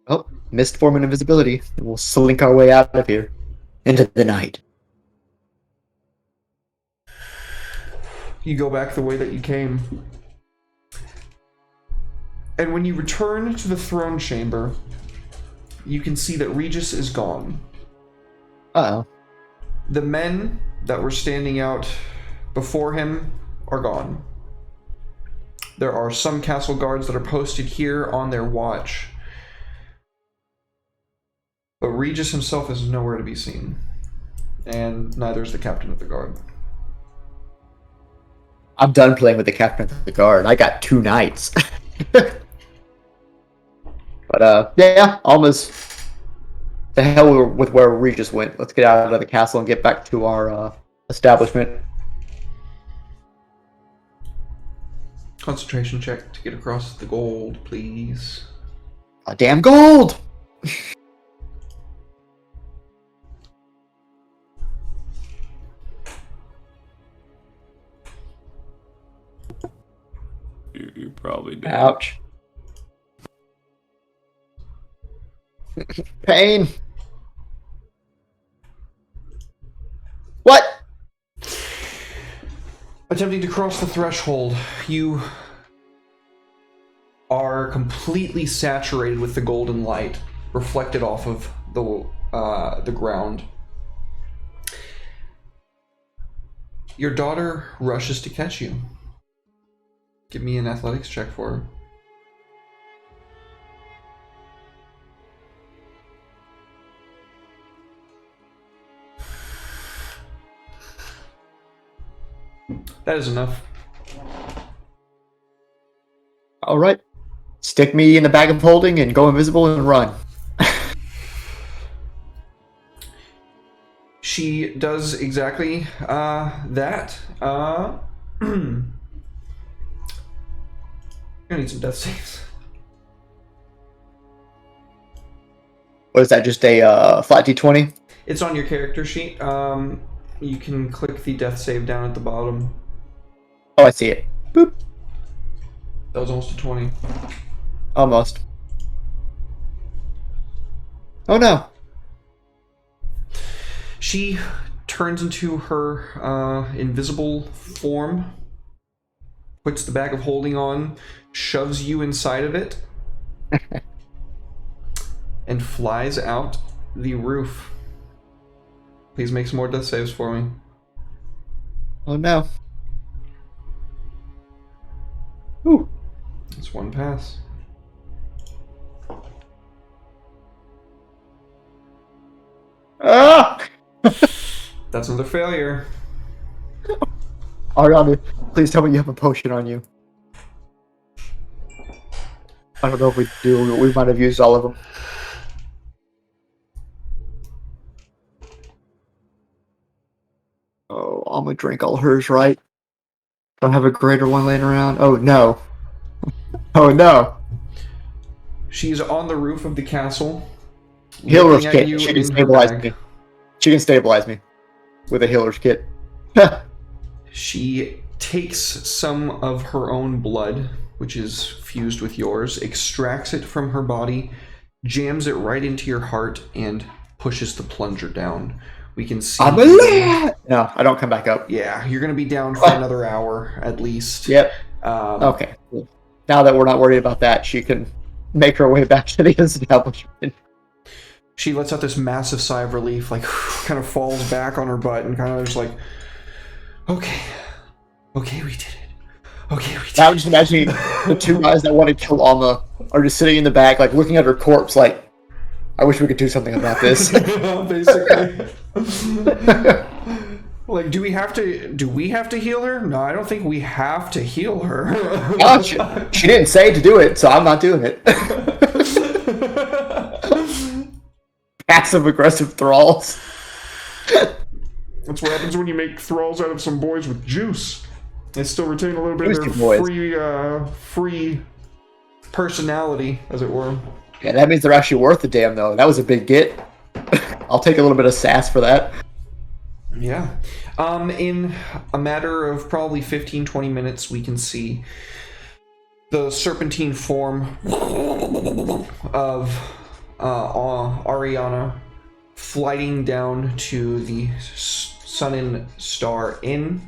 Oh, mist form and invisibility. We'll slink our way out of here into the night. You go back the way that you came. And when you return to the throne chamber, you can see that Regis is gone. Uh-oh. The men that were standing out before him are gone. There are some castle guards that are posted here on their watch. But Regis himself is nowhere to be seen. And neither is the captain of the guard. I'm done playing with the captain of the guard. I got 2 knights. But, yeah, almost the hell with where Regis went. Let's get out of the castle and get back to our establishment. Concentration check to get across the gold, please. A damn gold! You probably did. Ouch. Pain. What? Attempting to cross the threshold, you are completely saturated with the golden light reflected off of the ground. Your daughter rushes to catch you. Give me an athletics check for her. That is enough. All right. Stick me in the bag of holding and go invisible and run. She does exactly that. Gonna need some death saves. What is that, just a flat d20? It's on your character sheet. You can click the death save down at the bottom. Oh, I see it. Boop. That was almost a 20. Almost. Oh no. She turns into her invisible form, puts the bag of holding on, shoves you inside of it, and flies out the roof. Please make some more death saves for me. Oh no. Ooh. That's 1 pass. Ah! That's another failure. Ariana, please tell me you have a potion on you. I don't know if we do. We might have used all of them. Oh, I'm gonna drink all hers, right? Don't have a greater one laying around. Oh no. Oh no. She's on the roof of the castle. Healer's looking at kit. you She in can her stabilize bag. me. She can stabilize me with a healer's kit. She takes some of her own blood, which is fused with yours, extracts it from her body, jams it right into your heart, and pushes the plunger down. We can see... No, I don't come back up. Yeah, you're going to be down for another hour, at least. Yep. Okay. Cool. Now that we're not worried about that, she can make her way back to the establishment. she lets out this massive sigh of relief, like kind of falls back on her butt and kind of just like, okay, we did it. Okay, we did Now I'm just imagining the two guys that want to kill Alma are just sitting in the back, like looking at her corpse, like, I wish we could do something about this. Basically. Like, do we have to heal her? No, I don't think we have to heal her. Oh, she didn't say to do it, so I'm not doing it. Passive aggressive thralls. That's what happens when you make thralls out of some boys with juice. They still retain a little bit of Juicy their free personality, as it were. Yeah, that means they're actually worth the damn, though. That was a big get. I'll take a little bit of sass for that. Yeah. In a matter of probably 15-20 minutes, we can see the serpentine form of Ariana flighting down to the Sun and Star Inn,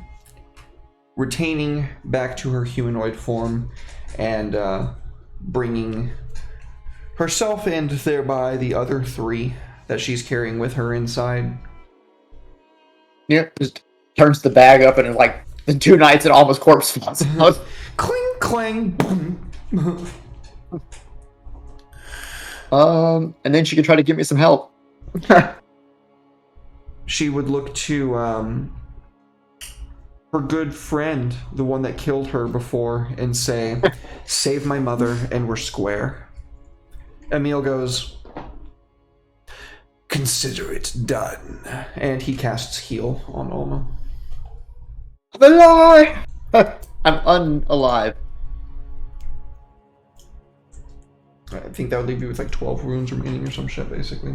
retaining back to her humanoid form, and bringing herself and thereby the other three that she's carrying with her inside. Yeah, just turns the bag up and like the two knights and Alma's corpse falls out. Cling, clang, boom. And then she can try to give me some help. She would look to her good friend, the one that killed her before, and say, "Save my mother and we're square." Emil goes, Consider it done. and he casts heal on Alma. I'm alive! I'm unalive. I think that would leave you with like 12 wounds remaining or some shit, basically.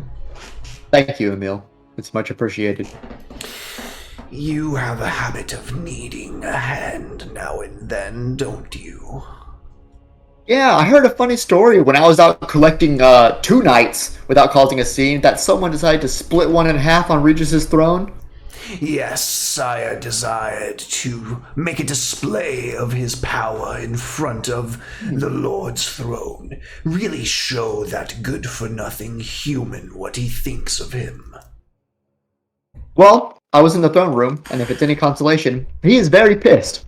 Thank you, Emil. It's much appreciated. You have a habit of needing a hand now and then, don't you? Yeah, I heard a funny story when I was out collecting two knights without causing a scene that someone decided to split one in half on Regis's throne. Yes, Sire desired to make a display of his power in front of the Lord's throne. Really show that good-for-nothing human what he thinks of him. Well, I was in the throne room, and if it's any consolation, he is very pissed.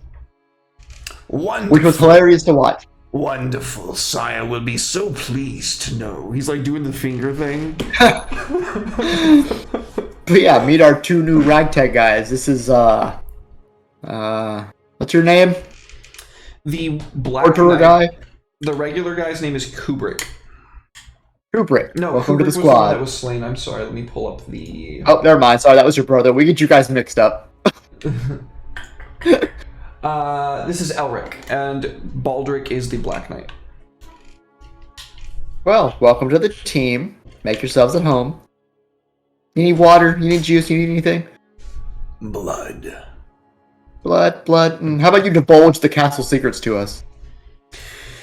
Wonderful. Which was hilarious to watch. Wonderful. Sire will be so pleased to know. He's like doing the finger thing. But yeah, meet our two new ragtag guys. This is, what's your name? The black Torturer guy? The regular guy's name is Kubrick. Kubrick. No, Welcome Kubrick to the was the one squad. that was slain. I'm sorry, let me pull up the... Oh, never mind. Sorry, that was your brother. We get you guys mixed up. This is Elric, and Baldric is the Black Knight. Well, welcome to the team. Make yourselves at home. You need water? You need juice? You need anything? Blood. Blood. How about you divulge the castle secrets to us?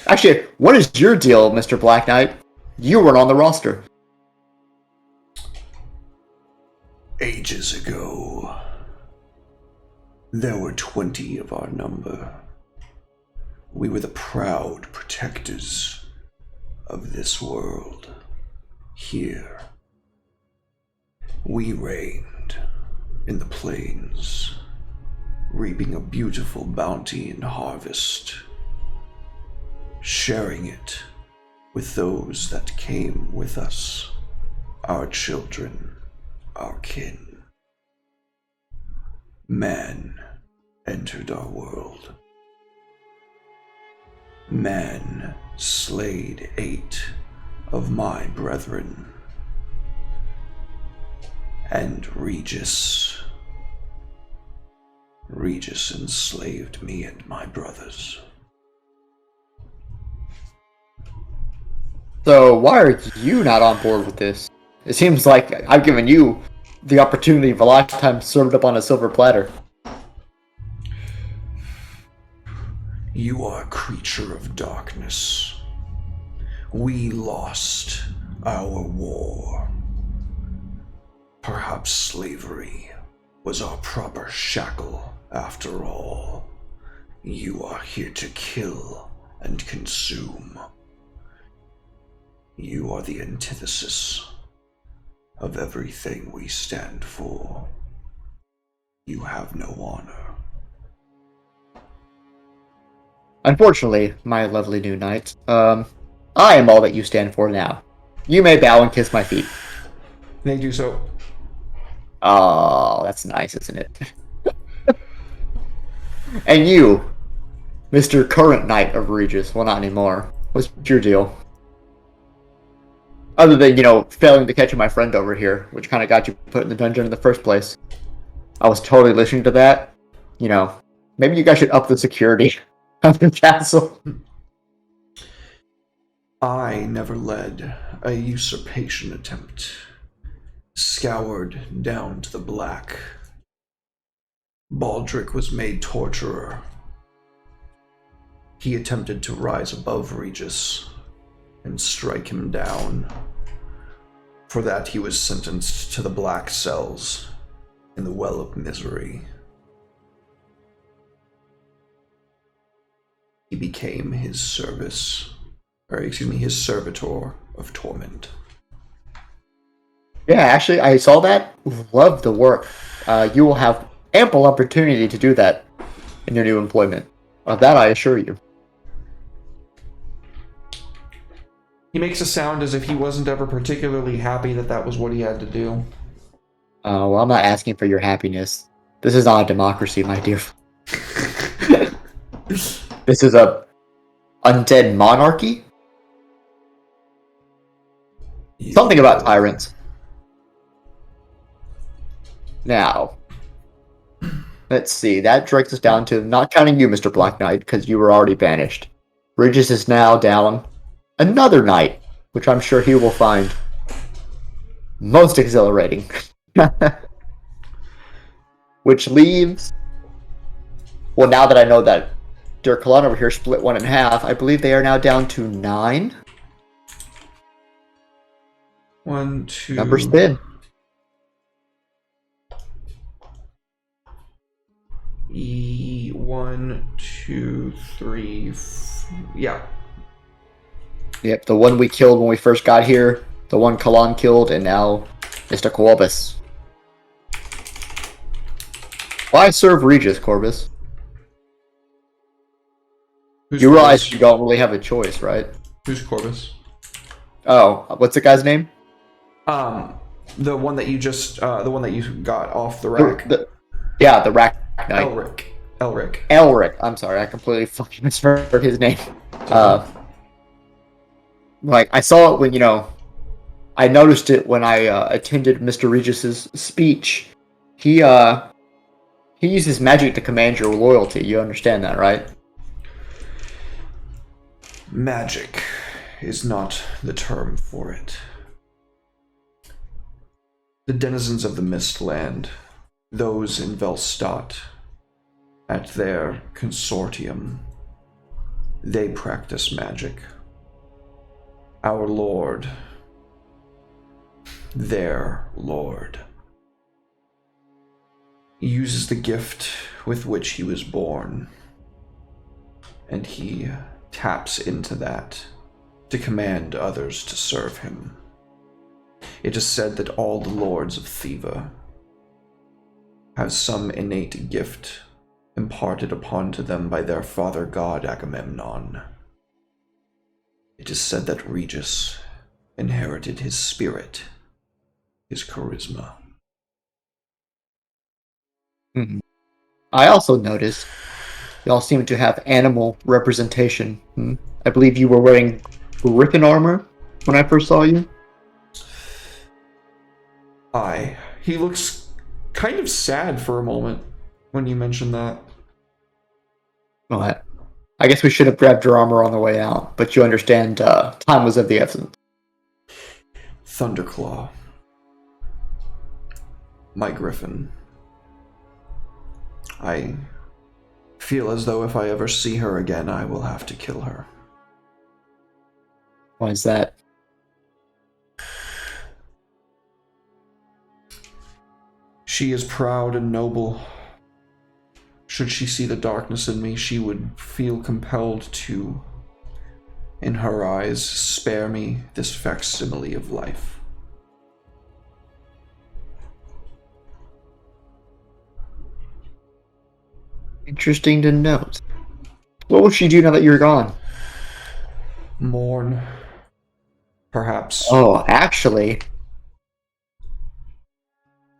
Actually, what is your deal, Mr. Black Knight? You weren't on the roster. Ages ago, there were 20 of our number. We were the proud protectors of this world. Here, we reigned in the plains, reaping a beautiful bounty and harvest, sharing it with those that came with us, our children, our kin. Man entered our world. Man slayed 8 of my brethren. And Regis enslaved me and my brothers. So why are you not on board with this? It seems like I've given you the opportunity of a lifetime served up on a silver platter. You are a creature of darkness. We lost our war. Perhaps slavery was our proper shackle after all. You are here to kill and consume. You are the antithesis of everything we stand for, you have no honor. Unfortunately, my lovely new knight, I am all that you stand for now. You may bow and kiss my feet. They do so. Oh, that's nice, isn't it? And you, Mr. Current Knight of Regis, well, not anymore. What's your deal? Other than, failing to catch my friend over here, which kind of got you put in the dungeon in the first place. I was totally listening to that. Maybe you guys should up the security of the castle. I never led a usurpation attempt. Scoured down to the black. Baldric was made torturer. He attempted to rise above Regis and strike him down. For that he was sentenced to the black cells in the Well of Misery. He became his his servitor of torment. Yeah, actually, I saw that. Love the work. You will have ample opportunity to do that in your new employment. Of that, I assure you. He makes a sound as if he wasn't ever particularly happy that was what he had to do. Well, I'm not asking for your happiness. This is not a democracy, my dear. This is a undead monarchy? Something about tyrants. Now, let's see. That drags us down to, not counting you, Mr. Black Knight, because you were already banished. Regis is now down another knight, which I'm sure he will find most exhilarating. Which leaves... Well, now that I know that Dirk-Kalon over here split one in half, I believe they are now down to 9. 1, 2... Number spin. 1, 2, 3... Yeah. Yep, the one we killed when we first got here, the one Kalon killed, and now Mr. Corbus. Why serve Regis, Corbus? Who's You Corbus? realize you don't really have a choice, right? Who's Corbus? Oh, what's the guy's name? The one that you just, the one that you got off the rack. The rack knight. Elric. Elric. I'm sorry, I completely fucking misheard his name. I saw it when, I noticed it when I attended Mr. Regis's speech. He uses magic to command your loyalty. You understand that, right? Magic is not the term for it. The denizens of the Mistland, those in Velstadt, at their consortium, they practice magic. Our Lord, their Lord, uses the gift with which he was born, and he taps into that to command others to serve him. It is said that all the lords of Thiva have some innate gift imparted upon to them by their father god Agamemnon. It is said that Regis inherited his spirit, his charisma. Mm-hmm. I also noticed y'all seem to have animal representation. I believe you were wearing griffin armor when I first saw you. He looks kind of sad for a moment when you mentioned that. Well, I guess we should have grabbed your armor on the way out, but you understand time was of the essence. Thunderclaw, my griffin. I feel as though if I ever see her again, I will have to kill her. Why is that? She is proud and noble. Should she see the darkness in me, she would feel compelled to, in her eyes, spare me this facsimile of life. Interesting to note. What will she do now that you're gone? Mourn. Perhaps. Oh, actually,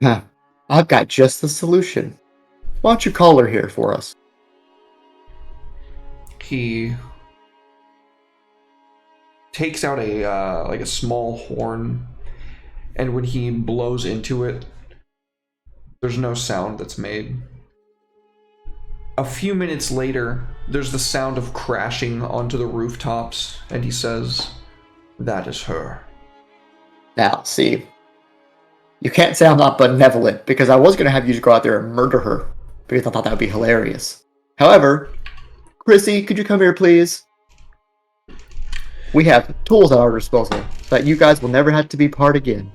huh, I've got just the solution. Why don't you call her here for us? He takes out a small horn, and when he blows into it, there's no sound that's made. A few minutes later, there's the sound of crashing onto the rooftops, and he says, "That is her." Now, see, you can't say I'm not benevolent, because I was going to have you go out there and murder her, because I thought that would be hilarious. However, Chrissy, could you come here, please? We have tools at our disposal that you guys will never have to be part again.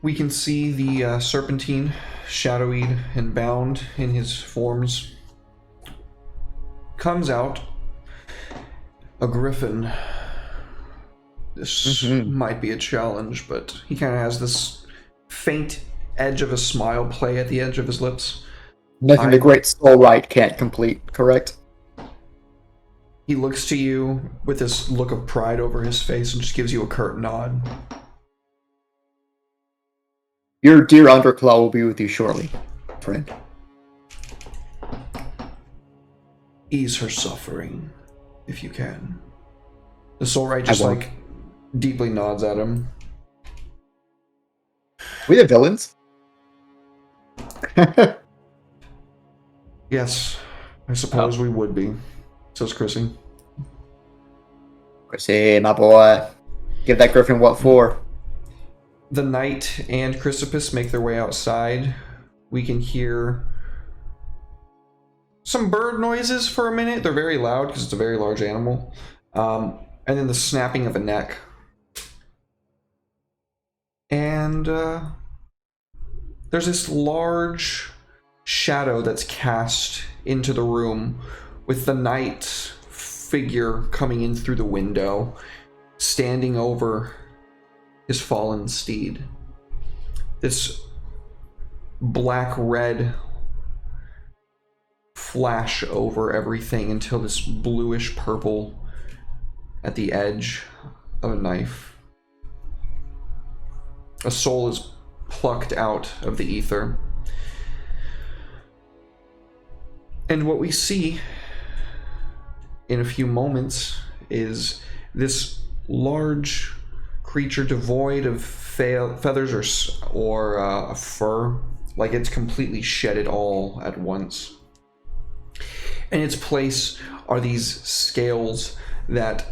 We can see the Serpentine, shadowy and bound in his forms, comes out. A griffin. This might be a challenge, but he kind of has this faint edge of a smile play at the edge of his lips. Nothing the great Soul Right can't complete, correct? He looks to you with this look of pride over his face and just gives you a curt nod. Your dear Underclaw will be with you shortly, friend. Ease her suffering, if you can. The Soul Right just deeply nods at him. We the villains? Yes, I suppose we would be, says Chrissy. Chrissy, my boy. Give that griffin what for? The Knight and Chrysippus make their way outside. We can hear some bird noises for a minute. They're very loud because it's a very large animal. And then the snapping of a neck. And there's this large shadow that's cast into the room with the Knight figure coming in through the window, standing over his fallen steed. This black-red flash over everything until this bluish purple at the edge of a knife. A soul is plucked out of the ether. And what we see in a few moments is this large creature devoid of feathers or fur, like it's completely shed it all at once. In its place are these scales that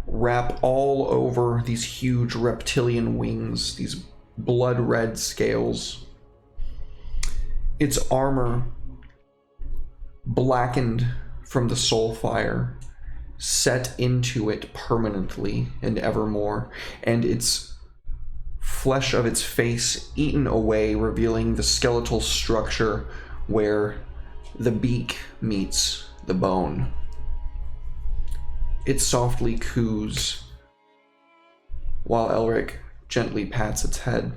wrap all over these huge reptilian wings, these blood red scales. Its armor, blackened from the soul fire, set into it permanently and evermore, and its flesh of its face eaten away, revealing the skeletal structure where the beak meets the bone. It softly coos while Elric gently pats its head.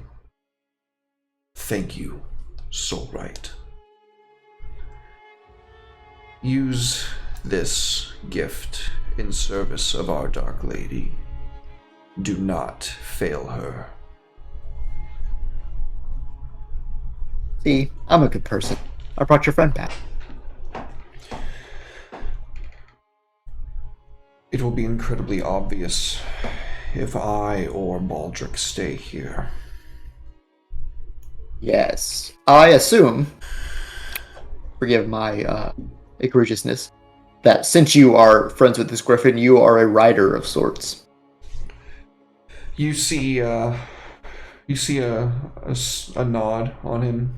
Thank you, Soul Right. Use this gift in service of our Dark Lady. Do not fail her. See, I'm a good person. I brought your friend back. It will be incredibly obvious if I or Baldric stay here. Yes. I assume, forgive my egregiousness, that since you are friends with this griffin, you are a rider of sorts. You see a nod on him.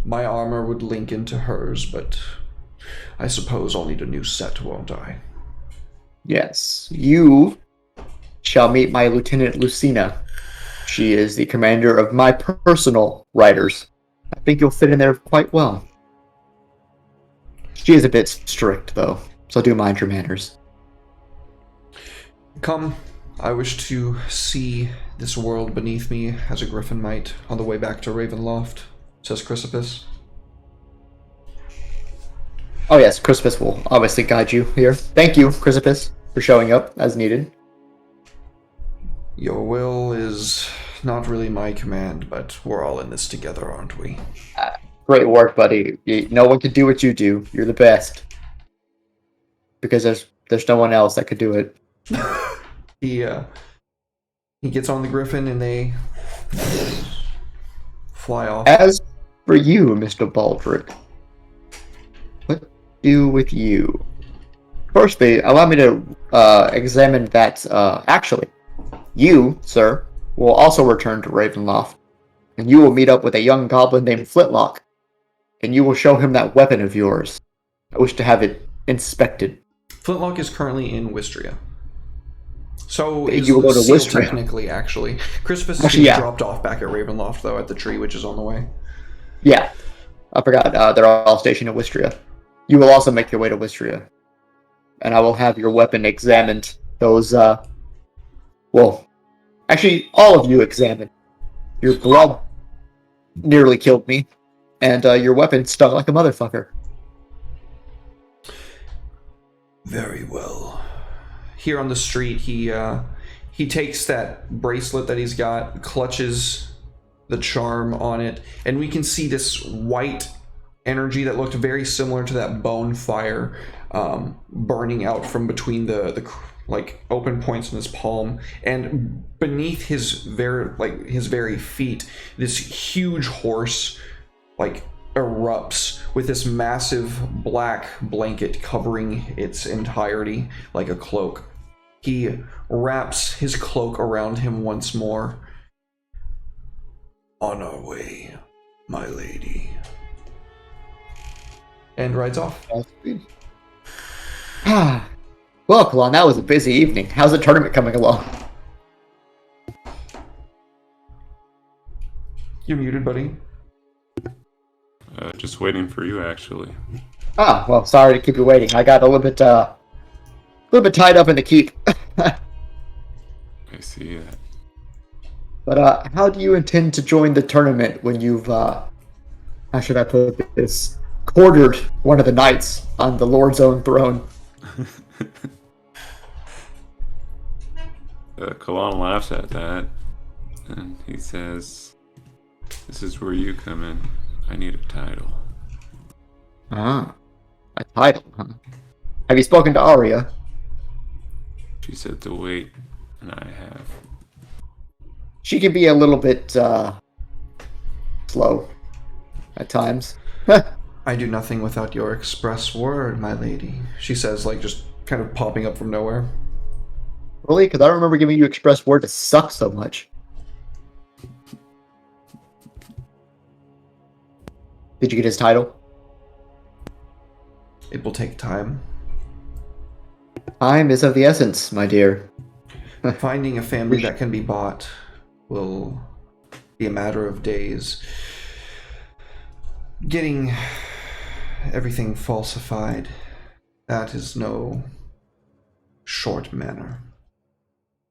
My armor would link into hers, but I suppose I'll need a new set, won't I? Yes. You shall meet my Lieutenant Lucina. She is the commander of my personal riders. I think you'll fit in there quite well. She is a bit strict, though, so do mind your manners. Come, I wish to see this world beneath me as a griffin might on the way back to Ravenloft, says Chrysippus. Oh yes, Crispus will obviously guide you here. Thank you, Crispus, for showing up as needed. Your will is not really my command, but we're all in this together, aren't we? Great work, buddy. No one can do what you do. You're the best. Because there's no one else that could do it. He gets on the griffin and they fly off. As for you, Mr. Baldric, what do with you? Firstly, allow me to examine that. Actually, you, sir, will also return to Ravenloft, and you will meet up with a young goblin named Flintlock, and you will show him that weapon of yours. I wish to have it inspected. Flintlock is currently in Wistria. So You will go to Seal Wistria. technically, actually. Crispus Actually, yeah. dropped off back at Ravenloft, though, at the tree, which is on the way. Yeah, I forgot. They're all stationed at Wistria. You will also make your way to Wistria, and I will have your weapon examined. Those, well, actually, all of you examined. Your blood nearly killed me, and your weapon stung like a motherfucker. Very well. Here on the street, he takes that bracelet that he's got, clutches the charm on it, and we can see this white energy that looked very similar to that bone fire burning out from between the like open points in his palm, and beneath his very feet, this huge horse erupts with this massive black blanket covering its entirety like a cloak. He wraps his cloak around him once more. On our way, my lady. And rides off. Well, Kalon, that was a busy evening. How's the tournament coming along? You're muted, buddy. Just waiting for you, actually. Ah, well, sorry to keep you waiting. I got a little bit tied up in the keep. I see that. But how do you intend to join the tournament when you've, how should I put this, quartered one of the knights on the Lord's own throne? Kalon laughs at that, and he says, "This is where you come in. I need a title." Ah, a title, huh? Have you spoken to Arya? She said to wait, and I have. She can be a little bit, slow at times. I do nothing without your express word, my lady. She says, just kind of popping up from nowhere. Really? Because I don't remember giving you express word to suck so much. Did you get his title? It will take time. Time is of the essence, my dear. Finding a family that can be bought will be a matter of days. Getting everything falsified, that is no short matter.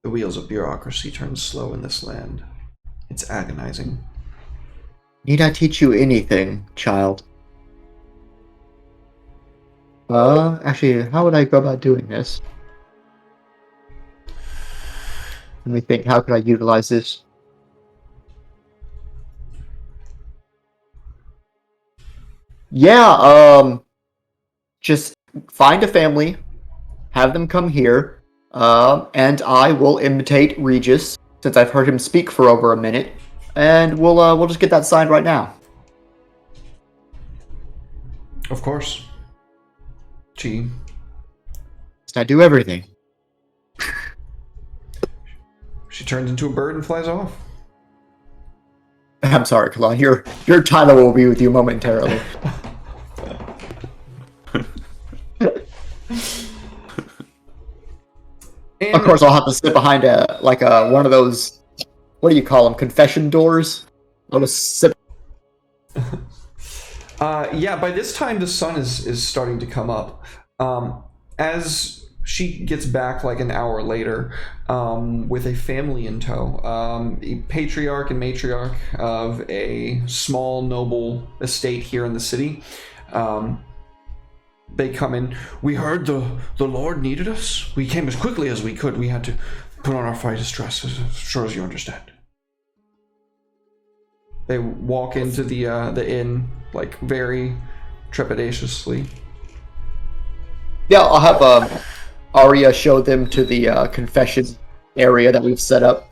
The wheels of bureaucracy turn slow in this land. It's agonizing. Need I teach you anything, child? Actually, how would I go about doing this? Let me think, how could I utilize this? Yeah, just find a family, have them come here, and I will imitate Regis, since I've heard him speak for over a minute, and we'll just get that signed right now. Of course. Gee. I do everything. She turns into a bird and flies off. I'm sorry, Kalon. Your title will be with you momentarily. And Of course, I'll have to sit behind one of those, what do you call them, confession doors? I'll just sit. yeah, by this time the sun is starting to come up. As she gets back an hour later with a family in tow, a patriarch and matriarch of a small noble estate here in the city. They come in. We heard the Lord needed us. We came as quickly as we could. We had to put on our fighter's dress, as sure as you understand. They walk into the inn, like, very trepidatiously. Yeah, I'll have Arya show them to the confession area that we've set up.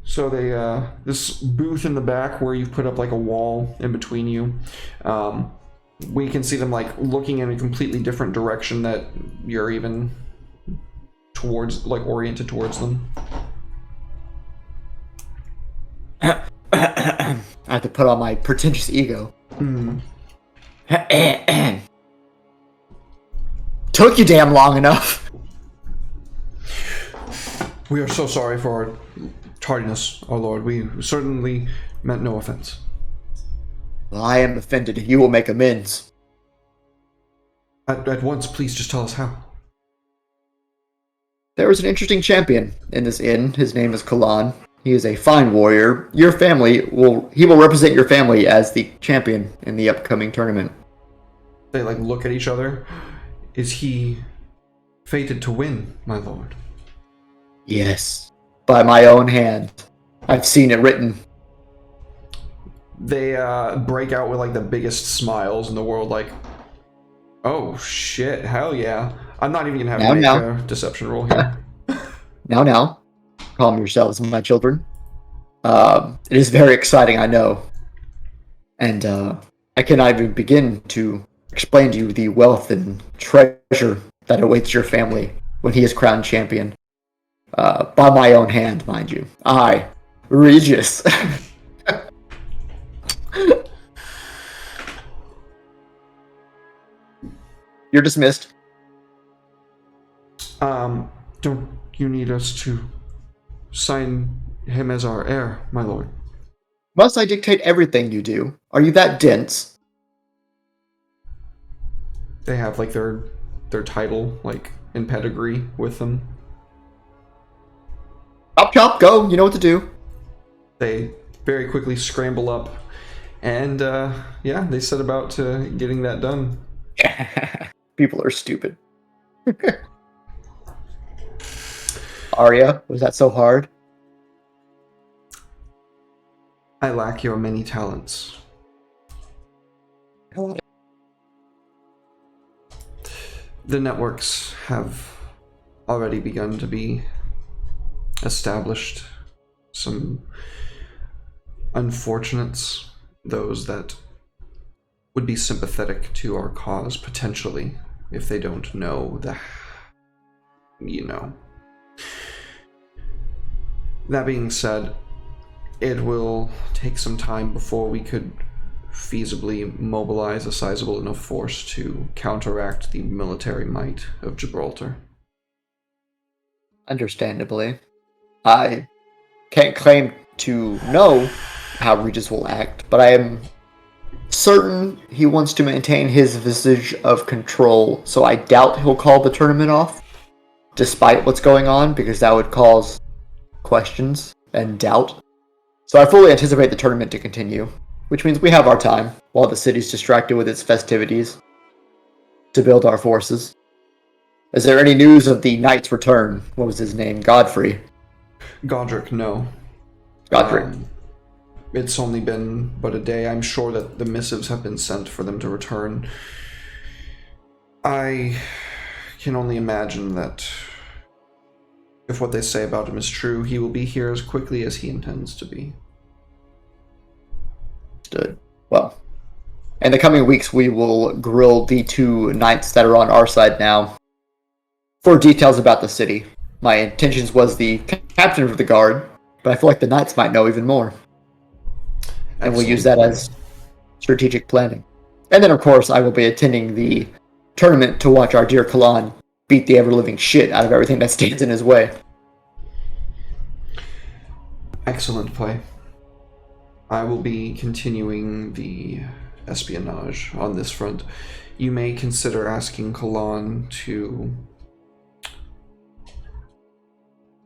So they, this booth in the back where you've put up like a wall in between you, we can see them like looking in a completely different direction that you're even towards, like oriented towards them. I have to put on my pretentious ego. Took you damn long enough. We are so sorry for our tardiness, our lord. We certainly meant no offense. Well, I am offended. You will make amends. At once, please just tell us how. There is an interesting champion in this inn. His name is Kalan. He is a fine warrior. Your family he will represent your family as the champion in the upcoming tournament. They like look at each other. Is he fated to win, my lord? Yes. By my own hand. I've seen it written. They break out with like the biggest smiles in the world, like, oh shit, hell yeah. I'm not even gonna have to make a deception roll here. Now. Calm yourselves, my children. It is very exciting, I know. And I cannot even begin to explain to you the wealth and treasure that awaits your family when he is crowned champion. By my own hand, mind you. I, Regis. You're dismissed. Don't you need us to sign him as our heir, my lord? Must I dictate everything you do? Are you that dense? They have like their title like in pedigree with them. Chop chop, go. You know what to do. They very quickly scramble up, and yeah, they set about to getting that done. People are stupid. Arya, was that so hard? I lack your many talents. The networks have already begun to be established. Some unfortunates, those that would be sympathetic to our cause, potentially, if they don't know That being said, it will take some time before we could feasibly mobilize a sizable enough force to counteract the military might of Gibraltar. Understandably. I can't claim to know how Regis will act, but I am certain he wants to maintain his visage of control, so I doubt he'll call the tournament off, despite what's going on, because that would cause questions and doubt. So I fully anticipate the tournament to continue, which means we have our time, while the city's distracted with its festivities, to build our forces. Is there any news of the knight's return? What was his name? Godfrey? Godric, no. Godric. It's only been but a day. I'm sure that the missives have been sent for them to return. I can only imagine that if what they say about him is true, he will be here as quickly as he intends to be. Understood. Well, in the coming weeks, we will grill the two knights that are on our side now for details about the city. My intentions was the captain of the guard, but I feel like the knights might know even more. And we'll use that as strategic planning. And then, of course, I will be attending the tournament to watch our dear Kalan beat the ever-living shit out of everything that stands in his way. Excellent play. I will be continuing the espionage on this front. You may consider asking Kalan to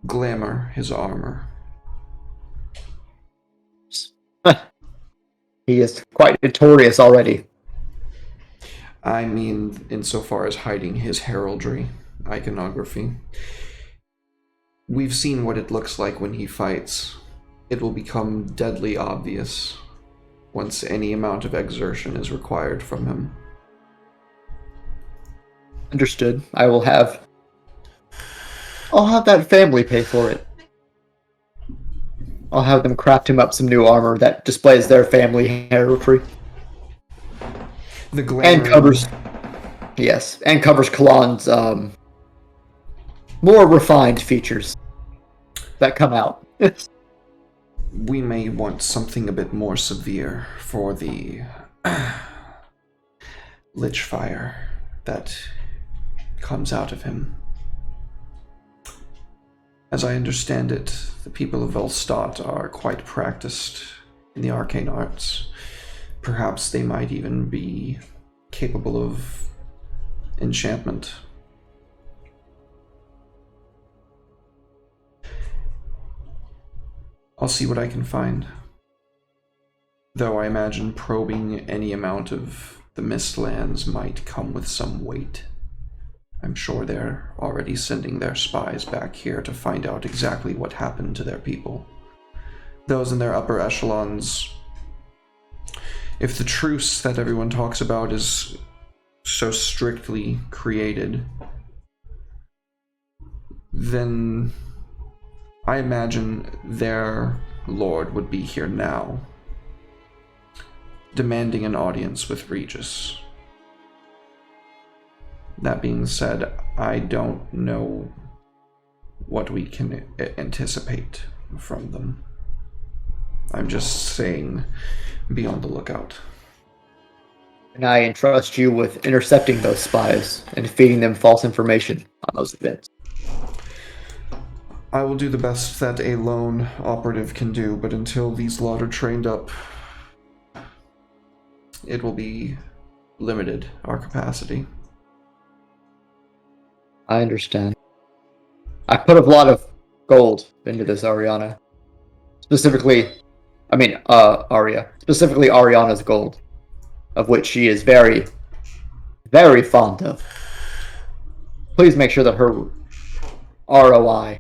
glamour his armor. He is quite notorious already. I mean, insofar as hiding his heraldry, iconography. We've seen what it looks like when he fights. It will become deadly obvious once any amount of exertion is required from him. Understood. I'll have that family pay for it. I'll have them craft him up some new armor that displays their family heraldry. The glamour... And covers Kalan's more refined features that come out. We may want something a bit more severe for the lich fire that comes out of him. As I understand it, the people of Volstadt are quite practiced in the arcane arts. Perhaps they might even be capable of enchantment. I'll see what I can find. Though I imagine probing any amount of the Mistlands might come with some weight. I'm sure they're already sending their spies back here to find out exactly what happened to their people. Those in their upper echelons, if the truce that everyone talks about is so strictly created, then I imagine their lord would be here now, demanding an audience with Regis. That being said, I don't know what we can anticipate from them. I'm just saying, be on the lookout. And I entrust you with intercepting those spies and feeding them false information on those events. I will do the best that a lone operative can do, but until these lot are trained up, it will be limited, our capacity. I understand. I put a lot of gold into this Ariana. Arya. Specifically Ariana's gold, of which she is very, very fond of. Please make sure that her ROI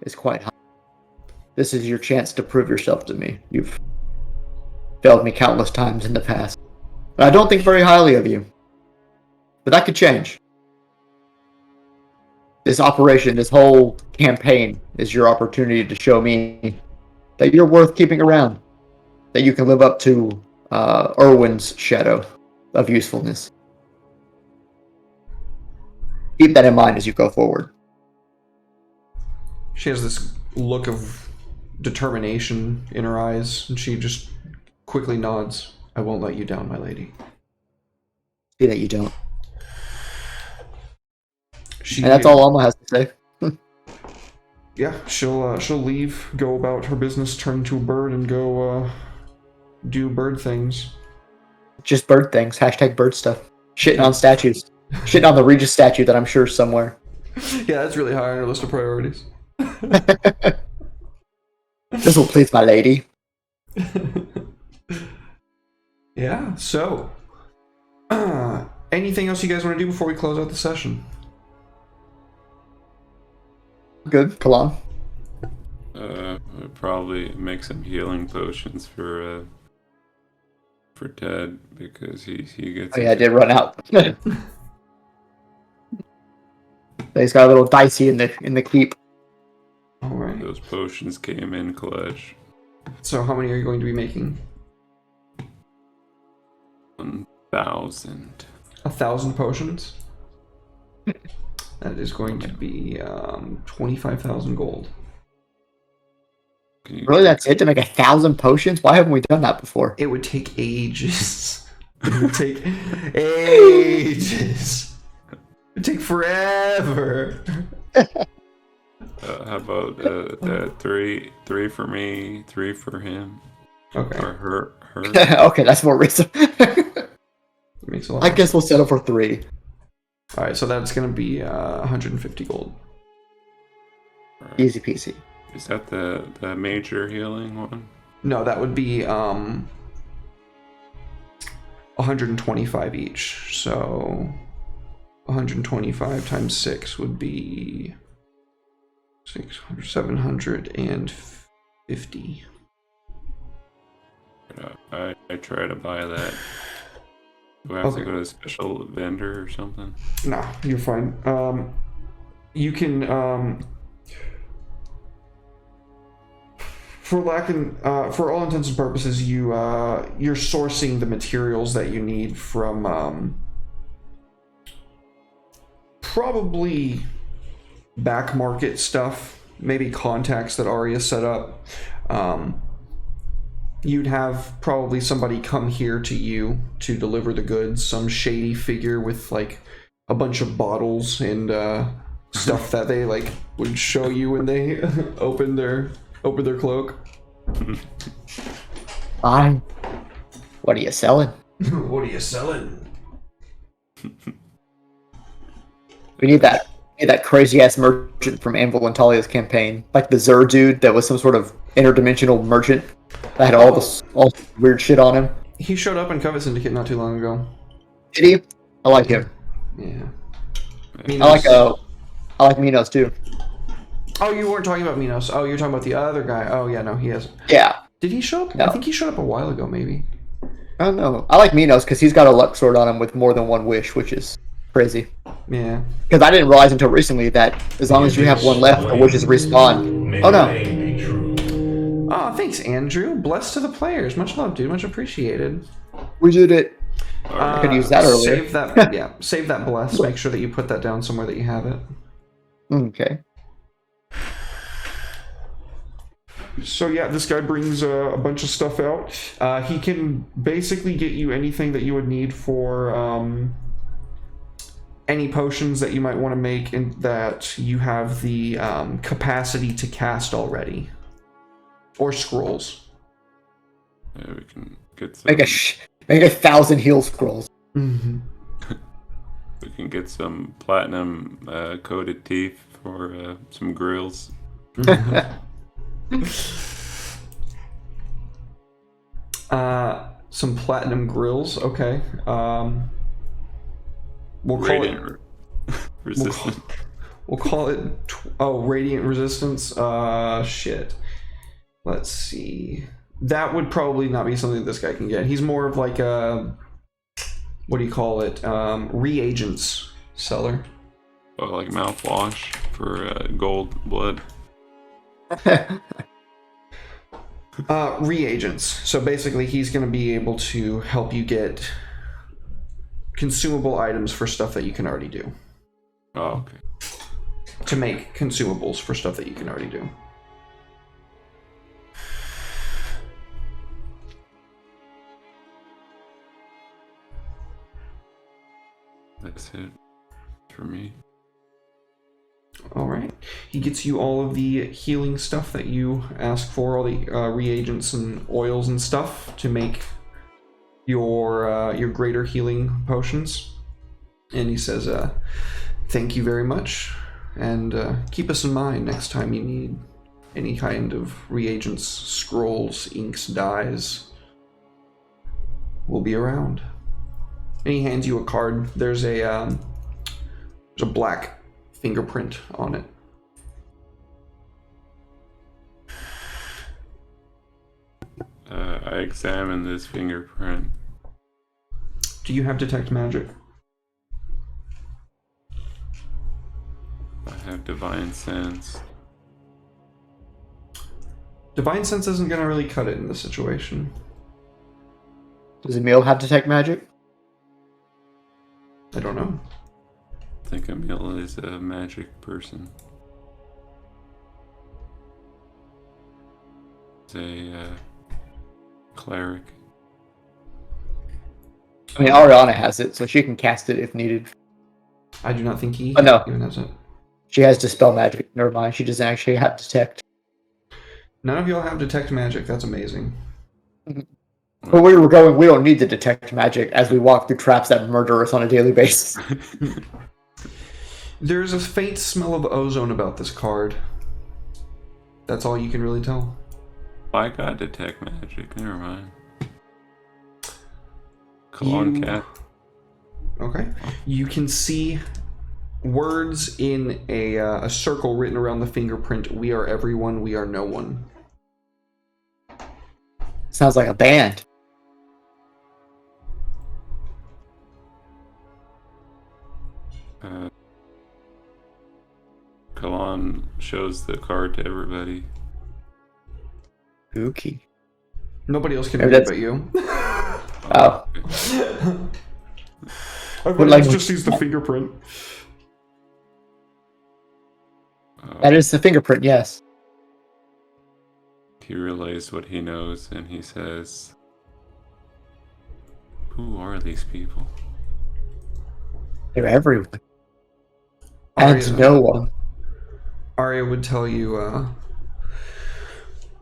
is quite high. This is your chance to prove yourself to me. You've failed me countless times in the past. But I don't think very highly of you. But that could change. This operation, this whole campaign, is your opportunity to show me that you're worth keeping around. That you can live up to Erwin's shadow of usefulness. Keep that in mind as you go forward. She has this look of determination in her eyes, and she just quickly nods. I won't let you down, my lady. See that you don't. And that's all Alma has to say. Yeah, she'll leave, go about her business, turn into a bird, and go do bird things. Just bird things. Hashtag bird stuff. Shitting on statues. Shitting on the Regis statue that I'm sure is somewhere. Yeah, that's really high on her list of priorities. This will please my lady. Yeah, so anything else you guys want to do before we close out the session? Good. Kalan? I'd probably make some healing potions for Ted, because he gets... Oh yeah, I did run out. He's got a little dicey in the keep. Alright. Those potions came in clutch. So how many are you going to be making? 1,000. 1,000 potions? That is going to be 25,000 gold. Really, that's it to make 1,000 potions? Why haven't we done that before? It would take ages. It would take ages. It would take forever. How about three for me, 3 for him? Okay. Or her. Okay, that's more reasonable. Makes a lot. I guess we'll settle for 3. All right, so that's going to be 150 gold. Right. Easy peasy. Is that the major healing one? No, that would be 125 each. So 125 times 6 would be 600, 750. I try to buy that. Do I have to go to a special vendor or something? No, you're fine. You can, for all intents and purposes, you're sourcing the materials that you need from probably back market stuff, maybe contacts that Arya set up. You'd have probably somebody come here to you to deliver the goods, some shady figure with like a bunch of bottles and stuff that they like would show you when they open their cloak. Fine. What are you selling? What are you selling? We need that crazy ass merchant from Anvil and Talia's campaign, like the Zur dude that was some sort of interdimensional merchant that had all this weird shit on him. He showed up in Covet Syndicate not too long ago. Did he? I like him. Yeah. I like Minos too. Oh, you weren't talking about Minos. Oh, you're talking about the other guy. Oh, yeah, no, he has. Yeah. Did he show up? No. I think he showed up a while ago, maybe. I don't know. I like Minos because he's got a luck sword on him with more than one wish, which is crazy. Yeah. Because I didn't realize until recently that as long as you have one left, the wishes respawn. Oh no. Oh, thanks, Andrew. Blessed to the players. Much love, dude. Much appreciated. We did it. I could use that earlier. Save that. Yeah, save that bless. Make sure that you put that down somewhere that you have it. Okay. So yeah, this guy brings a bunch of stuff out. He can basically get you anything that you would need for any potions that you might want to make and that you have the capacity to cast already. Or scrolls. Yeah, we can get some... Make 1,000 heal scrolls. Mm-hmm. We can get some platinum coated teeth for some grills. Some platinum grills. Okay. We'll call Radiant it resistance. We'll call it. Radiant resistance. Shit. Let's see. That would probably not be something this guy can get. He's more of like a, what do you call it? Reagents seller. Oh, like mouthwash for gold blood. Reagents. So basically, he's going to be able to help you get consumable items for stuff that you can already do. Oh, okay. To make consumables for stuff that you can already do. That's it for me. All right. He gets you all of the healing stuff that you ask for, all the reagents and oils and stuff to make your greater healing potions. And he says, thank you very much, and keep us in mind next time you need any kind of reagents, scrolls, inks, dyes. We'll be around. And he hands you a card. There's a black fingerprint on it. I examined this fingerprint. Do you have detect magic? I have divine sense. Divine sense isn't going to really cut it in this situation. Does Emil have detect magic? I don't know. I think Emil is a magic person. He's a cleric. I mean, Ariana has it, so she can cast it if needed. I do not think he no. even has it. She has Dispel Magic. Never mind, she doesn't actually have Detect. None of y'all have detect magic. That's amazing. But where we're going, we don't need to detect magic as we walk through traps that murder us on a daily basis. There's a faint smell of ozone about this card. That's all you can really tell. I got detect magic. Never mind. Cologne cat. Okay. You can see words in a circle written around the fingerprint. We are everyone, we are no one. Sounds like a band. Cologne shows the card to everybody. Spooky. Nobody else can Maybe read it that's- but you. Oh. Everybody language- just sees the fingerprint. That is the fingerprint, yes. He relays what he knows and he says, "Who are these people?" They're everywhere. And no one. Arya would tell you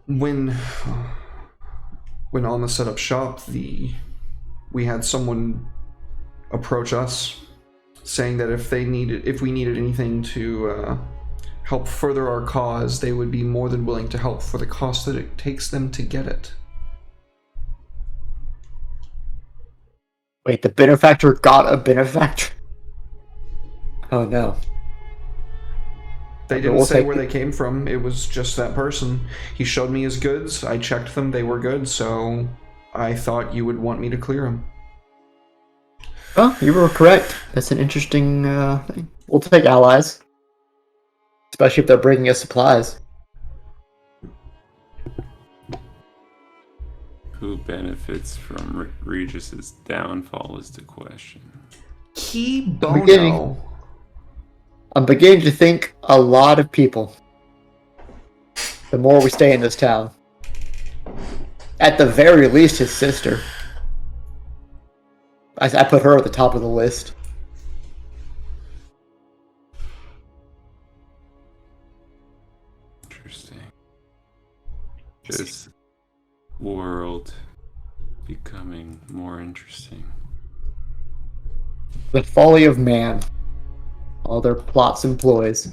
when Alma set up shop, we had someone approach us saying that if we needed anything to help further our cause, they would be more than willing to help for the cost that it takes them to get it. Wait, the benefactor got a benefactor? Oh no. They Okay, didn't we'll say take where it. they came from. It was just that person. He showed me his goods. I checked them. They were good, so I thought you would want me to clear them. Oh, you were correct. That's an interesting thing. We'll take allies. Especially if they're bringing us supplies. Who benefits from Regis's downfall is the question. Key beginning. Bono. I'm beginning to think a lot of people. The more we stay in this town. At the very least, his sister. I put her at the top of the list. Interesting. This world becoming more interesting. The folly of man. All their plots and ploys.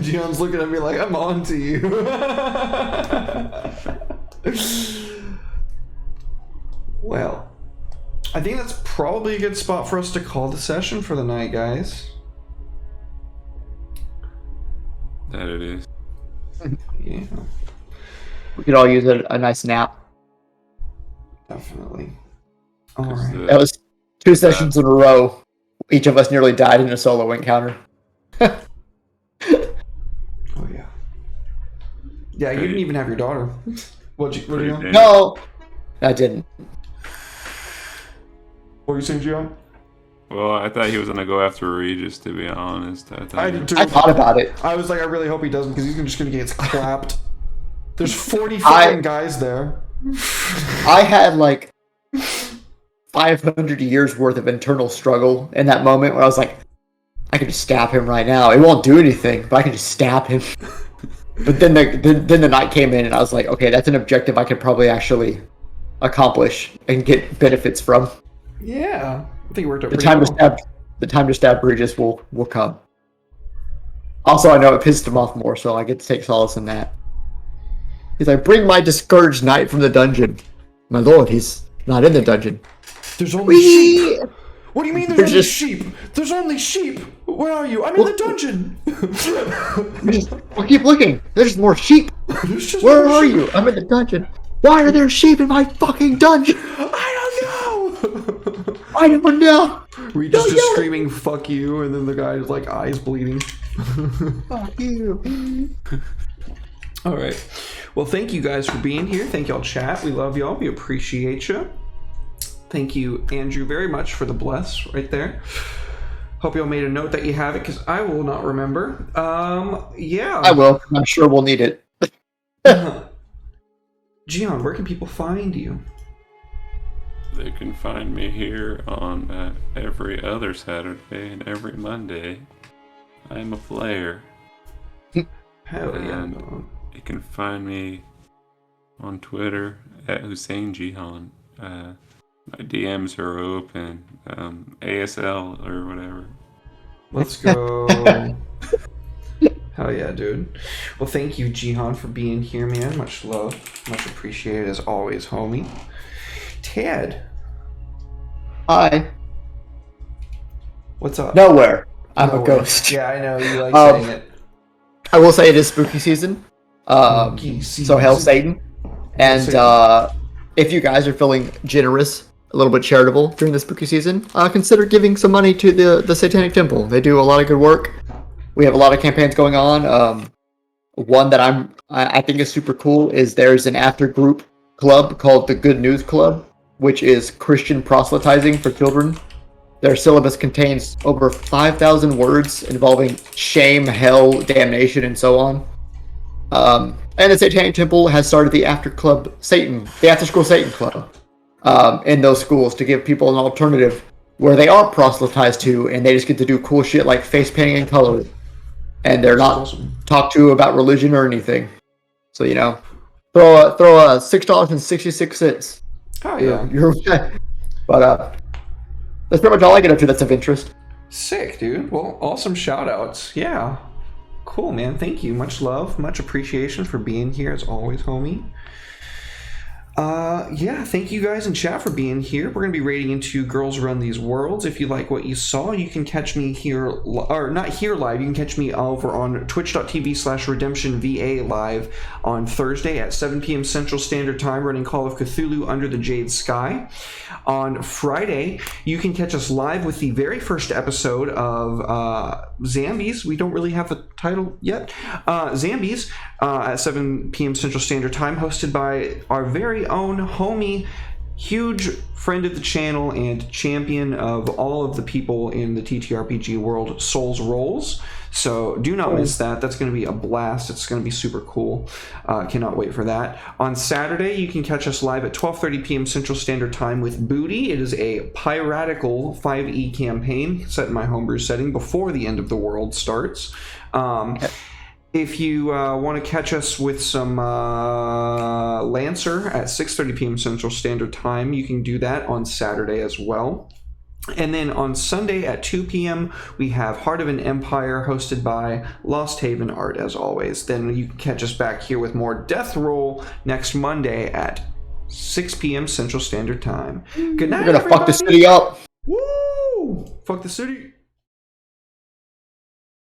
Gion's looking at me like I'm on to you. Well, I think that's probably a good spot for us to call the session for the night, guys. That it is. Yeah, We could all use a nice nap. definitely. All 'Cause right. That was 2 sessions in a row. Each of us nearly died in a solo encounter. Oh yeah. Yeah, you Hey. didn't even have your daughter. What you Pretty know? damn- No! I didn't. What were you saying, Gian? Well, I thought he was gonna go after Regis, to be honest. I did too. I thought about it. I was like, I really hope he doesn't, because he's just gonna get clapped. There's 40 I- fucking guys there. I had like 500 years worth of internal struggle in that moment where I was like, I could just stab him right now. It won't do anything, but I can just stab him. But then the night came in and I was like, okay, that's an objective I could probably actually accomplish and get benefits from. Yeah, I think it worked out The pretty time to well. stab the time to stab Regis will come. Also, I know it pissed him off more, so I get to take solace in that. He's like, bring my discouraged knight from the dungeon. My lord, he's not in the dungeon. There's only Whee! sheep. What do you mean there's There's only just- sheep? There's only sheep. Where are you? I'm in the dungeon. Well, keep looking. There's more sheep. There's just Where more are sheep. you? I'm in the dungeon. Why are there sheep in my fucking dungeon? I don't know. I don't know. Regis Don't just yell. screaming "fuck you," and then the guy's like eyes bleeding. Fuck you. All right. Well, thank you guys for being here. Thank y'all, chat. We love y'all. We appreciate you. Thank you, Andrew, very much for the bless right there. Hope y'all made a note that you have it, because I will not remember. Yeah. I will. I'm sure we'll need it. Gian, where can people find you? They can find me here on every other Saturday and every Monday. I'm a player. Hell yeah. And dog. you can find me on Twitter at Hussein Jihan. My DMs are open. ASL or whatever. Let's go. Hell yeah, dude. Well, thank you, Jihan, for being here, man. Much love. Much appreciated as always, homie. Ted. Hi. What's up? Nowhere. I'm Nowhere. a ghost. Yeah, I know. You like saying it. I will say it is spooky season. Spooky season. So hail Satan. And if you guys are feeling generous, a little bit charitable during the spooky season, consider giving some money to the Satanic Temple. They do a lot of good work. We have a lot of campaigns going on. One that I think is super cool is there's an after group club called the Good News Club, which is Christian proselytizing for children. Their syllabus contains over 5,000 words involving shame, hell, damnation, and so on. And the Satanic Temple has started the after school Satan Club, in those schools to give people an alternative where they are proselytized to, and they just get to do cool shit like face painting and coloring, and they're not talked to about religion or anything. So throw a $6.66. Oh yeah. But that's pretty much all I get up to that's of interest. Sick, dude. Well, awesome shout outs. Yeah. Cool, man. Thank you. Much love, much appreciation for being here as always, homie. Yeah, thank you guys in chat for being here. We're going to be raiding into Girls Run These Worlds. If you like what you saw, you can catch me here, or not here live, you can catch me over on twitch.tv/redemptionva live on Thursday at 7 p.m. Central Standard Time, running Call of Cthulhu Under the Jade Sky. On Friday, you can catch us live with the very first episode of Zambies. We don't really have a title yet. Zambies at 7 p.m. Central Standard Time, hosted by our very own homie, huge friend of the channel and champion of all of the people in the TTRPG world, Souls Rolls. So do not miss that. That's going to be a blast. It's going to be super cool. Cannot wait for that. On Saturday, you can catch us live at 12:30 p.m. Central Standard Time with Booty. It is a piratical 5e campaign set in my homebrew setting before the end of the world starts. If you want to catch us with some Lancer at 6:30 p.m. Central Standard Time, you can do that on Saturday as well. And then on Sunday at 2 p.m., we have Heart of an Empire, hosted by Lost Haven Art, as always. Then you can catch us back here with more Death Roll next Monday at 6 p.m. Central Standard Time. Good night, We're gonna fuck the city up. Woo! Fuck the city.